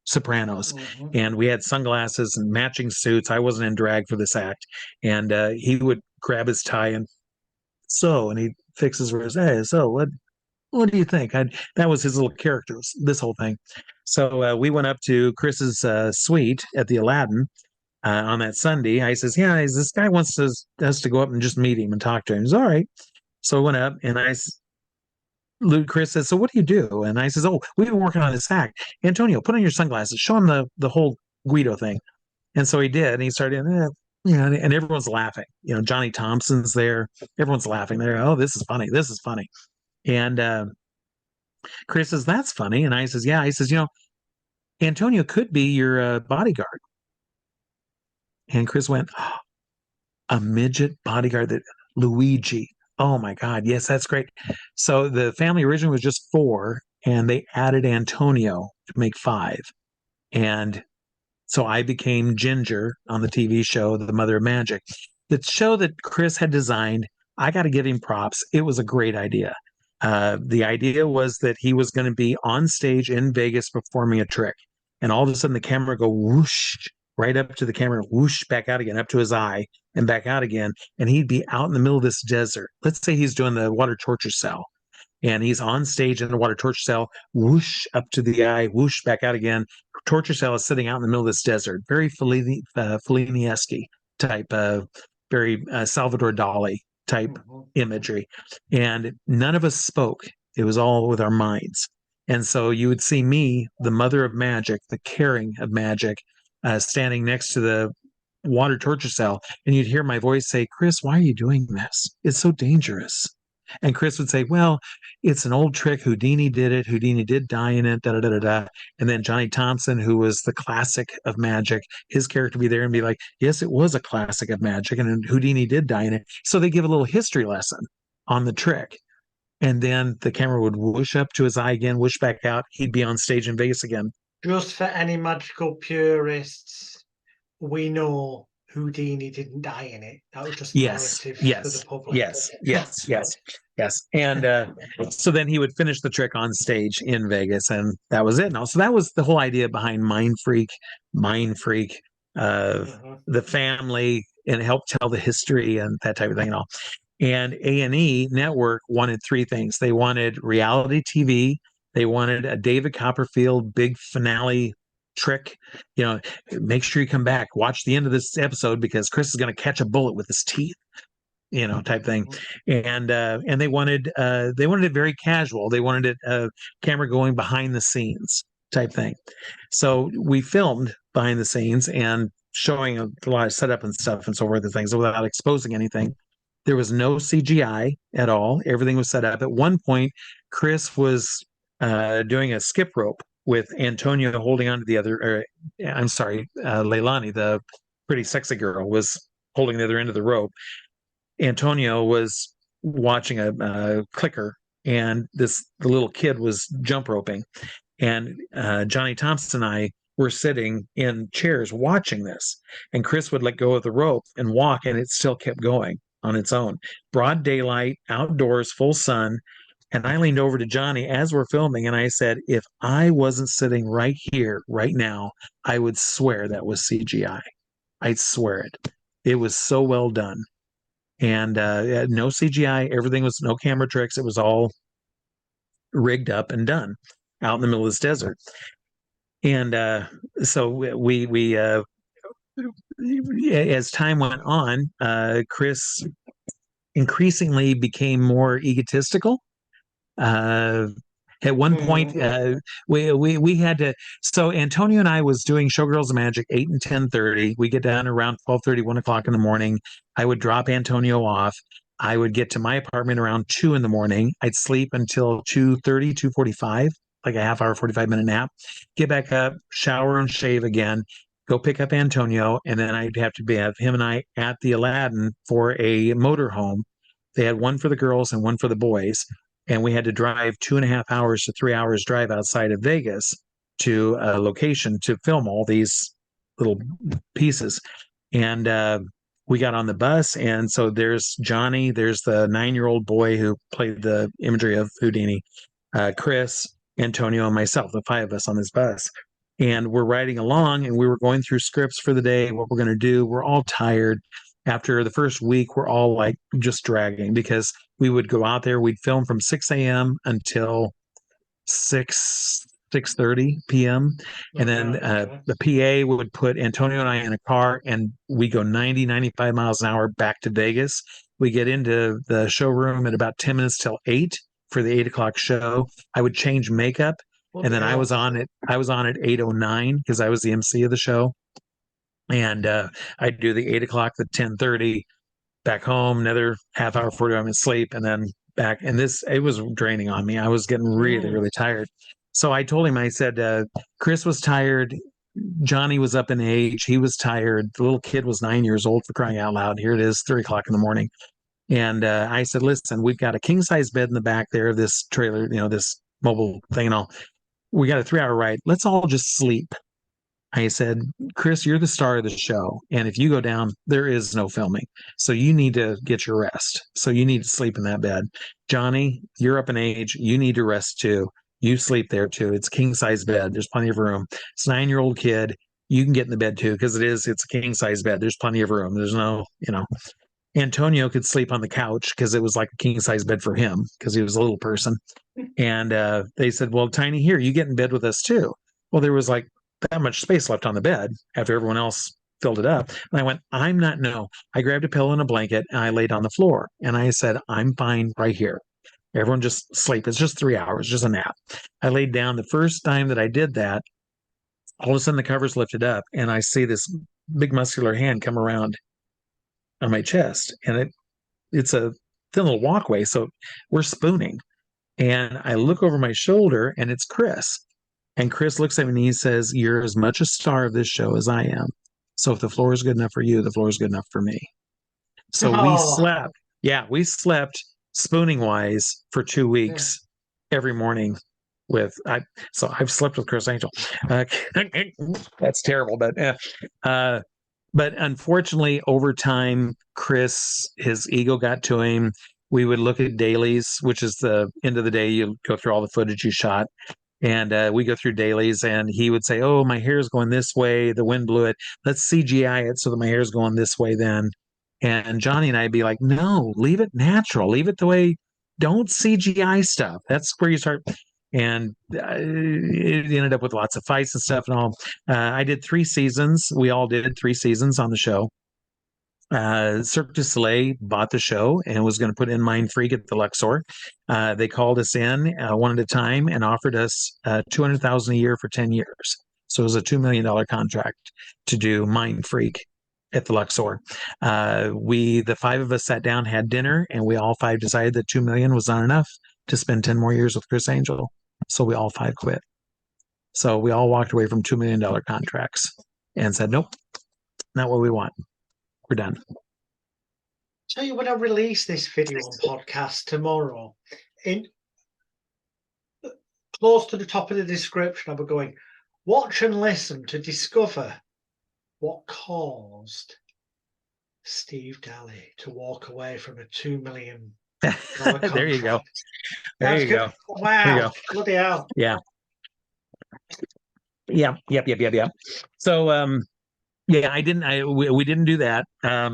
Sopranos. Mm-hmm. And we had sunglasses and matching suits. I wasn't in drag for this act. And he would grab his tie and he'd fix his wrist. Hey, so what do you think? That was his little character, this whole thing. So we went up to Chris's suite at the Aladdin. On that Sunday, I says, yeah, this guy wants us to go up and just meet him and talk to him. He's all right. So I went up and Chris says, so what do you do? And I says, oh, we've been working on this act. Antonio, put on your sunglasses, show him the whole Guido thing. And so he did. And he started, and everyone's laughing. Johnny Thompson's there. Everyone's laughing. They're, oh, this is funny. This is funny. And Chris says, that's funny. And I says, yeah. He says, Antonio could be your bodyguard. And Chris went, oh, a midget bodyguard, that Luigi. Oh my God. Yes, that's great. So the family originally was just 4, and they added Antonio to make 5. And so I became Ginger on the TV show, The Mother of Magic. The show that Chris had designed, I got to give him props. It was a great idea. The idea was that he was going to be on stage in Vegas performing a trick. And all of a sudden the camera go whoosh right up to the camera, whoosh back out again, up to his eye and back out again. And he'd be out in the middle of this desert. Let's say he's doing the water torture cell and he's on stage in the water torture cell, whoosh up to the eye, whoosh back out again. Torture cell is sitting out in the middle of this desert. Very Fellini-esque type of very Salvador Dali type imagery. And none of us spoke. It was all with our minds. And so you would see me, the mother of magic, the caring of magic, standing next to the water torture cell, and you'd hear my voice say, Chris, why are you doing this? It's so dangerous. And Chris would say, well, it's an old trick. Houdini did it. Houdini did die in it, da-da-da-da-da. And then Johnny Thompson, who was the classic of magic, his character would be there and be like, yes, it was a classic of magic, and Houdini did die in it. So they give a little history lesson on the trick. And then the camera would whoosh up to his eye again, whoosh back out. He'd be on stage in Vegas again. Just for any magical purists, we know Houdini didn't die in it. That was just narrative for the public. Yes. And so then he would finish the trick on stage in Vegas, and that was it. So that was the whole idea behind Mind Freak, the family, and help tell the history and that type of thing and all. And A&E Network wanted 3 things. They wanted reality TV. They wanted a David Copperfield big finale trick. Make sure you come back. Watch the end of this episode because Chris is going to catch a bullet with his teeth. type thing. And they wanted it very casual. They wanted it camera going behind the scenes type thing. So we filmed behind the scenes and showing a lot of setup and stuff and so forth and things without exposing anything. There was no CGI at all. Everything was set up. At one point, Chris was doing a skip rope with Antonio holding on to the other, I'm sorry, Leilani, the pretty sexy girl, was holding the other end of the rope. Antonio was watching a clicker, and the little kid was jump roping. And Johnny Thompson and I were sitting in chairs watching this. And Chris would let go of the rope and walk, and it still kept going on its own. Broad daylight, outdoors, full sun. And I leaned over to Johnny as we're filming, and I said, if I wasn't sitting right here, right now, I would swear that was CGI. I'd swear it. It was so well done. And no CGI. Everything was no camera tricks. It was all rigged up and done out in the middle of this desert. And so we as time went on, Chris increasingly became more egotistical. At one point, we had to. So Antonio and I was doing Showgirls of Magic 8 and 10:30. We get down around 12:30, 1 o'clock in the morning. I would drop Antonio off. I would get to my apartment around 2 in the morning. I'd sleep until 2:30, 2:45, like a half hour, 45-minute nap. Get back up, shower and shave again. Go pick up Antonio, and then I'd have to have him and I at the Aladdin for a motorhome. They had one for the girls and one for the boys. And we had to drive 2.5 hours to 3 hours drive outside of Vegas to a location to film all these little pieces. And we got on the bus. And so there's Johnny, there's the 9-year-old boy who played the imagery of Houdini, Chris, Antonio, and myself, the 5 of us on this bus. And we're riding along, and we were going through scripts for the day, what we're going to do. We're all tired. After the first week, we're all like just dragging because we would go out there. We'd film from 6 a.m. until 6:30 p.m. And then the PA would put Antonio and I in a car, and we go 90, 95 miles an hour back to Vegas. We get into the showroom at about 10 minutes till 8 for the 8 o'clock show. I would change makeup. And then I was on at 8:09 because I was the MC of the show. And I'd do the 8 o'clock, the 10:30, back home, another half hour, 45 minutes sleep, and then back. And it was draining on me. I was getting really, really tired. So I told him, I said, Chris was tired. Johnny was up in age. He was tired. The little kid was 9 years old, for crying out loud. Here it is, 3 o'clock in the morning. And I said, listen, we've got a king size bed in the back there of this trailer, this mobile thing and all. We got a 3-hour ride. Let's all just sleep. I said, Chris, you're the star of the show. And if you go down, there is no filming. So you need to get your rest. So you need to sleep in that bed. Johnny, you're up in age. You need to rest too. You sleep there too. It's a king size bed. There's plenty of room. It's a 9-year-old kid. You can get in the bed too, because it's a king size bed. There's plenty of room. There's no, Antonio could sleep on the couch because it was like a king size bed for him because he was a little person. And they said, well, Tiny, here, you get in bed with us too. Well, there was like that much space left on the bed after everyone else filled it up. And I went, no. I grabbed a pillow and a blanket and I laid on the floor. And I said, I'm fine right here. Everyone just sleep. It's just 3 hours, just a nap. I laid down. The first time that I did that, all of a sudden the covers lifted up and I see this big muscular hand come around on my chest. And it's a thin little walkway. So we're spooning. And I look over my shoulder and it's Chris. And Chris looks at me and he says, you're as much a star of this show as I am. So if the floor is good enough for you, the floor is good enough for me. So we slept. Yeah, we slept spooning wise for 2 weeks every morning so I've slept with Chris Angel. That's terrible, but unfortunately over time, his ego got to him. We would look at dailies, which is the end of the day. You go through all the footage you shot. And we go through dailies and he would say, oh, my hair is going this way. The wind blew it. Let's CGI it so that my hair is going this way then. And Johnny and I'd be like, no, leave it natural. Leave it the way. Don't CGI stuff. That's where you start. And it ended up with lots of fights and stuff and all. I did 3 seasons. We all did 3 seasons on the show. Cirque du Soleil bought the show and was going to put in Mind Freak at the Luxor. They called us in one at a time and offered us $200,000 a year for 10 years. So it was a $2 million contract to do Mind Freak at the Luxor. The five of us sat down, had dinner, and we all five decided that $2 million was not enough to spend 10 more years with Criss Angel. So we all five quit. So we all walked away from $2 million contracts and said, nope, not what we want. We're done. Tell you, when I release this video and podcast tomorrow, in close to the top of the description, I'll be going, watch and listen to discover what caused Steve Daly to walk away from a $2 million contract. There you go. There you go. Wow. There you go. Bloody hell. Yeah. Yeah. Yep. So, we didn't do that. I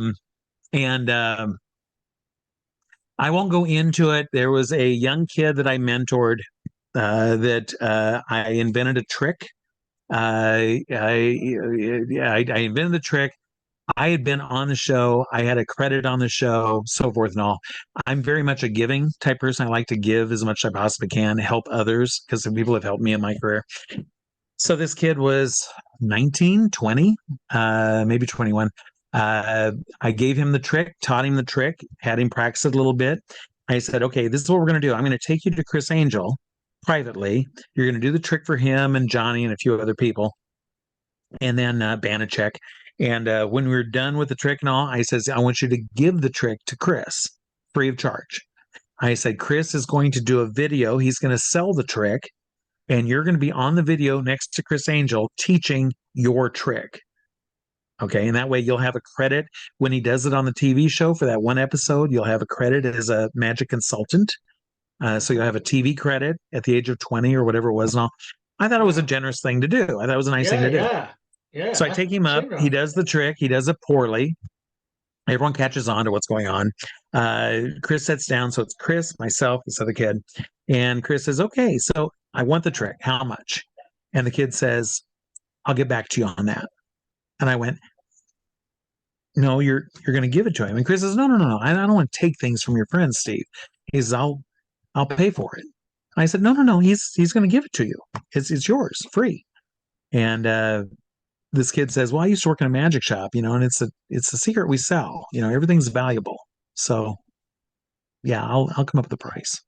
won't go into it. There was a young kid that I mentored that I invented a trick. I invented the trick. I had been on the show. I had a credit on the show, so forth and all. I'm very much a giving type person. I like to give as much as I possibly can, help others, because some people have helped me in my career. So this kid was 19, 20, maybe 21. I gave him the trick, taught him the trick, had him practice it a little bit. I said, okay, this is what we're going to do. I'm going to take you to Criss Angel privately. You're going to do the trick for him and Johnny and a few other people, and then Banachek. And when we were done with the trick and all, I says, I want you to give the trick to Criss free of charge. I said, Criss is going to do a video. He's going to sell the trick, and you're going to be on the video next to Criss Angel teaching your trick. Okay, and that way you'll have a credit when he does it on the TV show for that one episode. You'll have a credit as a magic consultant. So you'll have a TV credit at the age of 20 or whatever it was. And all. I thought it was a generous thing to do. I thought it was a nice thing to do. Yeah. So I take him up. He does the trick. He does it poorly. Everyone catches on to what's going on. Criss sits down. So it's Criss, myself, this other kid. And Criss says, okay, so I want the trick. How much? And the kid says, I'll get back to you on that. And I went, no, you're going to give it to him. And Criss says, no. I don't want to take things from your friend, Steve. He says, I'll pay for it. I said, no. He's going to give it to you. It's yours, free. And this kid says, well, I used to work in a magic shop, and it's a secret we sell. Everything's valuable. So yeah, I'll come up with the price.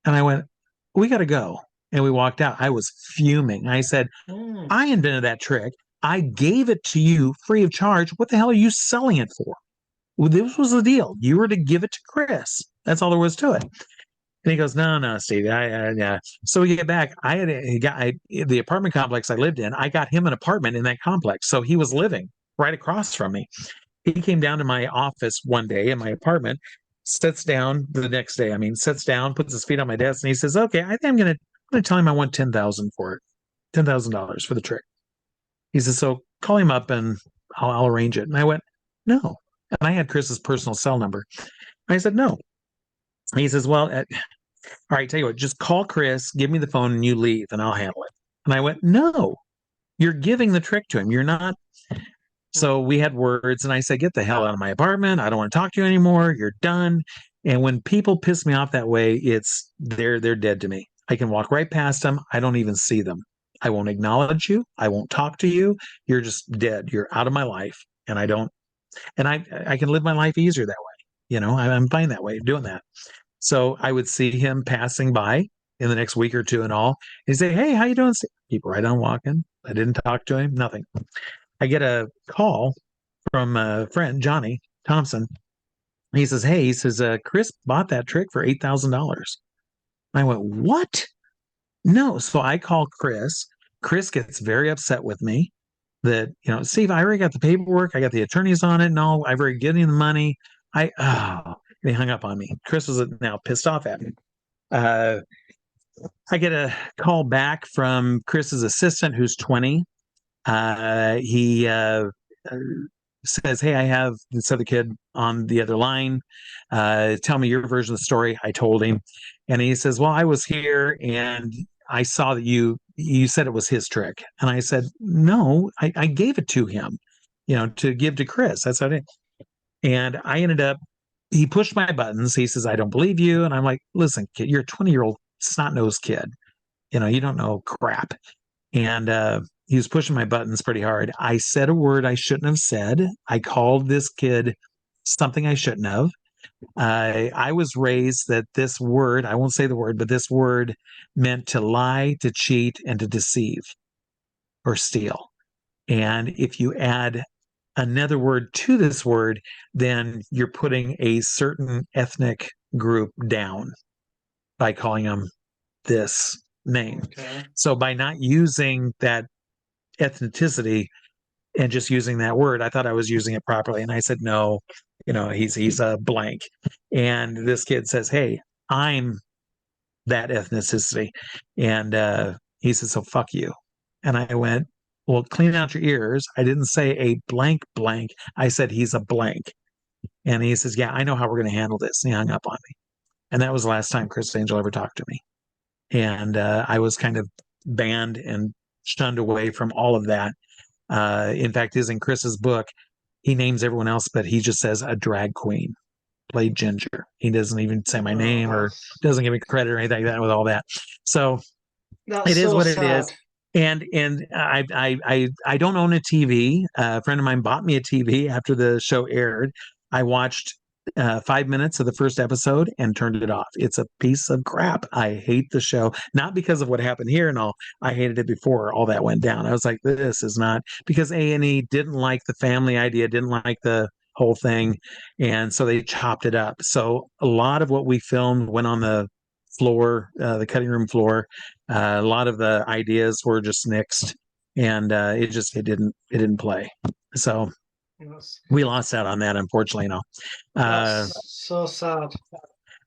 And I went, we got to go. And we walked out. I was fuming. I said, I invented that trick. I gave it to you free of charge. What the hell are you selling it for? Well, this was the deal. You were to give it to Criss. That's all there was to it. And he goes, no, Steve. Yeah. So we get back. I had the apartment complex I lived in. I got him an apartment in that complex. So he was living right across from me. He came down to my office one day in my apartment, sits down the next day. Sits down, puts his feet on my desk, and he says, okay, I think I'm going to tell him I want $10,000 for it, $10,000 for the trick. He says, so call him up and I'll arrange it. And I went, no. And I had Chris's personal cell number. I said, no. He says, well, all right, tell you what, just call Criss, give me the phone, and you leave, and I'll handle it. And I went, no, you're giving the trick to him. You're not. So we had words, and I said, get the hell out of my apartment. I don't want to talk to you anymore. You're done. And when people piss me off that way, they're dead to me. I can walk right past them. I don't even see them. I won't acknowledge you. I won't talk to you. You're just dead. You're out of my life. And I can live my life easier that way. I'm fine that way, doing that. So I would see him passing by in the next week or two and all. He'd say, hey, how you doing? Keep right on walking. I didn't talk to him, nothing. I get a call from a friend, Johnny Thompson. He says, hey, Criss bought that trick for $8,000. I went, what? No. So I call Criss. Criss gets very upset with me that, Steve, I already got the paperwork. I got the attorneys on it. No, I've already given you the money. They hung up on me. Criss was now pissed off at me. I get a call back from Chris's assistant, who's 20. He says, hey, I have this other kid on the other line. Tell me your version of the story. I told him. And he says, well, I was here and I saw that you said it was his trick. And I said, no, I gave it to him. to give to Chris. That's how I did. And I ended up, he pushed my buttons. He says, I don't believe you. And I'm like, listen, kid, you're a 20-year-old snot-nosed kid. You don't know crap. And he was pushing my buttons pretty hard. I said a word I shouldn't have said. I called this kid something I shouldn't have. I was raised that this word, I won't say the word, but this word meant to lie, to cheat, and to deceive or steal. And if you add another word to this word, then you're putting a certain ethnic group down by calling them this name. Okay. So by not using that ethnicity and just using that word, I thought I was using it properly. And I said, no, he's a blank. And this kid says, hey, I'm that ethnicity. And he said, so fuck you. And I went, well, clean out your ears. I didn't say a blank blank. I said, he's a blank. And he says, yeah, I know how we're going to handle this. And he hung up on me. And that was the last time Chris Angel ever talked to me. And I was kind of banned and shunned away from all of that. In fact, is in Chris's book, he names everyone else, but he just says a drag queen played Ginger. He doesn't even say my name or doesn't give me credit or anything like that with all that. So it is so what sad. it is. And I don't own a TV. A friend of mine bought me a TV after the show aired. I watched 5 minutes of the first episode and turned it off. It's a piece of crap. I hate the show, not because of what happened here and all. I hated it before all that went down. I was like, this is not, because A&E didn't like the family idea, didn't like the whole thing, and so they chopped it up. So a lot of what we filmed went on the floor, the cutting room floor. A lot of the ideas were just nixed, and it didn't play. So Yes. we lost out on that, unfortunately. That's so sad.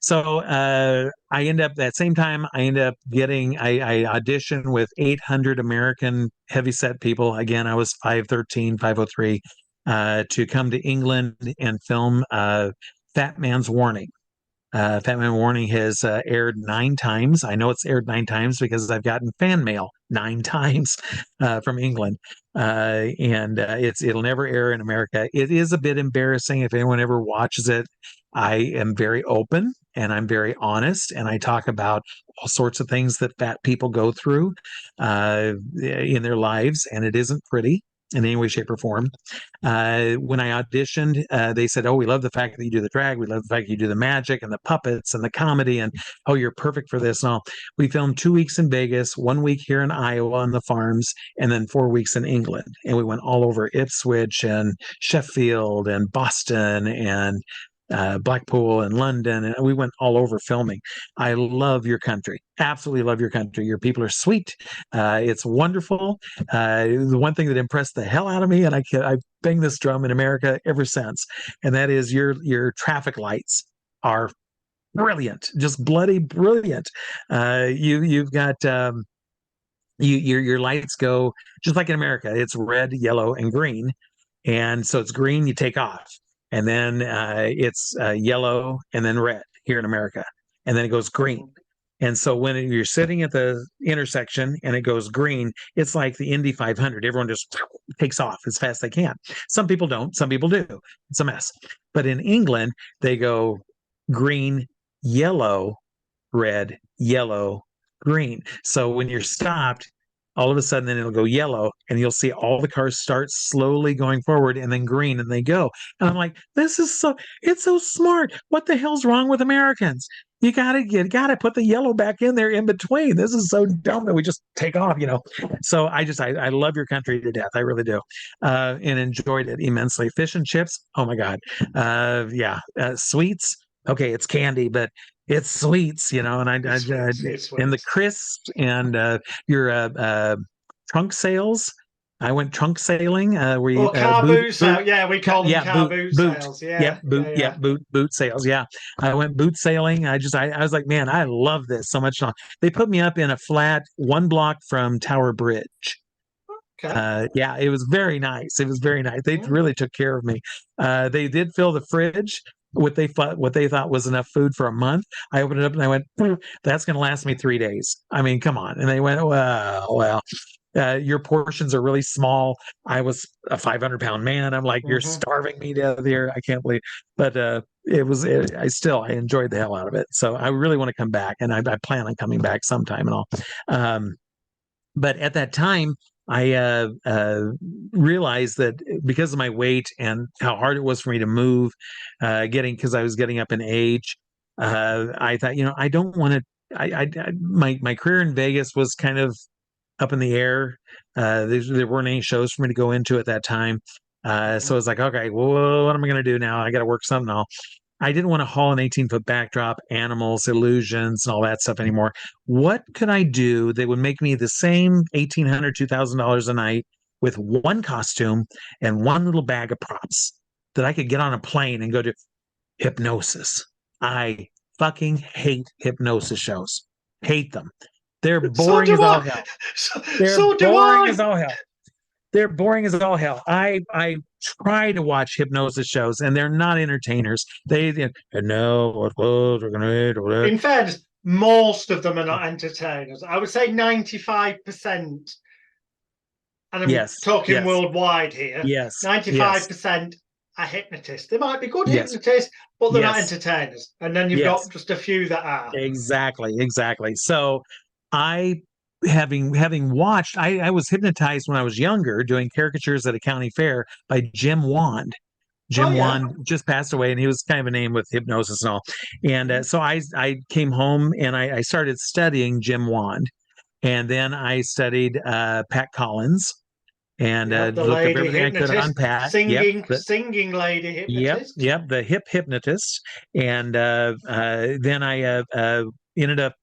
So I end up that same time. I auditioned with 800 American heavyset people. Again, I was 5'13", 5'03", to come to England and film Fat Man's Warning. Fat Man Warning has aired 9 times. I know it's aired 9 times because I've gotten fan mail 9 times from England, and it'll never air in America. It is a bit embarrassing if anyone ever watches it. I am very open and I'm very honest, and I talk about all sorts of things that fat people go through in their lives, and it isn't pretty in any way, shape, or form. When I auditioned, they said, oh, we love the fact that you do the drag. We love the fact that you do the magic and the puppets and the comedy. And, oh, you're perfect for this and all. We filmed 2 weeks in Vegas, 1 week here in Iowa on the farms, and then 4 weeks in England. And we went all over Ipswich and Sheffield and Boston and Blackpool and London, and we went all over filming. I love your country. Absolutely love your country. Your people are sweet. It's wonderful. The one thing that impressed the hell out of me, and I've banged this drum in America ever since, and that is your traffic lights are brilliant, just bloody brilliant. You've got your lights go just like in America. It's red, yellow, and green, and so it's green. You take off. And then it's yellow and then red here in America. And then it goes green. And so when you're sitting at the intersection and it goes green, it's like the Indy 500. Everyone just takes off as fast as they can. Some people don't. Some people do. It's a mess. But in England, they go green, yellow, red, yellow, green. So when you're stopped, all of a sudden then it'll go yellow and you'll see all the cars start slowly going forward and then green and they go. And I'm like, it's so smart. What the hell's wrong with Americans? You gotta put the yellow back in there in between. This is so dumb that we just take off, So I love your country to death. I really do. And enjoyed it immensely. Fish and chips. Oh my God. Sweets. Okay. It's candy, but it's sweets, and and the crisps and your trunk sales. I went trunk sailing. Car boot sales. Yeah, we call them car boot sales. Yeah, boot sales. Yeah, I went boot sailing. I was like, man, I love this so much. They put me up in a flat 1 block from Tower Bridge. Okay. It was very nice. It was very nice. They really took care of me. They did fill the fridge. What they thought was enough food for a month. I opened it up and I went, that's going to last me 3 days. I mean, come on. And they went, well, your portions are really small. I was a 500-pound man. I'm like, you're starving me to here. I can't believe. But I enjoyed the hell out of it. So I really want to come back, and I plan on coming back sometime and all. But at that time, I realized that because of my weight and how hard it was for me to move, because I was getting up in age, I thought, I don't want to. My career in Vegas was kind of up in the air. There weren't any shows for me to go into at that time. So I was like, okay, well, what am I going to do now? I got to work something out. I didn't want to haul an 18-foot backdrop, animals, illusions, and all that stuff anymore. What could I do that would make me the same $1,800, $2,000 a night with one costume and one little bag of props that I could get on a plane and go to? Hypnosis. I fucking hate hypnosis shows. Hate them. They're boring as all hell. They're boring as all hell. They're boring as all hell. I try to watch hypnosis shows, and they're not entertainers. They know what we're gonna do. In fairness, most of them are not entertainers. I would say 95%. And I'm talking worldwide here. 95% are hypnotists. They might be good hypnotists, but they're not entertainers. And then you've got just a few that are. Exactly. So having watched, I was hypnotized when I was younger doing caricatures at a county fair by Jim Wand. Jim Wand just passed away, and he was kind of a name with hypnosis and all. And so I came home and I started studying Jim Wand. And then I studied Pat Collins and the looked up lady everything hypnotist, I could on Pat. Singing lady hypnotist. The hip hypnotist. And then I ended up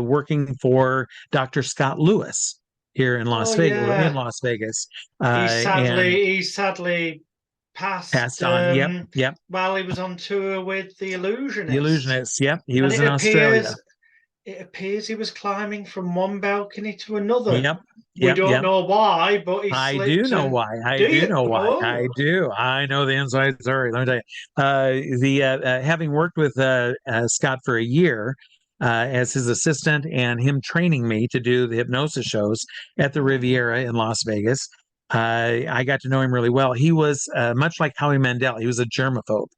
working for Dr. Scott Lewis here in Las Vegas. He sadly passed on. While he was on tour with the Illusionists. The Illusionists, he was in Australia. It appears he was climbing from one balcony to another. We don't know why, but I do know why. I do. I know the inside story. Let me tell you. Having worked with Scott for a year as his assistant and him training me to do the hypnosis shows at the Riviera in Las Vegas, I got to know him really well. He was much like Howie Mandel. He was a germaphobe.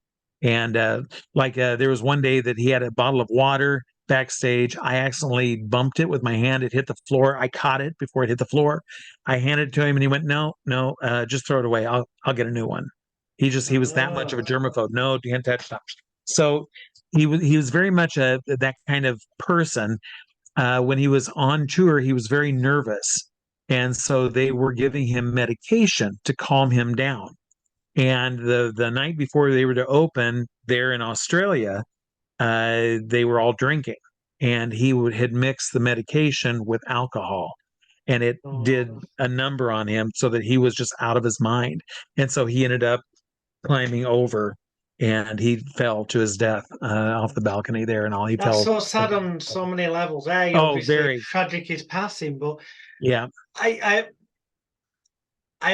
And there was one day that he had a bottle of water backstage. I accidentally bumped it with my hand. It hit the floor. I caught it before it hit the floor. I handed it to him, and he went, "No, just throw it away. I'll get a new one." He was that much of a germaphobe. No, you can't touch that. So he was very much that kind of person. When he was on tour, he was very nervous, and so they were giving him medication to calm him down. And the night before they were to open there in Australia, they were all drinking, and he had mixed the medication with alcohol, and it did a number on him so that he was just out of his mind. And so he ended up climbing over, and he fell to his death off the balcony there and all. That's so sad on so many levels. Very tragic his passing, but I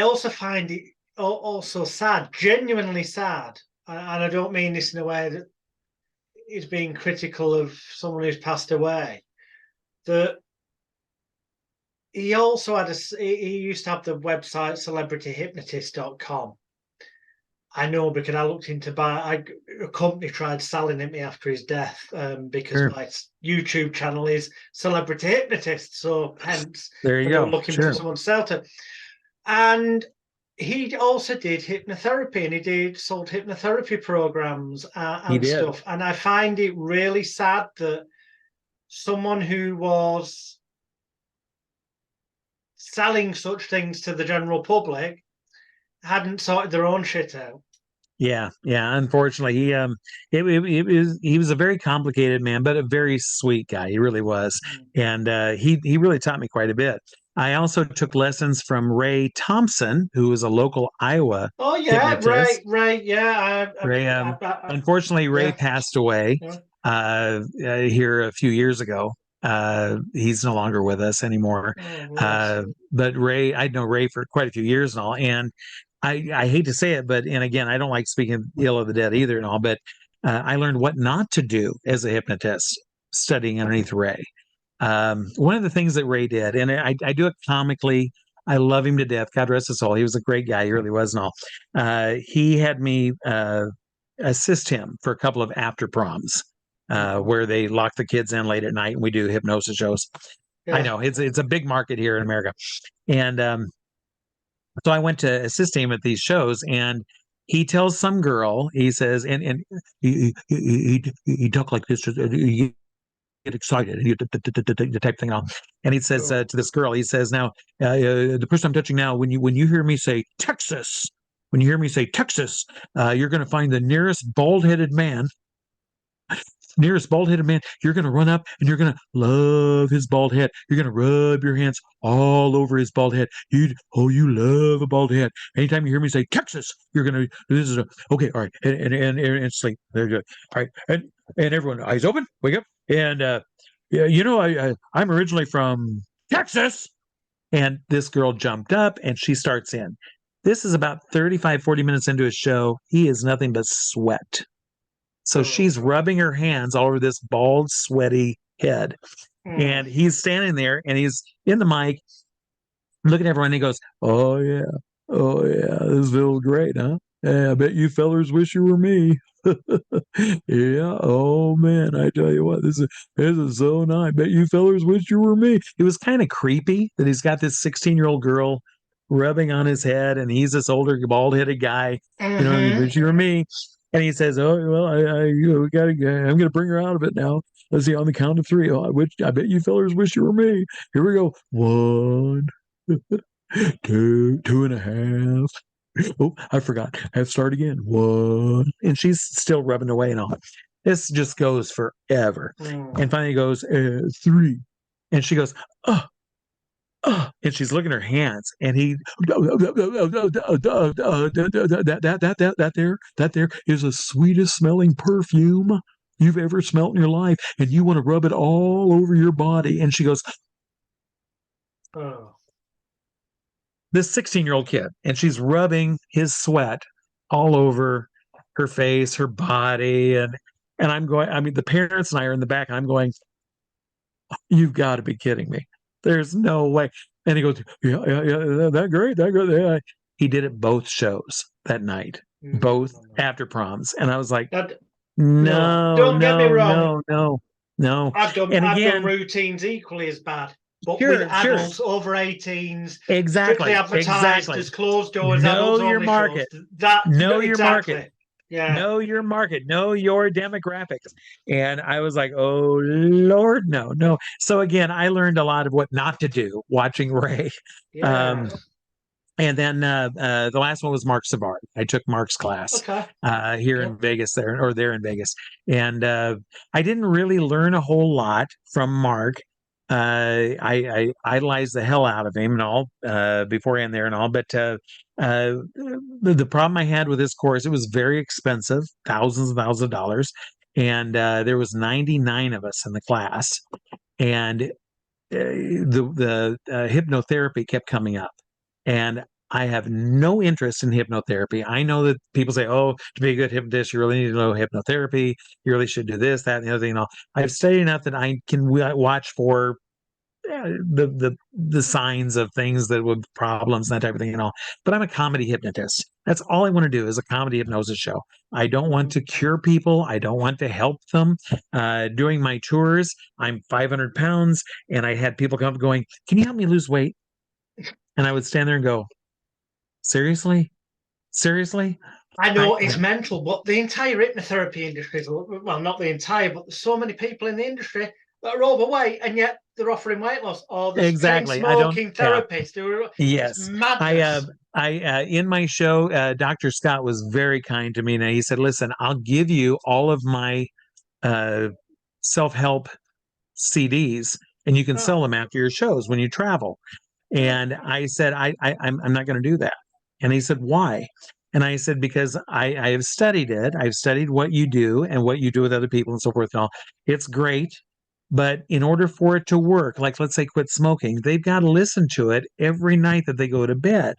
also find it also sad, genuinely sad, and I don't mean this in a way that is being critical of someone who's passed away. That he also had he used to have the website celebrityhypnotist.com. I know because I looked into a company tried selling it me after his death because my YouTube channel is Celebrity Hypnotist, so hence there you go, looking for someone to sell to. And he also did hypnotherapy, and he sold hypnotherapy programs and stuff. And I find it really sad that someone who was selling such things to the general public hadn't sorted their own shit out. Yeah. Unfortunately, he was a very complicated man, but a very sweet guy. He really was, and he really taught me quite a bit. I also took lessons from Ray Thompson, who was a local Iowa. Oh yeah, hypnotist. Ray. Yeah, Ray. Unfortunately, Ray passed away here a few years ago. He's no longer with us anymore. But Ray, I'd known Ray for quite a few years and all, and I hate to say it, and again, I don't like speaking ill of the dead either and all, but I learned what not to do as a hypnotist studying underneath Ray. One of the things that Ray did, and I do it comically, I love him to death. God rest his soul. He was a great guy. He really was, and all. He had me assist him for a couple of after proms where they lock the kids in late at night and we do hypnosis shows. Yeah. I know it's a big market here in America, and so I went to assist him at these shows, and he tells some girl, he says, and he talk like this. You get excited and you the type thing on, and he says to this girl, he says, now the person I'm touching now, when you hear me say Texas, you're going to find the nearest bald-headed man, you're going to run up and you're going to love his bald head. You're going to rub your hands all over his bald head. You love a bald head. Anytime you hear me say Texas, you're going to, okay, all right, and sleep. Very good. All right, and everyone, eyes open, wake up. And I'm originally from Texas. And this girl jumped up and she starts in. This is about 35, 40 minutes into his show. He is nothing but sweat. So she's rubbing her hands all over this bald, sweaty head. And he's standing there and he's in the mic looking at everyone. And he goes, oh, yeah, this feels great, huh? Yeah, I bet you fellers wish you were me. Yeah, oh man, I tell you what, this is so nice. I bet you fellers wish you were me. It was kind of creepy that he's got this 16-year-old girl rubbing on his head, and he's this older, bald-headed guy. You wish you were me. And he says, "Oh well, I'm going to bring her out of it now. Let's see, on the count of three. Oh, I bet you fellers wish you were me. Here we go. 1, 2, 2.5. Oh, I forgot. I have to start again. 1." And she's still rubbing away and all. This just goes forever. And finally goes 3. And she goes, oh. And she's looking at her hands, and he that there is the sweetest smelling perfume you've ever smelled in your life, and you want to rub it all over your body. And she goes, oh. This 16-year-old kid, and she's rubbing his sweat all over her face, her body, and I'm going, I mean, the parents and I are in the back, and I'm going, you've got to be kidding me. There's no way. And he goes, yeah, that great. Yeah. He did it both shows that night, both after proms. And I was like, no, don't get me wrong. No. I've done routines equally as bad. But with adults over 18s, exactly, advertised as closed doors, know your market. Know your market. Yeah. Know your market, know your demographics. And I was like, oh, Lord, no. So again, I learned a lot of what not to do watching Ray. Yeah. And then the last one was Mark Savard. I took Mark's class here in Vegas there in Vegas. And I didn't really learn a whole lot from Mark. I idolized the hell out of him and all beforehand there and all, but the problem I had with this course, it was very expensive, thousands of dollars, and there was 99 of us in the class, and the hypnotherapy kept coming up, and I have no interest in hypnotherapy. I know that people say, oh, to be a good hypnotist, you really need to know hypnotherapy. You really should do this, that, and the other thing. And all. I've studied enough that I can watch for the signs of things that would problems, that type of thing and all. But I'm a comedy hypnotist. That's all I want to do is a comedy hypnosis show. I don't want to cure people. I don't want to help them. During my tours, I'm 500 pounds, and I had people come up going, can you help me lose weight? And I would stand there and go, seriously? I know it's mental, but the entire hypnotherapy industry, well, not the entire, but there's so many people in the industry that are overweight, and yet they're offering weight loss. Or the smoking therapists. Yes. I in my show, Dr. Scott was very kind to me, and he said, listen, I'll give you all of my self-help CDs, and you can sell them after your shows when you travel. And I said, I'm not going to do that. And he said, why? And I said, because I have studied it. I've studied what you do and what you do with other people and so forth and all. It's great. But in order for it to work, like let's say quit smoking, they've got to listen to it every night that they go to bed.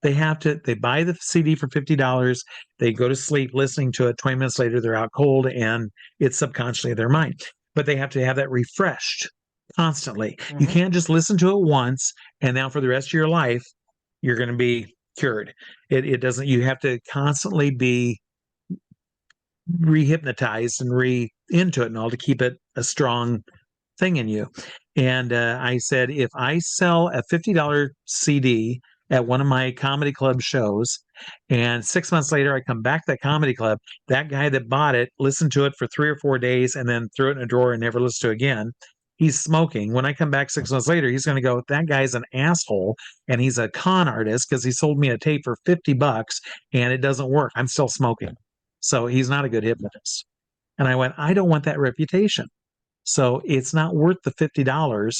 They buy the CD for $50. They go to sleep listening to it. 20 minutes later, they're out cold and it's subconsciously in their mind. But they have to have that refreshed constantly. You can't just listen to it once and now for the rest of your life, you're going to be cured. It doesn't, you have to constantly be rehypnotized and into it and all to keep it a strong thing in you. And I said, if I sell a $50 CD at one of my comedy club shows, and 6 months later I come back to that comedy club, that guy that bought it listened to it for 3 or 4 days and then threw it in a drawer and never listened to it again. He's smoking. When I come back 6 months later, he's going to go, that guy's an asshole and he's a con artist because he sold me a tape for $50 and it doesn't work. I'm still smoking. So he's not a good hypnotist. And I went, I don't want that reputation. So it's not worth the $50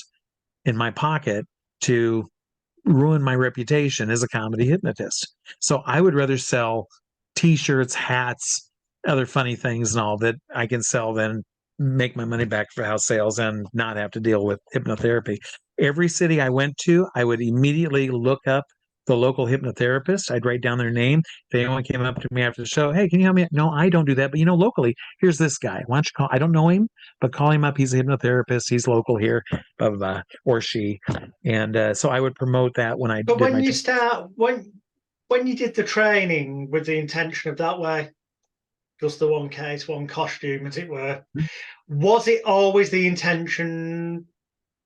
in my pocket to ruin my reputation as a comedy hypnotist. So I would rather sell t-shirts, hats, other funny things and all that I can sell than make my money back for house sales and not have to deal with hypnotherapy. Every city I went to, I would immediately look up the local hypnotherapist. I'd write down their name. If anyone came up to me after the show, hey, can you help me? No, I don't do that. But locally, here's this guy. Why don't you call? I don't know him, but call him up. He's a hypnotherapist. He's local here, blah, blah, blah, or she. And so I would promote that when I But did when my you start, when you did the training with the intention of that way, just the one case, one costume, as it were, was it always the intention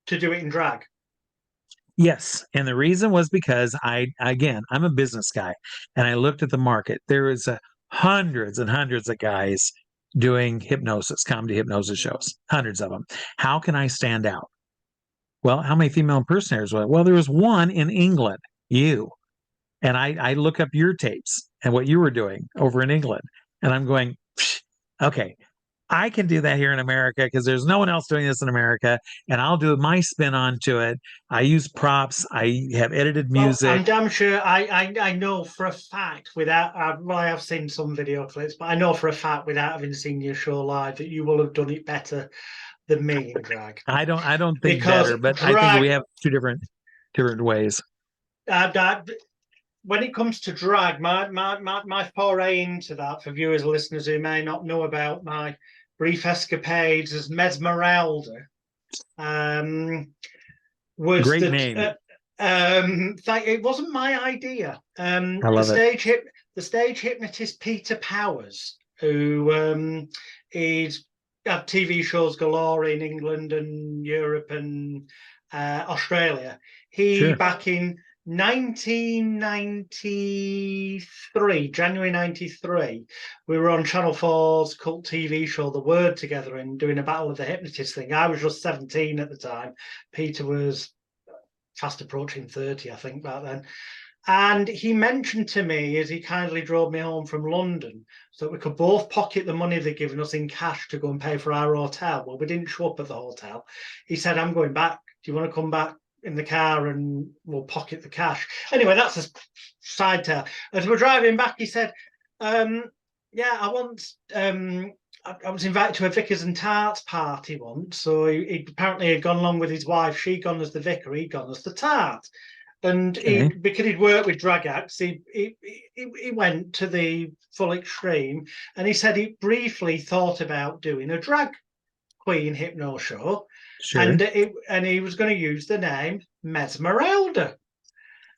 to do it in drag? Yes. And the reason was because I'm a business guy and I looked at the market. There is hundreds and hundreds of guys doing hypnosis, comedy hypnosis shows, hundreds of them. How can I stand out? Well, how many female impersonators were? Well, there was one in England, you. And I look up your tapes and what you were doing over in England. And I'm going, okay, I can do that here in America because there's no one else doing this in America, and I'll do my spin onto it. I use props. I have edited music. Well, I'm damn sure I know for a fact without well, I have seen some video clips, but I know for a fact without having seen your show live that you will have done it better than me in drag. I don't think because better, but drag, I think we have two different ways. When it comes to drag, my foray into that, for viewers and listeners who may not know about my brief escapades as Mesmeralda, was Great that name. it wasn't my idea. I love it. The stage hypnotist Peter Powers, who is had TV shows galore in England and Europe and Australia. He back in 1993, January 93, we were on Channel 4's cult TV show The Word together and doing a Battle of the Hypnotist thing. I was just 17 at the time. Peter was fast approaching 30, I think, back then. And he mentioned to me, as he kindly drove me home from London, so that we could both pocket the money they'd given us in cash to go and pay for our hotel. Well, we didn't show up at the hotel. He said, I'm going back. Do you want to come back in the car and we'll pocket the cash? Anyway, that's a side tale. As we're driving back, he said, I was invited to a Vickers and Tarts party once. So he apparently had gone along with his wife. She'd gone as the vicar, he'd gone as the tart. And because he'd worked with drag acts, he went to the full extreme. And he said he briefly thought about doing a drag queen hypno show. Sure. And he was going to use the name Mesmeralda.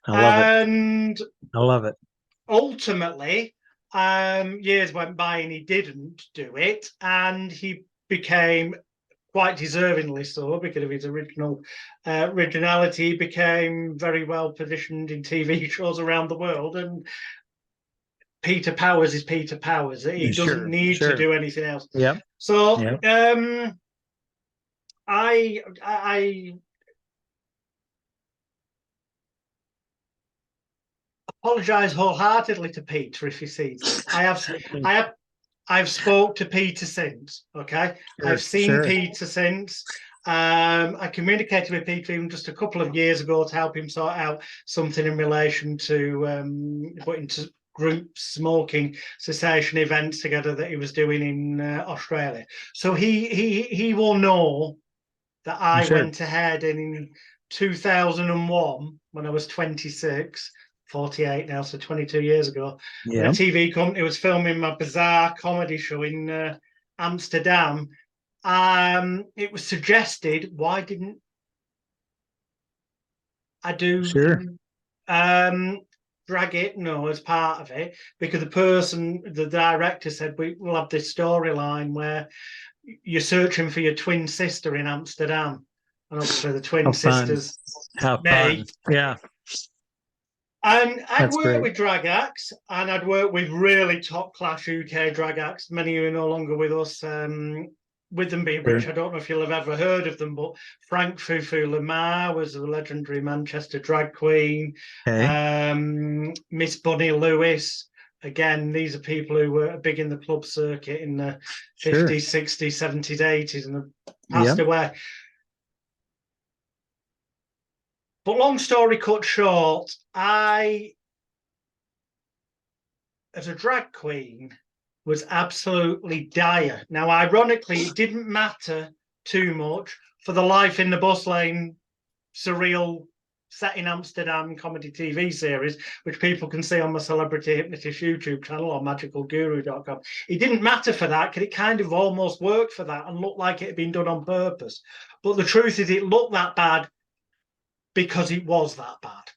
I love it. Ultimately, years went by and he didn't do it, and he became, quite deservingly so, because of his originality, became very well positioned in TV shows around the world. And Peter Powers is Peter Powers. He doesn't need to do anything else. Yeah. So I apologize wholeheartedly to Peter if he sees this. I've spoke to Peter since. Okay, I've seen Peter since. I communicated with Peter even just a couple of years ago to help him sort out something in relation to putting group smoking cessation events together that he was doing in Australia. So he will know that I went ahead in 2001 when I was 26. 48 now, so 22 years ago. Yeah. A TV company was filming my bizarre comedy show in Amsterdam. it was suggested, why didn't I do Sure. drag hypno as part of it? Because the director said, we'll have this storyline where you're searching for your twin sister in Amsterdam. And obviously the twin How fun. sister's How me. fun. Yeah. And I'd That's worked great. with drag acts, and I'd worked with really top-class UK drag acts, many who are no longer with us. With them being British, I don't know if you'll have ever heard of them, but Frank Fufu Lamar was a legendary Manchester drag queen. Okay. Miss Bunny Lewis. Again, these are people who were big in the club circuit in the Sure. 50s, 60s, 70s, 80s, and have passed Yep. away. But long story cut short, I, as a drag queen, was absolutely dire. Now, ironically, it didn't matter too much for the Life in the Bus Lane surreal set in Amsterdam comedy TV series, which people can see on my Celebrity Hypnotist YouTube channel or magicalguru.com. It didn't matter for that because it kind of almost worked for that and looked like it had been done on purpose. But the truth is, it looked that bad because it was that bad.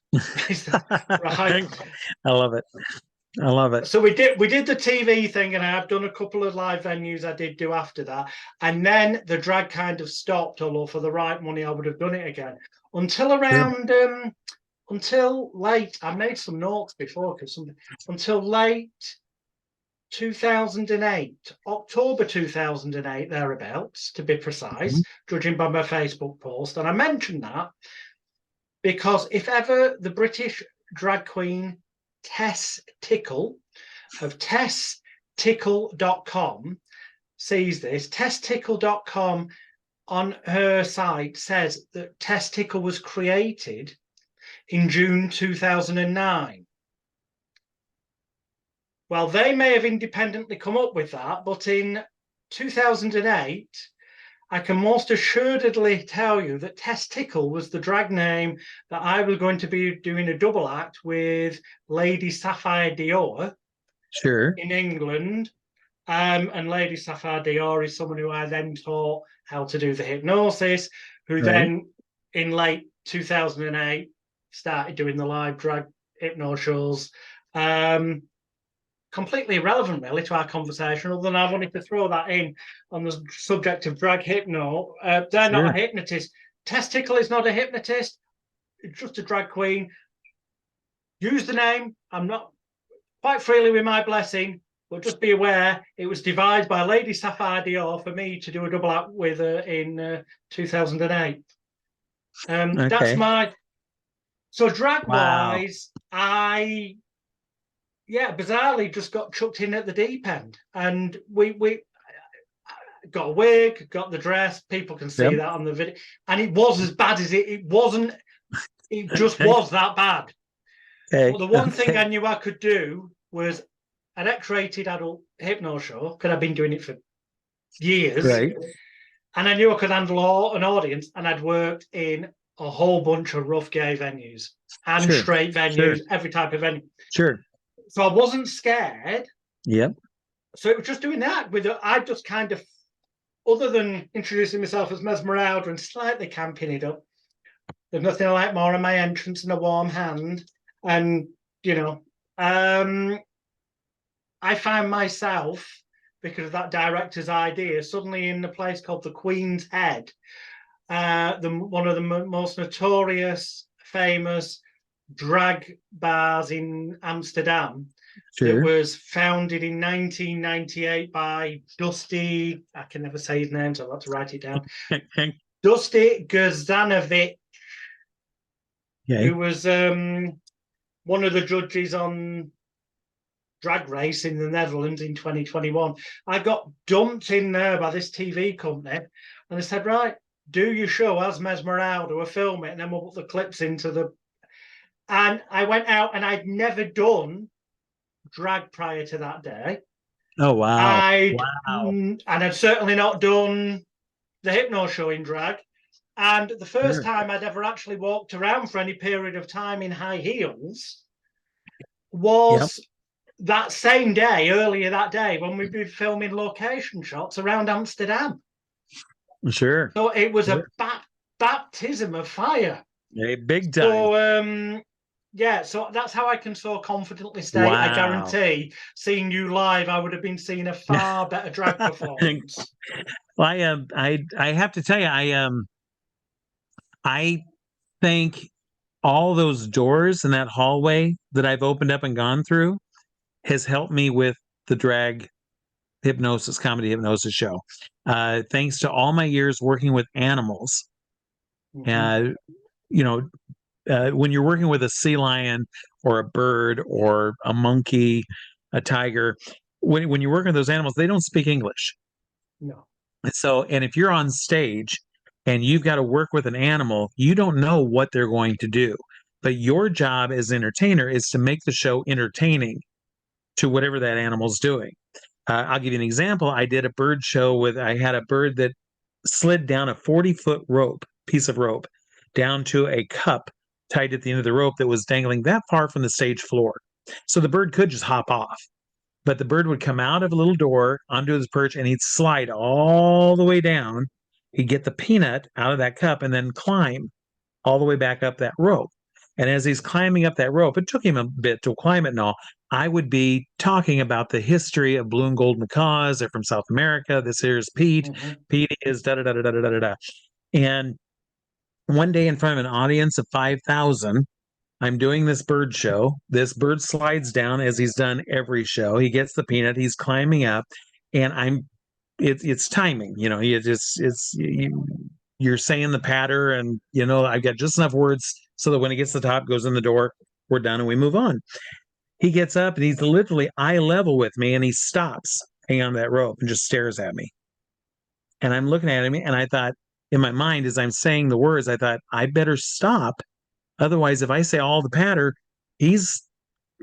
Right? I love it. I love it. So we did the TV thing, and I've done a couple of live venues I did do after that. And then the drag kind of stopped, although for the right money I would have done it again. Until around until late, I made some notes before until late 2008, October 2008, thereabouts, to be precise, judging by my Facebook post. And I mentioned that because if ever the British drag queen Tess Tickle of tesstickle.com sees this, tesstickle.com on her site says that Tess Tickle was created in June 2009. Well, they may have independently come up with that, but in 2008, I can most assuredly tell you that Tess Tickle was the drag name that I was going to be doing a double act with Lady Sapphire Dior in England. And Lady Sapphire Dior is someone who I then taught how to do the hypnosis, who then in late 2008 started doing the live drag hypno shows. Completely irrelevant, really, to our conversation, other than I wanted to throw that in on the subject of drag hypno. They're not a hypnotist. Tess Tickle is not a hypnotist. It's just a drag queen. Use the name. I'm not quite freely with my blessing, but just be aware it was devised by Lady Sapphire Dior for me to do a double act with her in 2008. That's my... So drag-wise, I... bizarrely just got chucked in at the deep end, and we got a wig, got the dress. People can see that on the video, and it was as bad as it wasn't. It just was that bad. But the one thing I knew I could do was an X-rated adult hypno show, because I've been doing it for years, and I knew I could handle an audience, and I'd worked in a whole bunch of rough gay venues and straight venues, every type of venue. So I wasn't scared. So it was just doing that with it. I just kind of, other than introducing myself as Mesmeralda and slightly camping it up, there's nothing I like more than my entrance and a warm hand. And, I find myself, because of that director's idea, suddenly in a place called the Queen's Head, one of the most notorious, famous drag bars in Amsterdam. That was founded in 1998 by Dusty, I can never say his name, so I've got to write it down. Dusty Grzanovic, who was one of the judges on Drag Race in the Netherlands in 2021. I got dumped in there by this TV company, and they said, right, do your show as Mesmeralda, we'll film it, and then we'll put the clips into the... And I went out, and I'd never done drag prior to that day. Oh, wow. And I'd certainly not done the hypno show in drag. And the first time I'd ever actually walked around for any period of time in high heels was that same day, earlier that day, when we'd been filming location shots around Amsterdam. Sure. So it was a Sure. baptism of fire. A big time. So yeah, so that's how I can so confidently say, I Wow. guarantee, seeing you live, I would have been seeing a far better drag performance. Well, I have to tell you, I think all those doors in that hallway that I've opened up and gone through has helped me with the drag hypnosis, comedy hypnosis show. Thanks to all my years working with animals. Mhm. Uh, you know, when you're working with a sea lion or a bird or a monkey, a tiger, when you're working with those animals, they don't speak English. No. And if you're on stage and you've got to work with an animal, you don't know what they're going to do. But your job as entertainer is to make the show entertaining to whatever that animal's doing. I'll give you an example. I had a bird that slid down a 40-foot piece of rope, down to a cup tied at the end of the rope that was dangling that far from the stage floor. So the bird could just hop off, but the bird would come out of a little door onto his perch and he'd slide all the way down. He'd get the peanut out of that cup and then climb all the way back up that rope. And as he's climbing up that rope, it took him a bit to climb it and all. I would be talking about the history of blue and gold macaws. They're from South America. This here's Pete. Mhm. Pete is da da da da da da da da. And one day in front of an audience of 5,000, I'm doing this bird show. This bird slides down as he's done every show. He gets the peanut. He's climbing up, and it's timing. You know, you're saying the patter, and I've got just enough words so that when he gets to the top, goes in the door, we're done, and we move on. He gets up and he's literally eye level with me, and he stops hanging on that rope and just stares at me. And I'm looking at him, and I thought in my mind as I'm saying the words, I thought I better stop. Otherwise, if I say all the patter, we're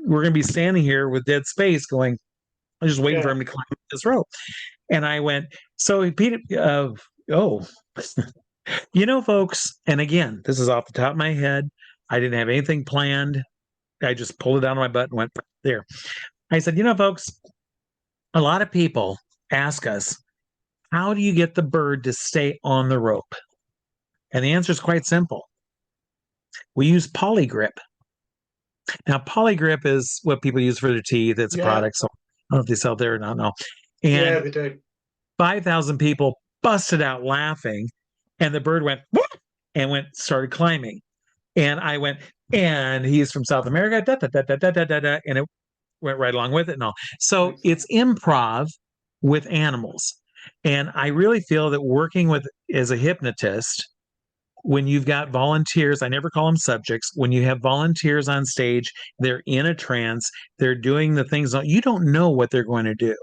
going to be standing here with dead space going, I'm just waiting for Yeah. him to climb this rope. And I went, so Pete, oh, folks, and again, this is off the top of my head. I didn't have anything planned. I just pulled it out of my butt and went there. I said, folks, a lot of people ask us, how do you get the bird to stay on the rope? And the answer is quite simple. We use polygrip. Now, polygrip is what people use for their teeth. It's a Yeah. product. So I don't know if they sell it there or not. No. Yeah, And they do. 5,000 people busted out laughing. And the bird went, whoop, and started climbing. And I went, and he's from South America, da, da, da, da, da, da, da, da, and it went right along with it and all. So it's improv with animals. And I really feel that working with as a hypnotist, when you've got volunteers, I never call them subjects, when you have volunteers on stage, they're in a trance, they're doing the things, you don't know what they're going to do.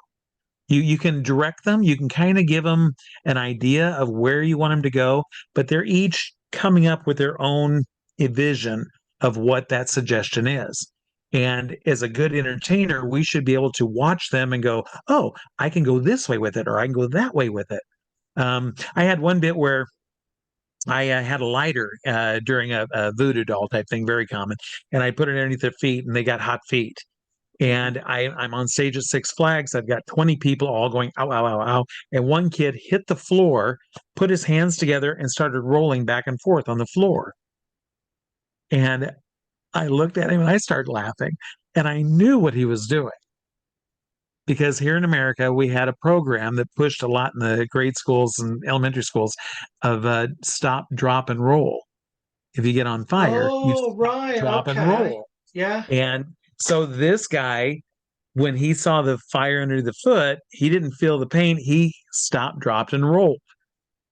You can direct them, you can kind of give them an idea of where you want them to go, but they're each coming up with their own vision of what that suggestion is. And as a good entertainer, we should be able to watch them and go, oh, I can go this way with it, or I can go that way with it. I had one bit where I had a lighter during a voodoo doll type thing, very common, and I put it underneath their feet, and they got hot feet. And I'm on stage at Six Flags. I've got 20 people all going, ow, ow, ow, ow. And one kid hit the floor, put his hands together, and started rolling back and forth on the floor. And I looked at him and I started laughing. And I knew what he was doing. Because here in America, we had a program that pushed a lot in the grade schools and elementary schools of stop, drop, and roll. If you get on fire, you Oh, stop, right. drop, and Okay. roll. Yeah. And so this guy, when he saw the fire under the foot, he didn't feel the pain. He stopped, dropped, and rolled.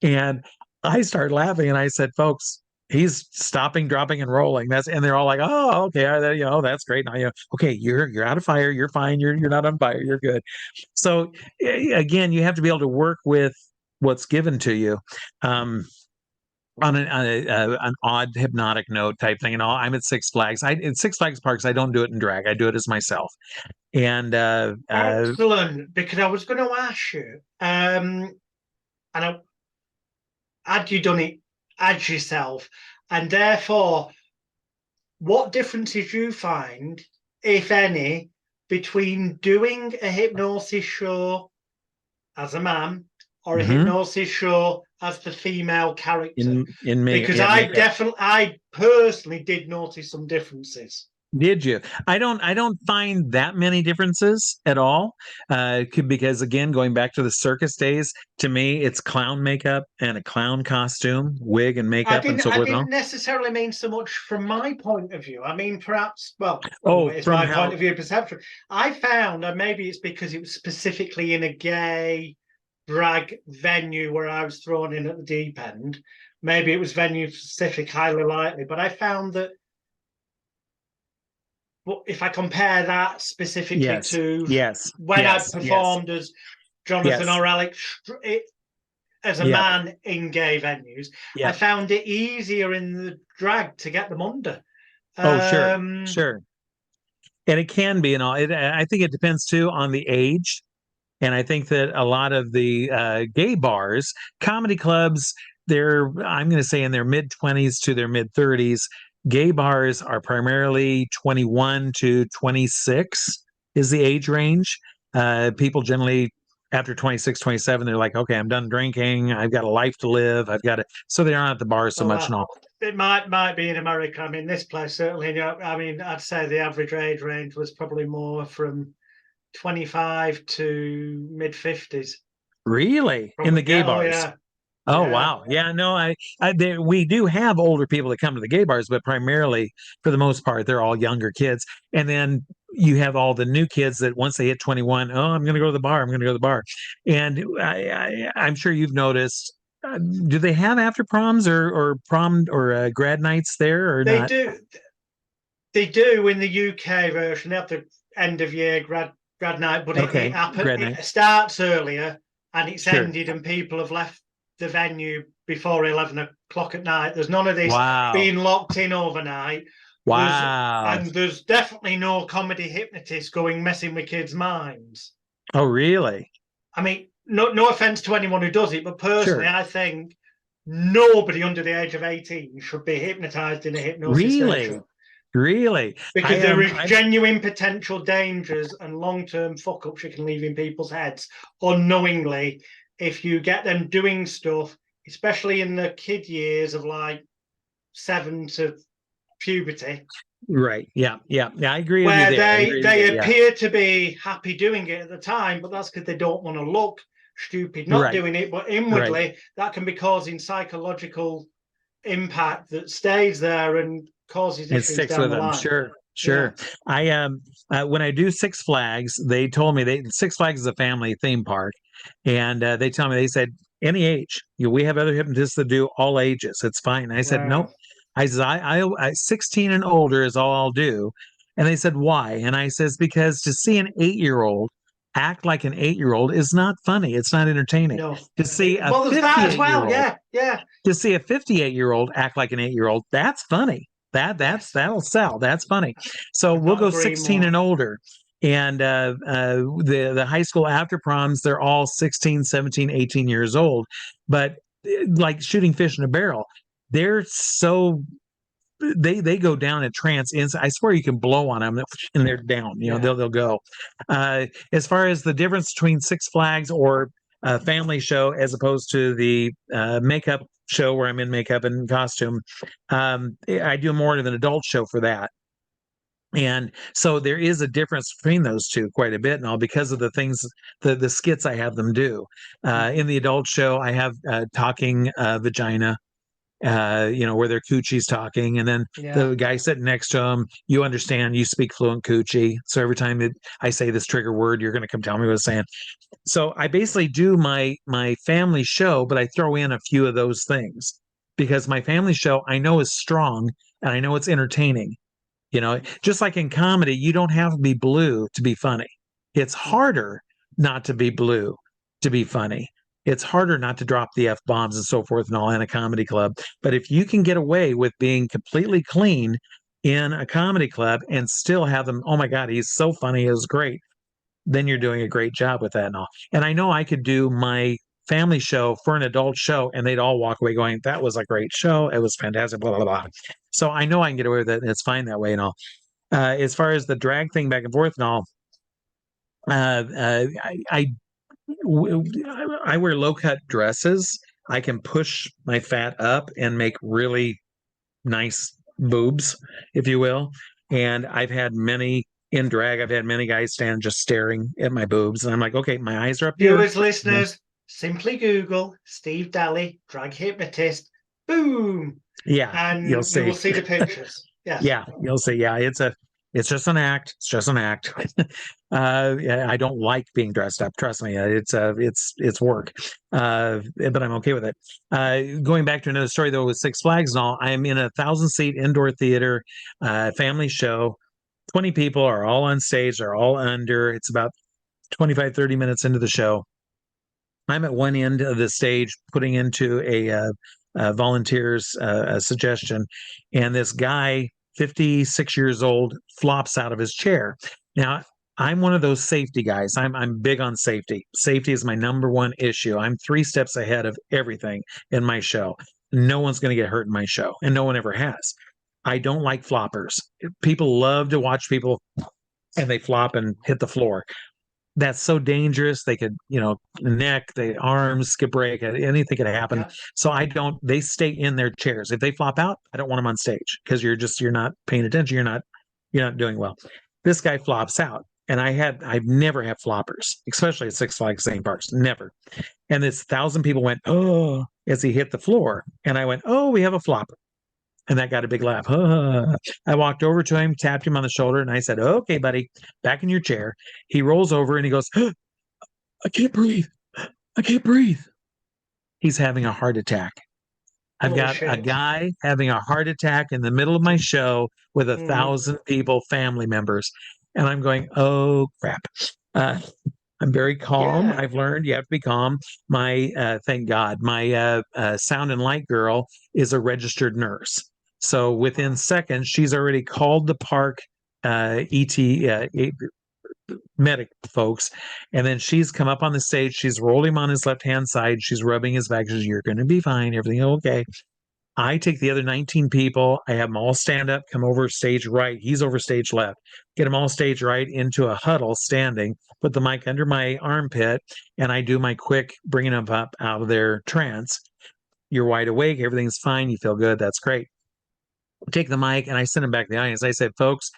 And I started laughing and I said, folks, he's stopping, dropping, and rolling. And they're all like, oh, okay, that's great. Now, okay, you're out of fire, you're fine, you're not on fire, you're good. So again, you have to be able to work with what's given to you. On an odd hypnotic note type thing and all. I'm at Six Flags. In Six Flags parks, I don't do it in drag. I do it as myself. And Excellent. Because I was going to ask you, and had you done it as yourself, and therefore, what difference did you find, if any, between doing a hypnosis show as a man or a hypnosis show as the female character? in Because I personally did notice some differences. Did you? I don't find that many differences at all. Because again, going back to the circus days, to me, it's clown makeup and a clown costume, wig and makeup and so forth. I didn't necessarily mean so much from my point of view. I mean, perhaps, well, it's from my point of view perception. I found, and maybe it's because it was specifically in a gay drag venue where I was thrown in at the deep end. Maybe it was venue specific, highly likely, but I found that if I compare that specifically to when I performed as Jonathan or Alex as a man in gay venues, I found it easier in the drag to get them under. Sure. And it can be, and all. I think it depends too on the age. And I think that a lot of the gay bars, comedy clubs, I'm going to say in their mid-20s to their mid-30s. Gay bars are primarily 21 to 26 is the age range. People generally, after 26, 27, they're like, okay, I'm done drinking. I've got a life to live. So they aren't at the bar so much and all. It might be in America. I mean, this place certainly, I mean, I'd say the average age range was probably more from 25 to mid-50s. Really? Probably, in the gay bars? Yeah. Oh, wow. Yeah, no, we do have older people that come to the gay bars, but primarily, for the most part, they're all younger kids. And then you have all the new kids that once they hit 21, I'm going to go to the bar. I'm going to go to the bar. And I'm sure you've noticed, do they have after proms or prom or grad nights there or they not? They do in the UK version. They have the end of year grad night, but it starts earlier and it's ended and people have left the venue before 11 o'clock at night. There's none of this being locked in overnight. There's definitely no comedy hypnotist messing with kids' minds. Oh, really? I mean, no offense to anyone who does it, but personally, I think nobody under the age of 18 should be hypnotized in a hypnosis session. Really? Because there is genuine potential dangers and long-term fuck-ups you can leave in people's heads unknowingly if you get them doing stuff, especially in the kid years of like 7 to puberty. Right. Yeah. I agree with you there. They appear to be happy doing it at the time, but that's because they don't want to look stupid not doing it. But inwardly, that can be causing psychological impact that stays there and causes issues sticks down with the them. line. Sure. I when I do Six Flags, they told me Six Flags is a family theme park, and they said any age. We have other hypnotists that do all ages. It's fine. I said nope. I said I 16 and older is all I'll do, and they said why? And I says because to see an 8-year-old act like an 8-year-old is not funny. It's not entertaining. No. To see a 58-year-old, to see a 58-year-old act like an 8-year-old, that's funny. That'll sell. That's funny. So we'll go 16 and older. And the high school after proms, they're all 16, 17, 18 years old. But like shooting fish in a barrel, they're so they go down in trance. I swear you can blow on them and they're down. They'll go. As far as the difference between Six Flags or a family show as opposed to the makeup show where I'm in makeup and costume, I do more of an adult show for that. And so there is a difference between those two quite a bit and all because of the things, the skits I have them do. In the adult show, I have talking vagina, where their coochie's talking. And then the guy sitting next to him, you understand, you speak fluent coochie. So every time I say this trigger word, you're going to come tell me what it's saying. So I basically do my family show, but I throw in a few of those things because my family show I know is strong and I know it's entertaining. Just like in comedy, you don't have to be blue to be funny. It's harder not to be blue to be funny. It's harder not to drop the F-bombs and so forth and all in a comedy club. But if you can get away with being completely clean in a comedy club and still have them, oh my God, he's so funny, it was great, then you're doing a great job with that and all. And I know I could do my family show for an adult show and they'd all walk away going, that was a great show. It was fantastic, blah, blah, blah. So I know I can get away with it and it's fine that way and all. As far as the drag thing back and forth and all, I I wear low cut dresses. I can push my fat up and make really nice boobs, if you will. And I've had many in drag, I've had many guys stand just staring at my boobs. And I'm like, okay, my eyes are up here. Viewers, listeners, simply Google Steve Daly, drag hypnotist, boom, Yeah, and you'll you will see. see the pictures. Yes. Yeah, you'll see. Yeah, it's just an act. It's just an act. Yeah, I don't like being dressed up. Trust me, it's work. But I'm okay with it. Going back to another story though, with Six Flags and all, I'm in a 1,000-seat indoor theater, family show. 20 people are all on stage. They're all under. It's about 25, 30 minutes into the show. I'm at one end of the stage putting into a volunteer's a suggestion, and this guy, 56 years old, flops out of his chair. Now, I'm one of those safety guys. I'm big on safety. Safety is my number one issue. I'm 3 steps ahead of everything in my show. No one's going to get hurt in my show, and no one ever has. I don't like floppers. People love to watch people and they flop and hit the floor. That's so dangerous. They could, neck, the arms could break, anything could happen. Yeah. So I don't, they stay in their chairs. If they flop out, I don't want them on stage because you're not paying attention. You're not doing well. This guy flops out. And I've never had floppers, especially at Six Flags theme parks, never. And this 1,000 people went, oh, as he hit the floor. And I went, oh, we have a flopper. And that got a big laugh. I walked over to him, tapped him on the shoulder, and I said, okay, buddy, back in your chair. He rolls over and he goes, I can't breathe. I can't breathe. He's having a heart attack. I've got a guy having a heart attack in the middle of my show with 1,000 people, family members. And I'm going, oh, crap. I'm very calm. Yeah. I've learned you have to be calm. Thank God, my sound and light girl is a registered nurse. So within seconds, she's already called the park medic folks, and then she's come up on the stage. She's rolled him on his left-hand side. She's rubbing his back. She says, you're going to be fine. Everything okay. I take the other 19 people. I have them all stand up, come over stage right. He's over stage left. Get them all stage right into a huddle standing, put the mic under my armpit, and I do my quick bringing them up out of their trance. You're wide awake. Everything's fine. You feel good. That's great. Take the mic and I send them back to the audience. I said, folks,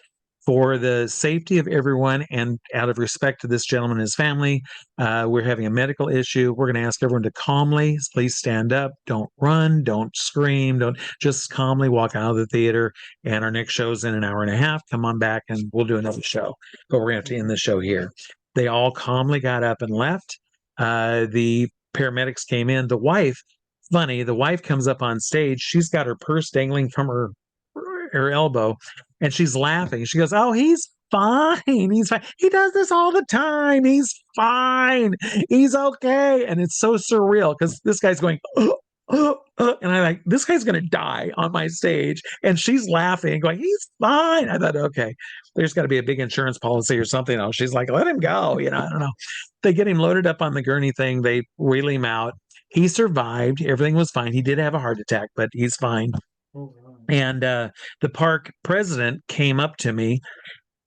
for the safety of everyone and out of respect to this gentleman and his family, we're having a medical issue. We're going to ask everyone to calmly, please stand up. Don't run. Don't scream. Don't just calmly walk out of the theater. And our next show's in an hour and a half. Come on back and we'll do another show. But we're going to have to end the show here. They all calmly got up and left. The paramedics came in. The wife comes up on stage. She's got her purse dangling from her elbow and she's laughing. She goes, oh, he's fine. He's fine. He does this all the time. He's fine. He's okay. And it's so surreal because this guy's going, and I'm like, this guy's going to die on my stage. And she's laughing, going, he's fine. I thought, okay, there's got to be a big insurance policy or something else. She's like, let him go. I don't know. They get him loaded up on the gurney thing. They wheel him out. He survived. Everything was fine. He did have a heart attack, but he's fine. And the park president came up to me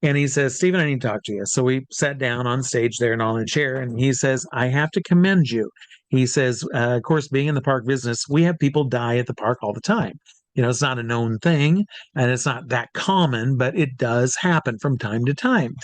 and he says, Stephen, I need to talk to you. So we sat down on stage there and on a chair. And he says, I have to commend you. He says, of course, being in the park business, we have people die at the park all the time. It's not a known thing and it's not that common, but it does happen from time to time.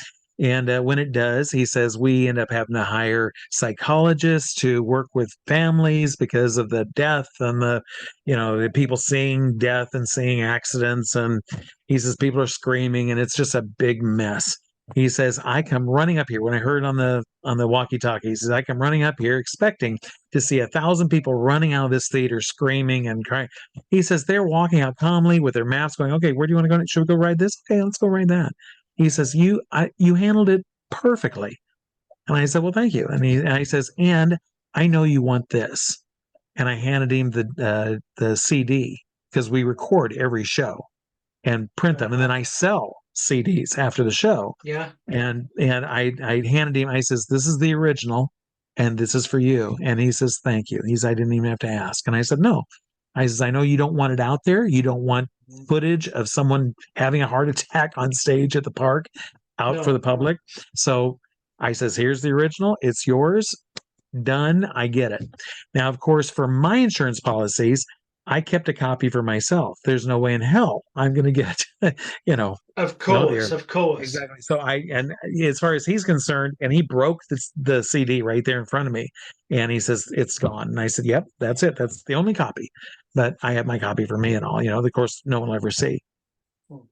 And when it does, he says, we end up having to hire psychologists to work with families because of the death and the people seeing death and seeing accidents. And he says, people are screaming and it's just a big mess. He says, I come running up here when I heard on the walkie-talkie. He says, I come running up here expecting to see 1,000 people running out of this theater screaming and crying. He says, they're walking out calmly with their masks going, okay, where do you want to go? Should we go ride this? Okay, let's go ride that. He says, you handled it perfectly. And I said, well, thank you. And he says, and I know you want this. And I handed him the CD because we record every show and print them. And then I sell CDs after the show. Yeah. And I handed him, I says, this is the original and this is for you. And he says, thank you. I didn't even have to ask. And I said, no. I says, I know you don't want it out there. You don't want footage of someone having a heart attack on stage at the park out for the public. So I says, here's the original. It's yours. done, I get it. Now, of course, for my insurance policies, I kept a copy for myself. There's no way in hell I'm going to get, Of no, course, dear. of course. Exactly. So and as far as he's concerned, and he broke the CD right there in front of me, and he says it's gone. And I said, "Yep, that's it. That's the only copy." But I have my copy for me and all. Of course, no one will ever see.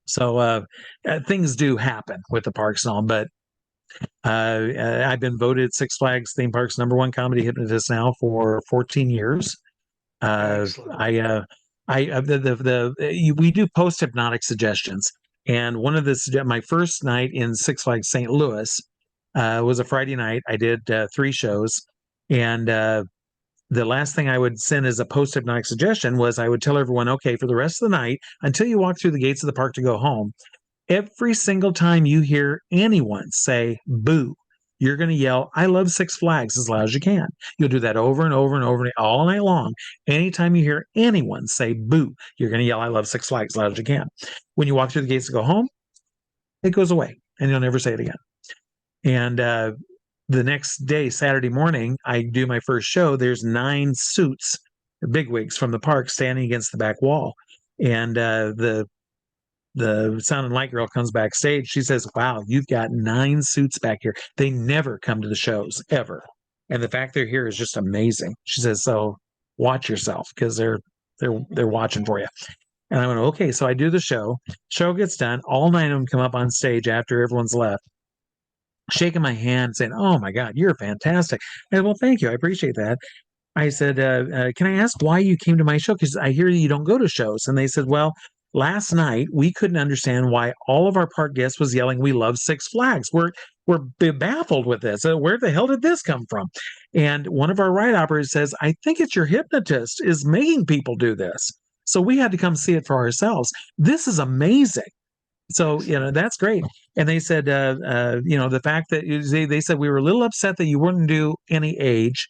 So things do happen with the parks and all. But I've been voted Six Flags theme parks #1 comedy hypnotist now for 14 years. Excellent. We do post hypnotic suggestions, and one of my first night in Six Flags St. Louis was a Friday night. I did 3 shows, and the last thing I would send as a post hypnotic suggestion was I would tell everyone, okay, for the rest of the night, until you walk through the gates of the park to go home, every single time you hear anyone say boo, you're going to yell, I love Six Flags as loud as you can. You'll do that over and over and over all night long. Anytime you hear anyone say boo, you're going to yell, I love Six Flags as loud as you can. When you walk through the gates to go home, it goes away and you'll never say it again. And the next day, Saturday morning, I do my first show. There's 9 suits, bigwigs from the park standing against the back wall. And the sound and light girl comes backstage. She says, wow, you've got 9 suits back here. They never come to the shows ever. And the fact they're here is just amazing. She says, so watch yourself because they're watching for you. And I went, okay. So I do the show. Show gets done. All 9 of them come up on stage after everyone's left, shaking my hand, saying, oh my God, you're fantastic. I said, well, thank you. I appreciate that. I said, can I ask why you came to my show? Because I hear you don't go to shows. And they said, well, last night we couldn't understand why all of our park guests was yelling, we love Six Flags. We're baffled with this. Where the hell did this come from? And one of our ride operators says, I think it's your hypnotist is making people do this. So we had to come see it for ourselves. This is amazing. So, that's great. And they said, the fact that they said we were a little upset that you wouldn't do any age,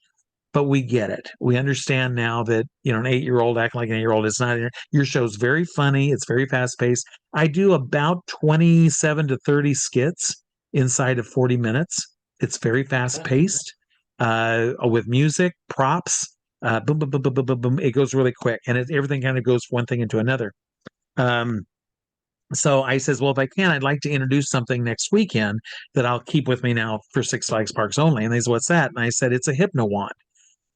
but we get it. We understand now that, an 8-year-old acting like an 8-year-old is not. Your show's very funny. It's very fast paced. I do about 27 to 30 skits inside of 40 minutes. It's very fast paced with music, props, boom, boom, boom, boom, boom, boom, boom. It goes really quick. And everything kind of goes one thing into another. So I says, well, if I can, I'd like to introduce something next weekend that I'll keep with me now for Six Flags Parks only. And they said, what's that? And I said, it's a hypno wand.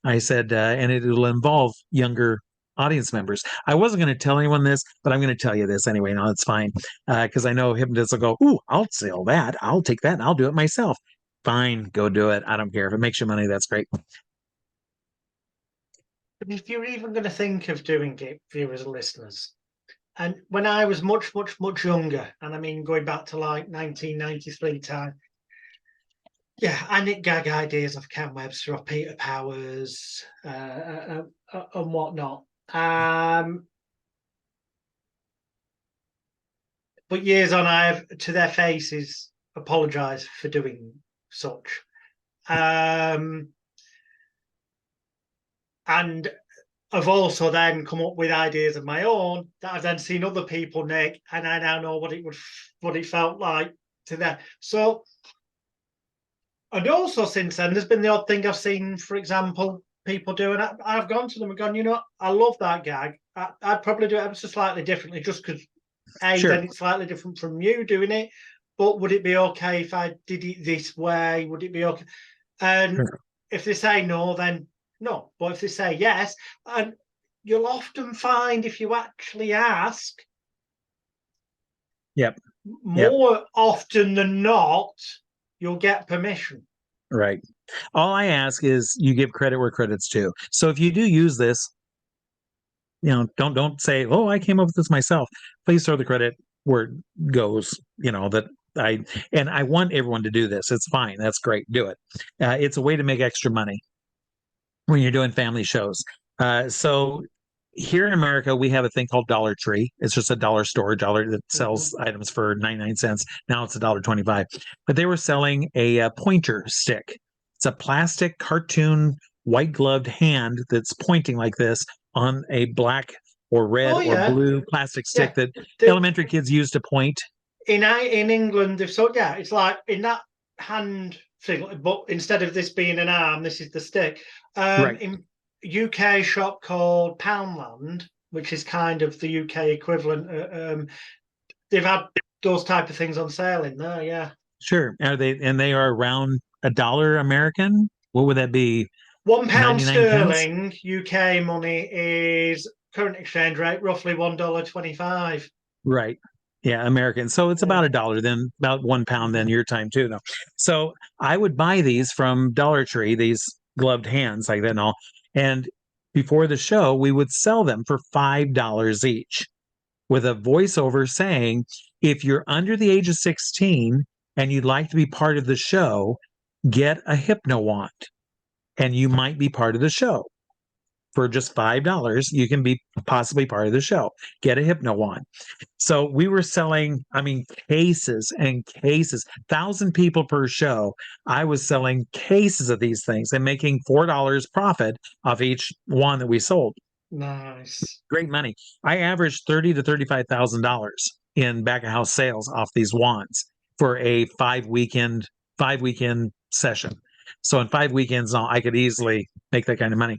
I said, and it will involve younger audience members. I wasn't going to tell anyone this, but I'm going to tell you this anyway. No, it's fine. Because I know hypnotists will go, ooh, I'll sell that. I'll take that and I'll do it myself. Fine, go do it. I don't care. If it makes you money, that's great. If you're even going to think of doing it, viewers and listeners, and when I was much, much, much younger, and I mean going back to like 1993 time, yeah, I nick gag ideas of Ken Webster or Peter Powers and whatnot. But years on, I've, to their faces, apologised for doing such. And I've also then come up with ideas of my own that I've then seen other people nick, and I now know what it felt like to them. So, and also since then, there's been the odd thing I've seen, for example, people do, and I've gone to them and gone, I love that gag. I'd probably do it ever so slightly differently, just because Sure. then it's slightly different from you doing it. But would it be okay if I did it this way? Would it be okay? And sure. If they say no, then no. But if they say yes, and you'll often find if you actually ask, more often than not, you'll get permission. Right. All I ask is you give credit where credit's due. So if you do use this, don't say, oh, I came up with this myself. Please throw the credit where it goes, that I want everyone to do this. It's fine. That's great. Do it. It's a way to make extra money when you're doing family shows. So here in America, we have a thing called Dollar Tree. It's just a dollar store, that sells items for 99 cents. Now it's $1.25. But they were selling a pointer stick. It's a plastic cartoon white gloved hand that's pointing like this on a black or red or blue plastic stick that elementary kids use to point. In England, it's like in that hand thing, but instead of this being an arm, this is the stick. Right. In UK shop called Poundland, which is kind of the UK equivalent, they've had those type of things on sale in there. Yeah. Sure. They are around $1 American? What would that be? £1 99 cents? sterling UK money is current exchange rate roughly $1.25. Right. Yeah, American. So it's about $1, then about £1 then your time too. No. So I would buy these from Dollar Tree, these gloved hands like that and all. And before the show, we would sell them for $5 each with a voiceover saying, if you're under the age of 16 and you'd like to be part of the show, get a hypno wand and you might be part of the show. For just $5, you can be possibly part of the show. Get a hypno wand. So we were selling, I mean, cases and cases, 1,000 people per show. I was selling cases of these things and making $4 profit off each wand that we sold. Nice. Great money. I averaged $30,000 to $35,000 in back of house sales off these wands for a 5 weekend session. So in 5 weekends, I could easily make that kind of money.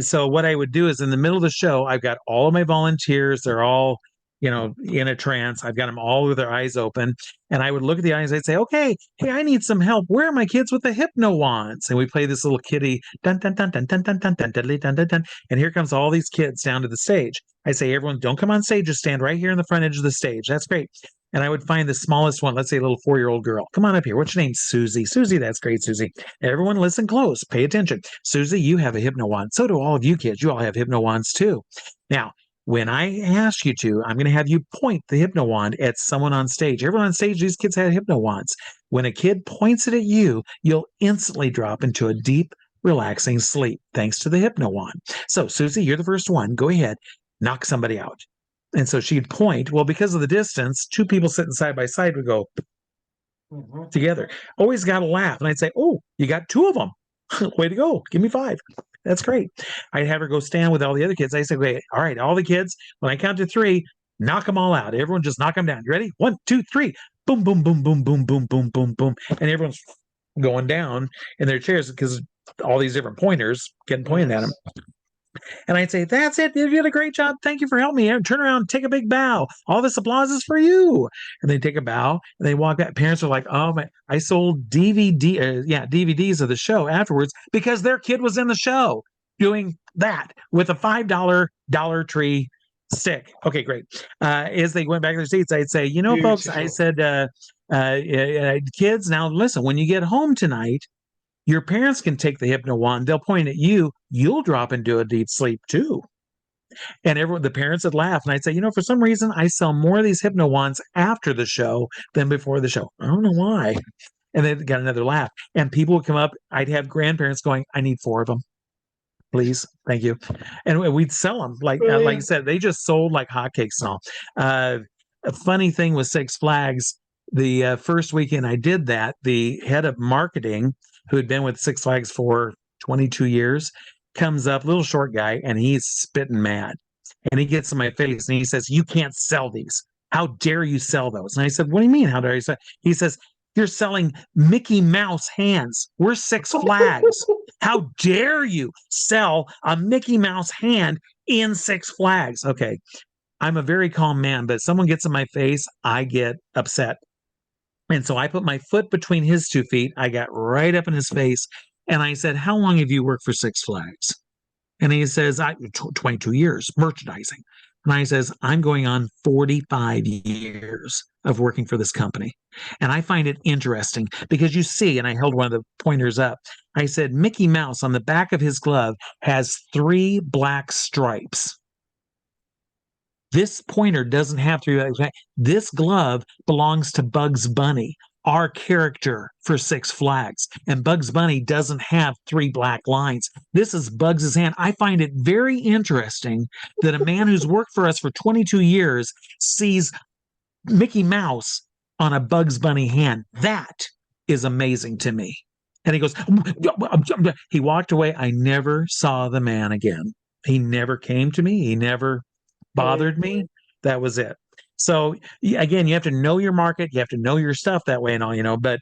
So what I would do is in the middle of the show, I've got all of my volunteers. They're all, in a trance. I've got them all with their eyes open. And I would look at the eyes. I'd say, okay, hey, I need some help. Where are my kids with the hypno wands? And we play this little kitty, dun, dun, dun, dun, dun, dun, dun, dun, dun, dun, dun, dun. And here comes all these kids down to the stage. I say, everyone, don't come on stage. Just stand right here in the front edge of the stage. That's great. And I would find the smallest one, let's say a little 4-year-old girl. Come on up here. What's your name? Susie. Susie, that's great, Susie. Everyone listen close. Pay attention. Susie, you have a hypno wand. So do all of you kids. You all have hypno wands too. Now, when I ask you to, I'm going to have you point the hypno wand at someone on stage. Everyone on stage, these kids had hypno wands. When a kid points it at you, you'll instantly drop into a deep, relaxing sleep thanks to the hypno wand. So, Susie, you're the first one. Go ahead. Knock somebody out. And so she'd point. Well, because of the distance, two people sitting side by side would go together. Always got to laugh. And I'd say, oh, you got two of them. Way to go. Give me 5. That's great. I'd have her go stand with all the other kids. I said, wait, all right, all the kids, when I count to 3, knock them all out. Everyone just knock them down. You ready? 1, 2, 3. Boom, boom, boom, boom, boom, boom, boom, boom, boom. And everyone's going down in their chairs because all these different pointers getting pointed at them. And I'd say, that's it. You did a great job. Thank you for helping me. Turn around, take a big bow. All this applause is for you. And they take a bow and they walk back. Parents are like, oh, my, I sold DVDs of the show afterwards because their kid was in the show doing that with a $5 Dollar Tree stick. Okay, great. As they went back to their seats, I'd say, folks, I said, kids, now listen, when you get home tonight, your parents can take the hypno wand. They'll point at you. You'll drop into a deep sleep too. And the parents would laugh. And I'd say, for some reason, I sell more of these hypno wands after the show than before the show. I don't know why. And they got another laugh. And people would come up. I'd have grandparents going, I need 4 of them. Please. Thank you. And we'd sell them. Like you said, they just sold like hotcakes and all. A funny thing with Six Flags, the first weekend I did that, the head of marketing, who had been with Six Flags for 22 years, comes up, little short guy, and he's spitting mad. And he gets in my face and he says, you can't sell these. How dare you sell those? And I said, what do you mean? How dare you sell? He says, you're selling Mickey Mouse hands. We're Six Flags. How dare you sell a Mickey Mouse hand in Six Flags? Okay, I'm a very calm man, but if someone gets in my face, I get upset. And so I put my foot between his 2 feet. I got right up in his face. And I said, how long have you worked for Six Flags? And he says, 22 years merchandising. And I says, I'm going on 45 years of working for this company. And I find it interesting because you see, and I held one of the pointers up. I said, Mickey Mouse on the back of his glove has 3 black stripes. This pointer doesn't have 3 black stripes. This glove belongs to Bugs Bunny, our character for Six Flags. And Bugs Bunny doesn't have 3 black lines. This is Bugs's hand. I find it very interesting that a man who's worked for us for 22 years sees Mickey Mouse on a Bugs Bunny hand. That is amazing to me. And he goes, he walked away. I never saw the man again. He never came to me. He never bothered me. That was it. So again, you have to know your market. You have to know your stuff that way and all, but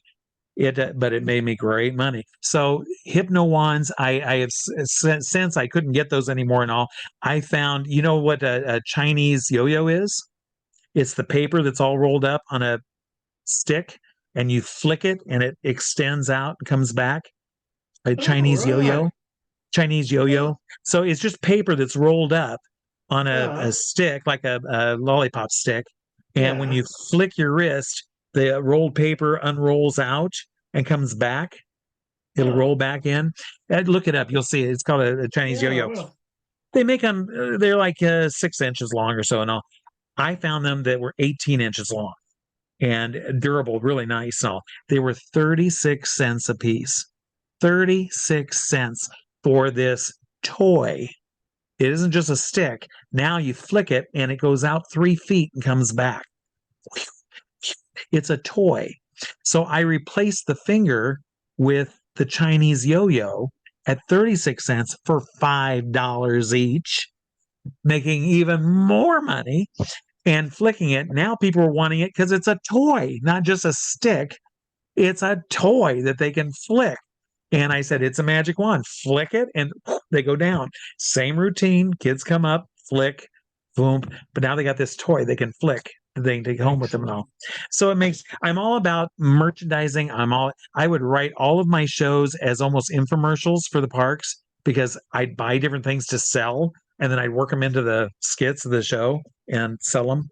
But it made me great money. So hypno wands, I have since I couldn't get those anymore and all. I found, you know what a Chinese yo-yo is? It's the paper that's all rolled up on a stick, and you flick it, and it extends out and comes back. A Oh, Chinese yo-yo. right. Chinese yo-yo. Oh, So it's just paper that's rolled up on a yeah. stick, like a lollipop stick. And when Yeah. you flick your wrist, the rolled paper unrolls out and comes back. It'll roll Oh, back in. Look it up. You'll see it. It's called a Chinese yeah, yo-yo. well, They make them, they're like 6 inches long or so and all. I found them that were 18 inches long and durable, really nice and all. They were 36 cents a piece. 36 cents for this toy. It isn't just a stick. Now you flick it and it goes out 3 feet and comes back. It's a toy. So I replaced the finger with the Chinese yo-yo at 36 cents for $5 each, making even more money and flicking it. Now people are wanting it because it's a toy, not just a stick. It's a toy that they can flick. And I said, it's a magic wand. Flick it and they go down. Same routine. Kids come up, flick, boom. But now they got this toy they can flick. They can take home with them and all. So it makes, I'm all about merchandising. I would write all of my shows as almost infomercials for the parks because I'd buy different things to sell and then I'd work them into the skits of the show and sell them.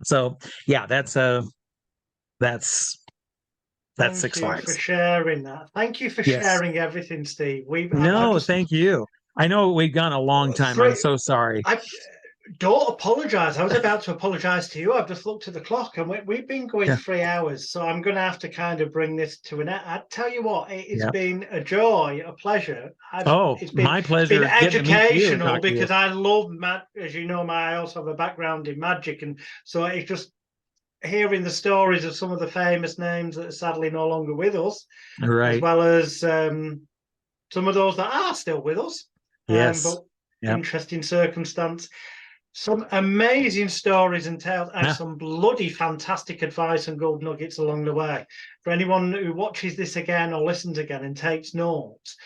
So yeah, that's thank Six you for Flags. sharing that. Thank you for Yes. sharing everything, Steve. I've No, just thank you. I know we've gone a long time. I'm three. so sorry. I don't apologize. I was about to apologize to you. I've just looked at the clock and we've been going Yeah, 3 hours. So I'm going to have to kind of bring this to an end. I tell you what, it's yeah. been a joy, a pleasure. Oh, my It's been pleasure getting to meet you and educational talk to you. because I love as you know, I also have a background in magic. And so it's just hearing the stories of some of the famous names that are sadly no longer with us, as Right. well as some of those that are still with us. Yes. But Yep. interesting circumstance. Some amazing stories and tales, and Yeah. some bloody fantastic advice and gold nuggets along the way. For anyone who watches this again or listens again and takes notes,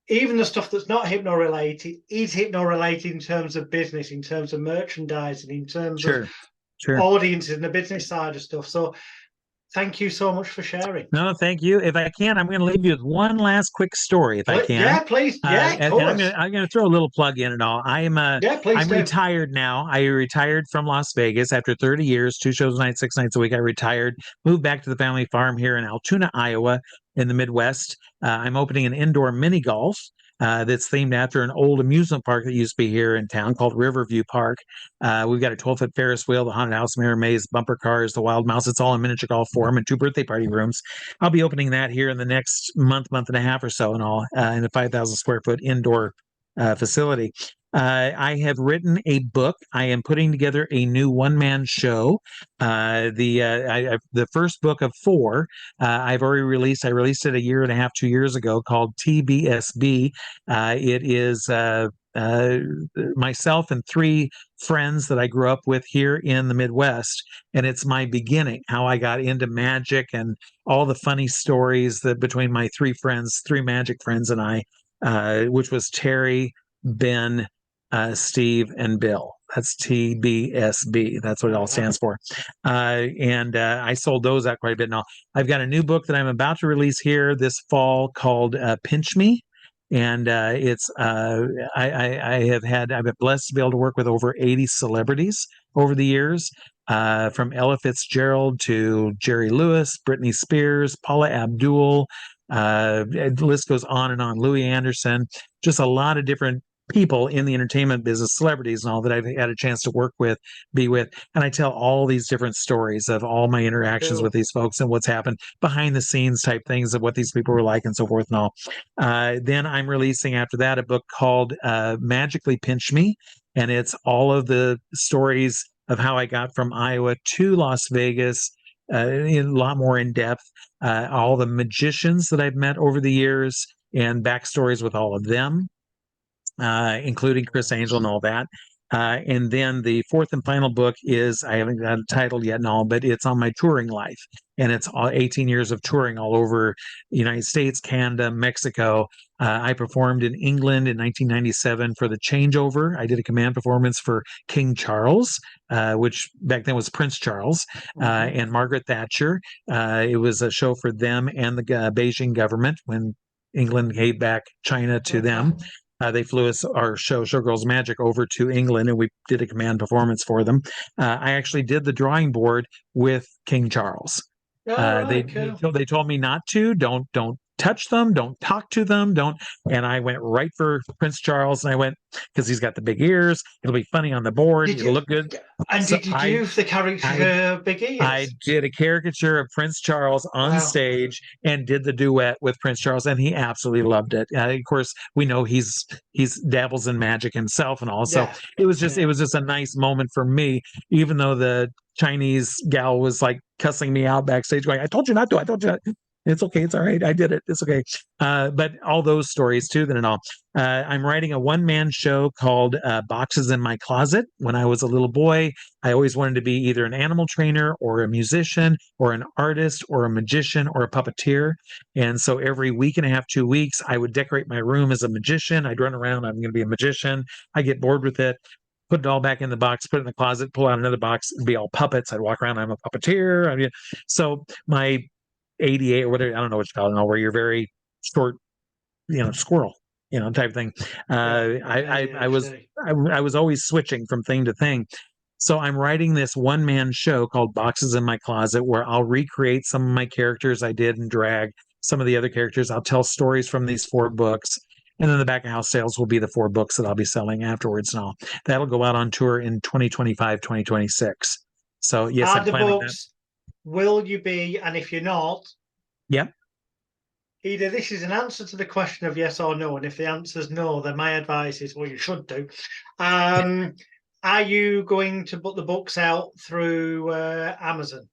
even the stuff that's not hypno related is hypno related in terms of business, in terms of merchandising, in terms of Sure. Sure. audiences and the business side of stuff. So thank you so much for sharing. No, thank you. If I can, I'm going to leave you with one last quick story, if I can. Yeah, please. Yeah, of And course. I'm going to throw a little plug in and all. Yeah, please I'm do. retired now. I retired from Las Vegas after 30 years, 2 shows a night, 6 nights a week. I retired, moved back to the family farm here in Altoona, Iowa, in the Midwest. I'm opening an indoor mini golf. That's themed after an old amusement park that used to be here in town called Riverview Park. We've got a 12-foot Ferris wheel, the haunted house, mirror maze, bumper cars, the wild mouse. It's all in miniature golf form and 2 birthday party rooms. I'll be opening that here in the next month and a half or so, and all in a 5,000 square foot indoor facility. I have written a book. I am putting together a new one-man show. The first book of 4 I've already released. I released it a year and a half, 2 years ago, called TBSB. It is myself and 3 friends that I grew up with here in the Midwest, and it's my beginning, how I got into magic and all the funny stories that between my 3 magic friends and I, which was Terry, Ben, Steve, and Bill. That's TBSB. That's what it all stands for. And I sold those out quite a bit now. I've got a new book that I'm about to release here this fall called Pinch Me. And I've been blessed to be able to work with over 80 celebrities over the years, from Ella Fitzgerald to Jerry Lewis, Britney Spears, Paula Abdul. The list goes on and on. Louis Anderson, just a lot of different people in the entertainment business, celebrities and all that I've had a chance to work with, be with. And I tell all these different stories of all my interactions with Cool. these folks and what's happened behind the scenes type things of what these people were like and so forth and all. Then I'm releasing after that a book called Magically Pinch Me. And it's all of the stories of how I got from Iowa to Las Vegas, in a lot more in depth, all the magicians that I've met over the years and backstories with all of them, including Chris Angel and all that. And then the fourth and final book is, I haven't got a title yet and all, but it's on my touring life. And it's all 18 years of touring all over the United States, Canada, Mexico. I performed in England in 1997 for the changeover. I did a command performance for King Charles, which back then was Prince Charles, and Margaret Thatcher. It was a show for them and the Beijing government when England gave back China to them. They flew us, our show, Showgirls Magic, over to England, and we did a command performance for them. I actually did the drawing board with King Charles. They told me not to. Don't touch them. Don't talk to them. Don't. And I went right for Prince Charles, and I went because he's got the big ears. It'll be funny on the board. It'll look good. And so did you do the character Big Ears? I did a caricature of Prince Charles on stage and did the duet with Prince Charles, and he absolutely loved it. Of course, we know he's dabbles in magic himself and all. So it was just a nice moment for me, even though the Chinese gal was like cussing me out backstage, going, "I told you not to. I told you not." It's okay. It's all right. I did it. It's okay. But all those stories too, then and all. I'm writing a one-man show called Boxes in My Closet. When I was a little boy, I always wanted to be either an animal trainer or a musician or an artist or a magician or a puppeteer. And so every week and a half, 2 weeks, I would decorate my room as a magician. I'd run around. I'm going to be a magician. I get bored with it. Put it all back in the box, put it in the closet, pull out another box, it'd be all puppets. I'd walk around. I'm a puppeteer. So my 88 or whatever, I don't know what you call it now, where you're very short, squirrel, type thing. I was always switching from thing to thing. So I'm writing this one-man show called Boxes in My Closet, where I'll recreate some of my characters I did in drag, some of the other characters. I'll tell stories from these 4 books. And then the back of house sales will be the 4 books that I'll be selling afterwards and all. That'll go out on tour in 2025, 2026. So yes, I'm planning that. Will you be, and if you're not, either this is an answer to the question of yes or no, and if the answer is no, then my advice is, well, you should do. Are you going to put the books out through Amazon?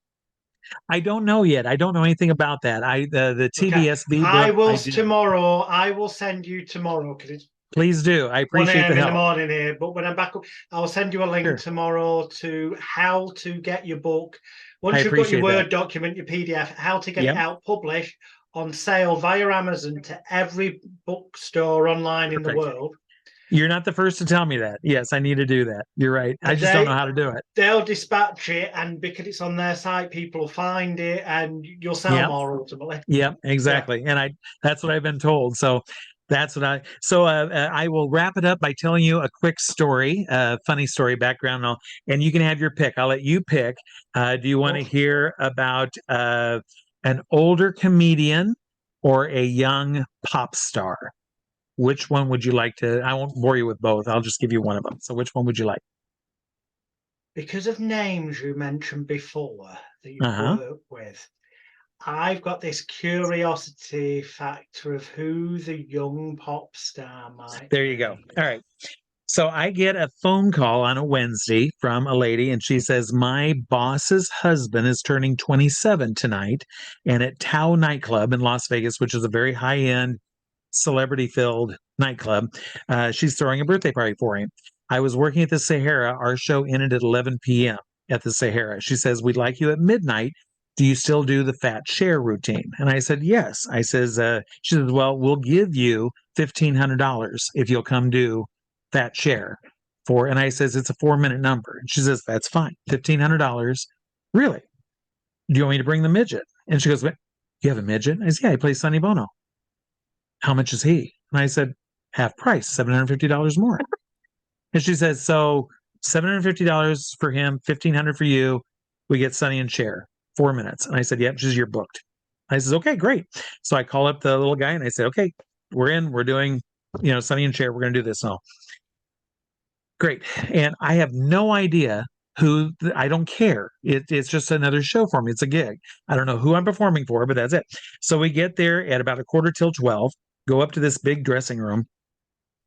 I don't know yet. I don't know anything about that. The TBSB book. Tomorrow. I will send you tomorrow because it's. Please do. I appreciate the help. In the morning here, but when I'm back, I'll send you a link tomorrow to how to get your book. Once you've got your Word document, your PDF, how to get it out published on sale via Amazon to every bookstore online in the world. You're not the first to tell me that. Yes, I need to do that. You're right. I just don't know how to do it. They'll dispatch it, and because it's on their site, people will find it, and you'll sell more ultimately. Yep, exactly. Yeah. And that's what I've been told. So that's what I will wrap it up by telling you a quick story, funny story background, and you can have your pick. I'll let you pick. Do you want to hear about an older comedian or a young pop star? Which one would you like to? I won't bore you with both. I'll just give you one of them. So which one would you like? Because of names you mentioned before that you work with, I've got this curiosity factor of who the young pop star might be. There you go. All right. So I get a phone call on a Wednesday from a lady, and she says, my boss's husband is turning 27 tonight, and at Tao nightclub in Las Vegas, which is a very high-end, celebrity-filled nightclub, she's throwing a birthday party for him. I was working at the Sahara. Our show ended at 11 p.m. at the Sahara. She says, we'd like you at midnight. Do you still do the fat share routine? And I said, yes. I says, she says, well, we'll give you $1,500 if you'll come do fat share for, and I says, it's a 4-minute number. And she says, that's fine. $1,500. Really? Do you want me to bring the midget? And she goes, you have a midget? I said, yeah, he plays Sonny Bono. How much is he? And I said, half price, $750 more. And she says, so $750 for him, $1,500 for you. We get Sonny and Cher, 4 minutes. And I said, yep, you're booked. I says, okay, great. So I call up the little guy and I said, okay, we're in, we're doing, Sonny and Cher, we're going to do this now. Great. And I have no idea who, I don't care. It's just another show for me. It's a gig. I don't know who I'm performing for, but that's it. So we get there at about 11:45, go up to this big dressing room.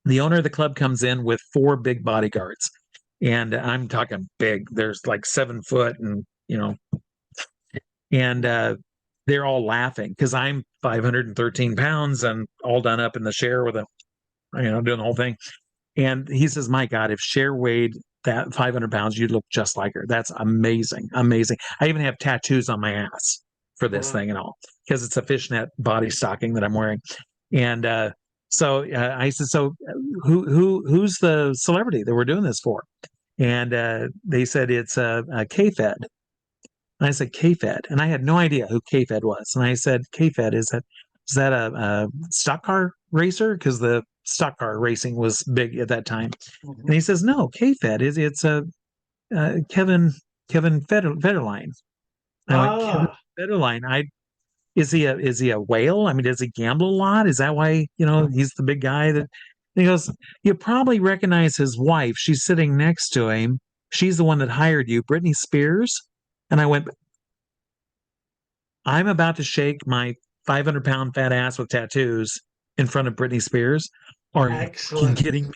The owner of the club comes in with 4 big bodyguards. And I'm talking big. There's like 7 foot and, and they're all laughing because I'm 513 pounds and all done up in the chair with doing the whole thing. And he says, my God, if Cher weighed that 500 pounds, you'd look just like her. That's amazing. Amazing. I even have tattoos on my ass for this thing and all, because it's a fishnet body stocking that I'm wearing. And I said, so who's the celebrity that we're doing this for? And they said it's K-Fed. And I said, K-Fed. And I had no idea who K-Fed was. And I said, K-Fed, is that a stock car racer? Because the stock car racing was big at that time. Mm-hmm. And he says, no, K-Fed it's a Kevin Federline. I went, Kevin Federline. Is he a whale? I mean, does he gamble a lot? Is that why, he's the big guy that? And he goes, you probably recognize his wife. She's sitting next to him. She's the one that hired you, Britney Spears. And I went, I'm about to shake my 500-pound fat ass with tattoos in front of Britney Spears. Are you kidding me?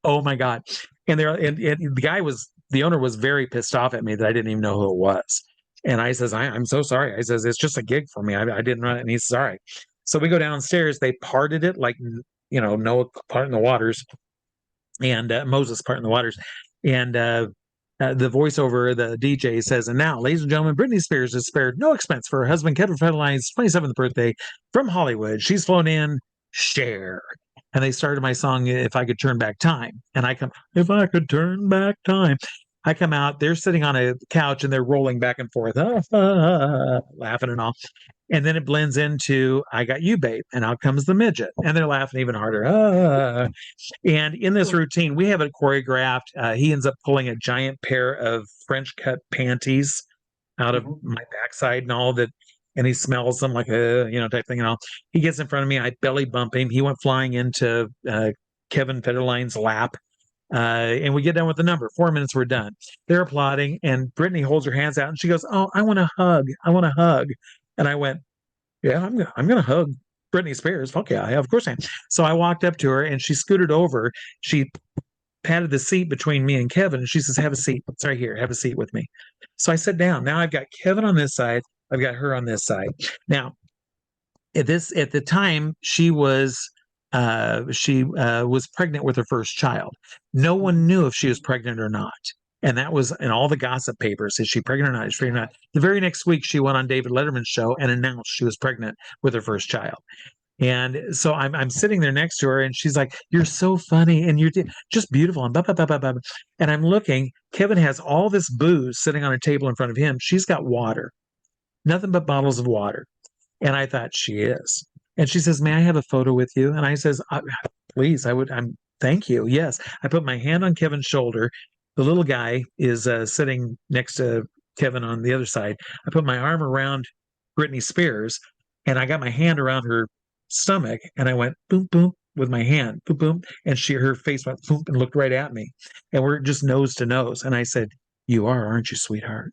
Oh my God. And the owner was very pissed off at me that I didn't even know who it was. And I says, I'm so sorry. I says, it's just a gig for me. I didn't run it. And he says, all right. So we go downstairs. They parted it like, Noah parting the waters and Moses parting the waters. And the voiceover, the DJ says, and now, ladies and gentlemen, Britney Spears has spared no expense for her husband, Kevin Federline's 27th birthday from Hollywood. She's flown in, Cher. And they started my song, If I Could Turn Back Time. And I come, if I could turn back time. I come out, they're sitting on a couch and they're rolling back and forth, laughing and all. And then it blends into I Got You, Babe. And out comes the midget. And they're laughing even harder. And in this routine, we have it choreographed. He ends up pulling a giant pair of French cut panties out of my backside and all that. And he smells them like type thing and all. He gets in front of me. I belly bump him. He went flying into Kevin Federline's lap. And we get done with the number. 4 minutes, we're done. They're applauding, and Brittany holds her hands out, and she goes, "Oh, I want a hug. I want a hug." And I went, "Yeah, I'm gonna hug Britney Spears. Fuck yeah, of course I am." So I walked up to her, and she scooted over. She patted the seat between me and Kevin, and she says, "Have a seat. It's right here. Have a seat with me." So I sat down. Now I've got Kevin on this side. I've got her on this side. Now, at the time, she was pregnant with her first child. No one knew if she was pregnant or not. And that was in all the gossip papers. Is she pregnant or not? Is she pregnant or not? The very next week, she went on David Letterman's show and announced she was pregnant with her first child. And so I'm sitting there next to her, and she's like, "You're so funny, and you're just beautiful." And blah, blah, blah, blah, blah. And I'm looking. Kevin has all this booze sitting on a table in front of him. She's got water, nothing but bottles of water. And I thought, she is. And she says, "May I have a photo with you?" And I says, "Please, thank you." Yes. I put my hand on Kevin's shoulder. The little guy is sitting next to Kevin on the other side. I put my arm around Britney Spears, and I got my hand around her stomach, and I went boom, boom with my hand, boom, boom. And her face went boom and looked right at me. And we're just nose to nose. And I said, "You are, aren't you, sweetheart?"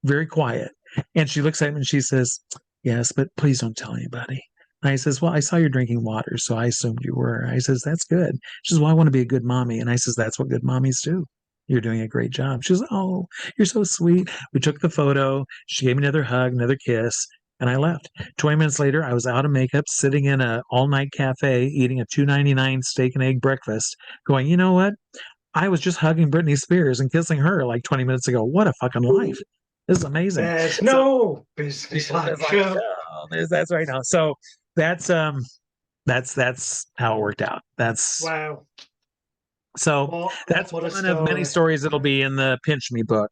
Very quiet. And she looks at me and she says, "Yes, but please don't tell anybody." And I says, "Well, I saw you drinking water, so I assumed you were." I says, "That's good." She says, "Well, I want to be a good mommy." And I says, "That's what good mommies do. You're doing a great job." She says, "Oh, you're so sweet." We took the photo. She gave me another hug, another kiss, and I left. 20 minutes later, I was out of makeup, sitting in an all-night cafe, eating a $2.99 steak and egg breakfast, going, "You know what? I was just hugging Britney Spears and kissing her like 20 minutes ago. What a fucking life. This is amazing." There's no business like show. That's right now. So that's how it worked out. That's wow. So that's one of many stories that'll be in the Pinch Me book.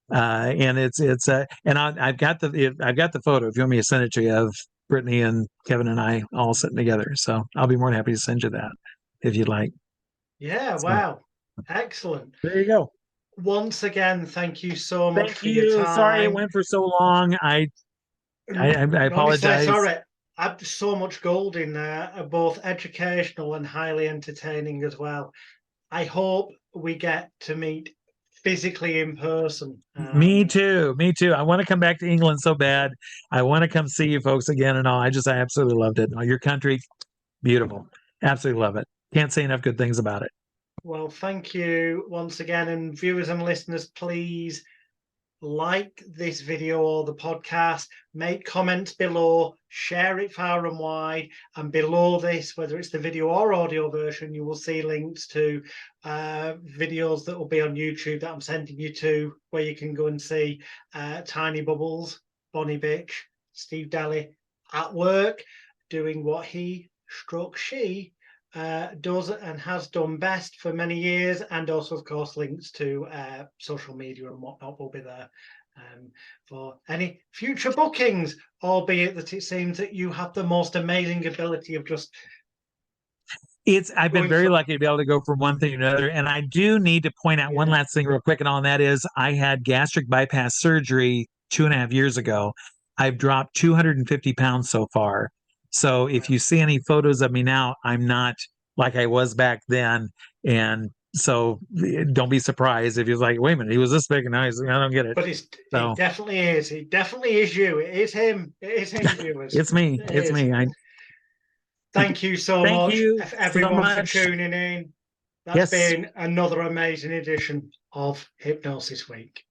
And I've got the photo, if you want me to send it to you, of Brittany and Kevin and I all sitting together. So I'll be more than happy to send you that if you'd like. Yeah, wow. Excellent. There you go. Once again, thank you so much for your time. Sorry it went for so long. I apologize. Sorry. I've so much gold in there, both educational and highly entertaining as well. I hope we get to meet physically in person. Me too. I want to come back to England so bad. I want to come see you folks again and all. I absolutely loved it. Your country, beautiful. Absolutely love it. Can't say enough good things about it. Well, thank you once again. And viewers and listeners, please like this video or the podcast, make comments below, share it far and wide, and below this, whether it's the video or audio version, you will see links to videos that will be on YouTube that I'm sending you to, where you can go and see Tiny Bubbles, Bonnie Bitch, Steve Daly at work doing what he stroke she does and has done best for many years, and also of course links to social media and whatnot will be there for any future bookings, albeit that it seems that you have the most amazing ability of just I've been very lucky to be able to go from one thing to another. And I do need to point out one last thing real quick, and all that is I had gastric bypass surgery 2.5 years ago. I've dropped 250 pounds so far. So if you see any photos of me now, I'm not like I was back then. And so don't be surprised if you're like, wait a minute, he was this big and now I don't get it. But it definitely is. It definitely is you. It is him. It is him, viewers. It's me. It's me. Thank you so much, everyone, for tuning in. That's been another amazing edition of Hypnosis Week.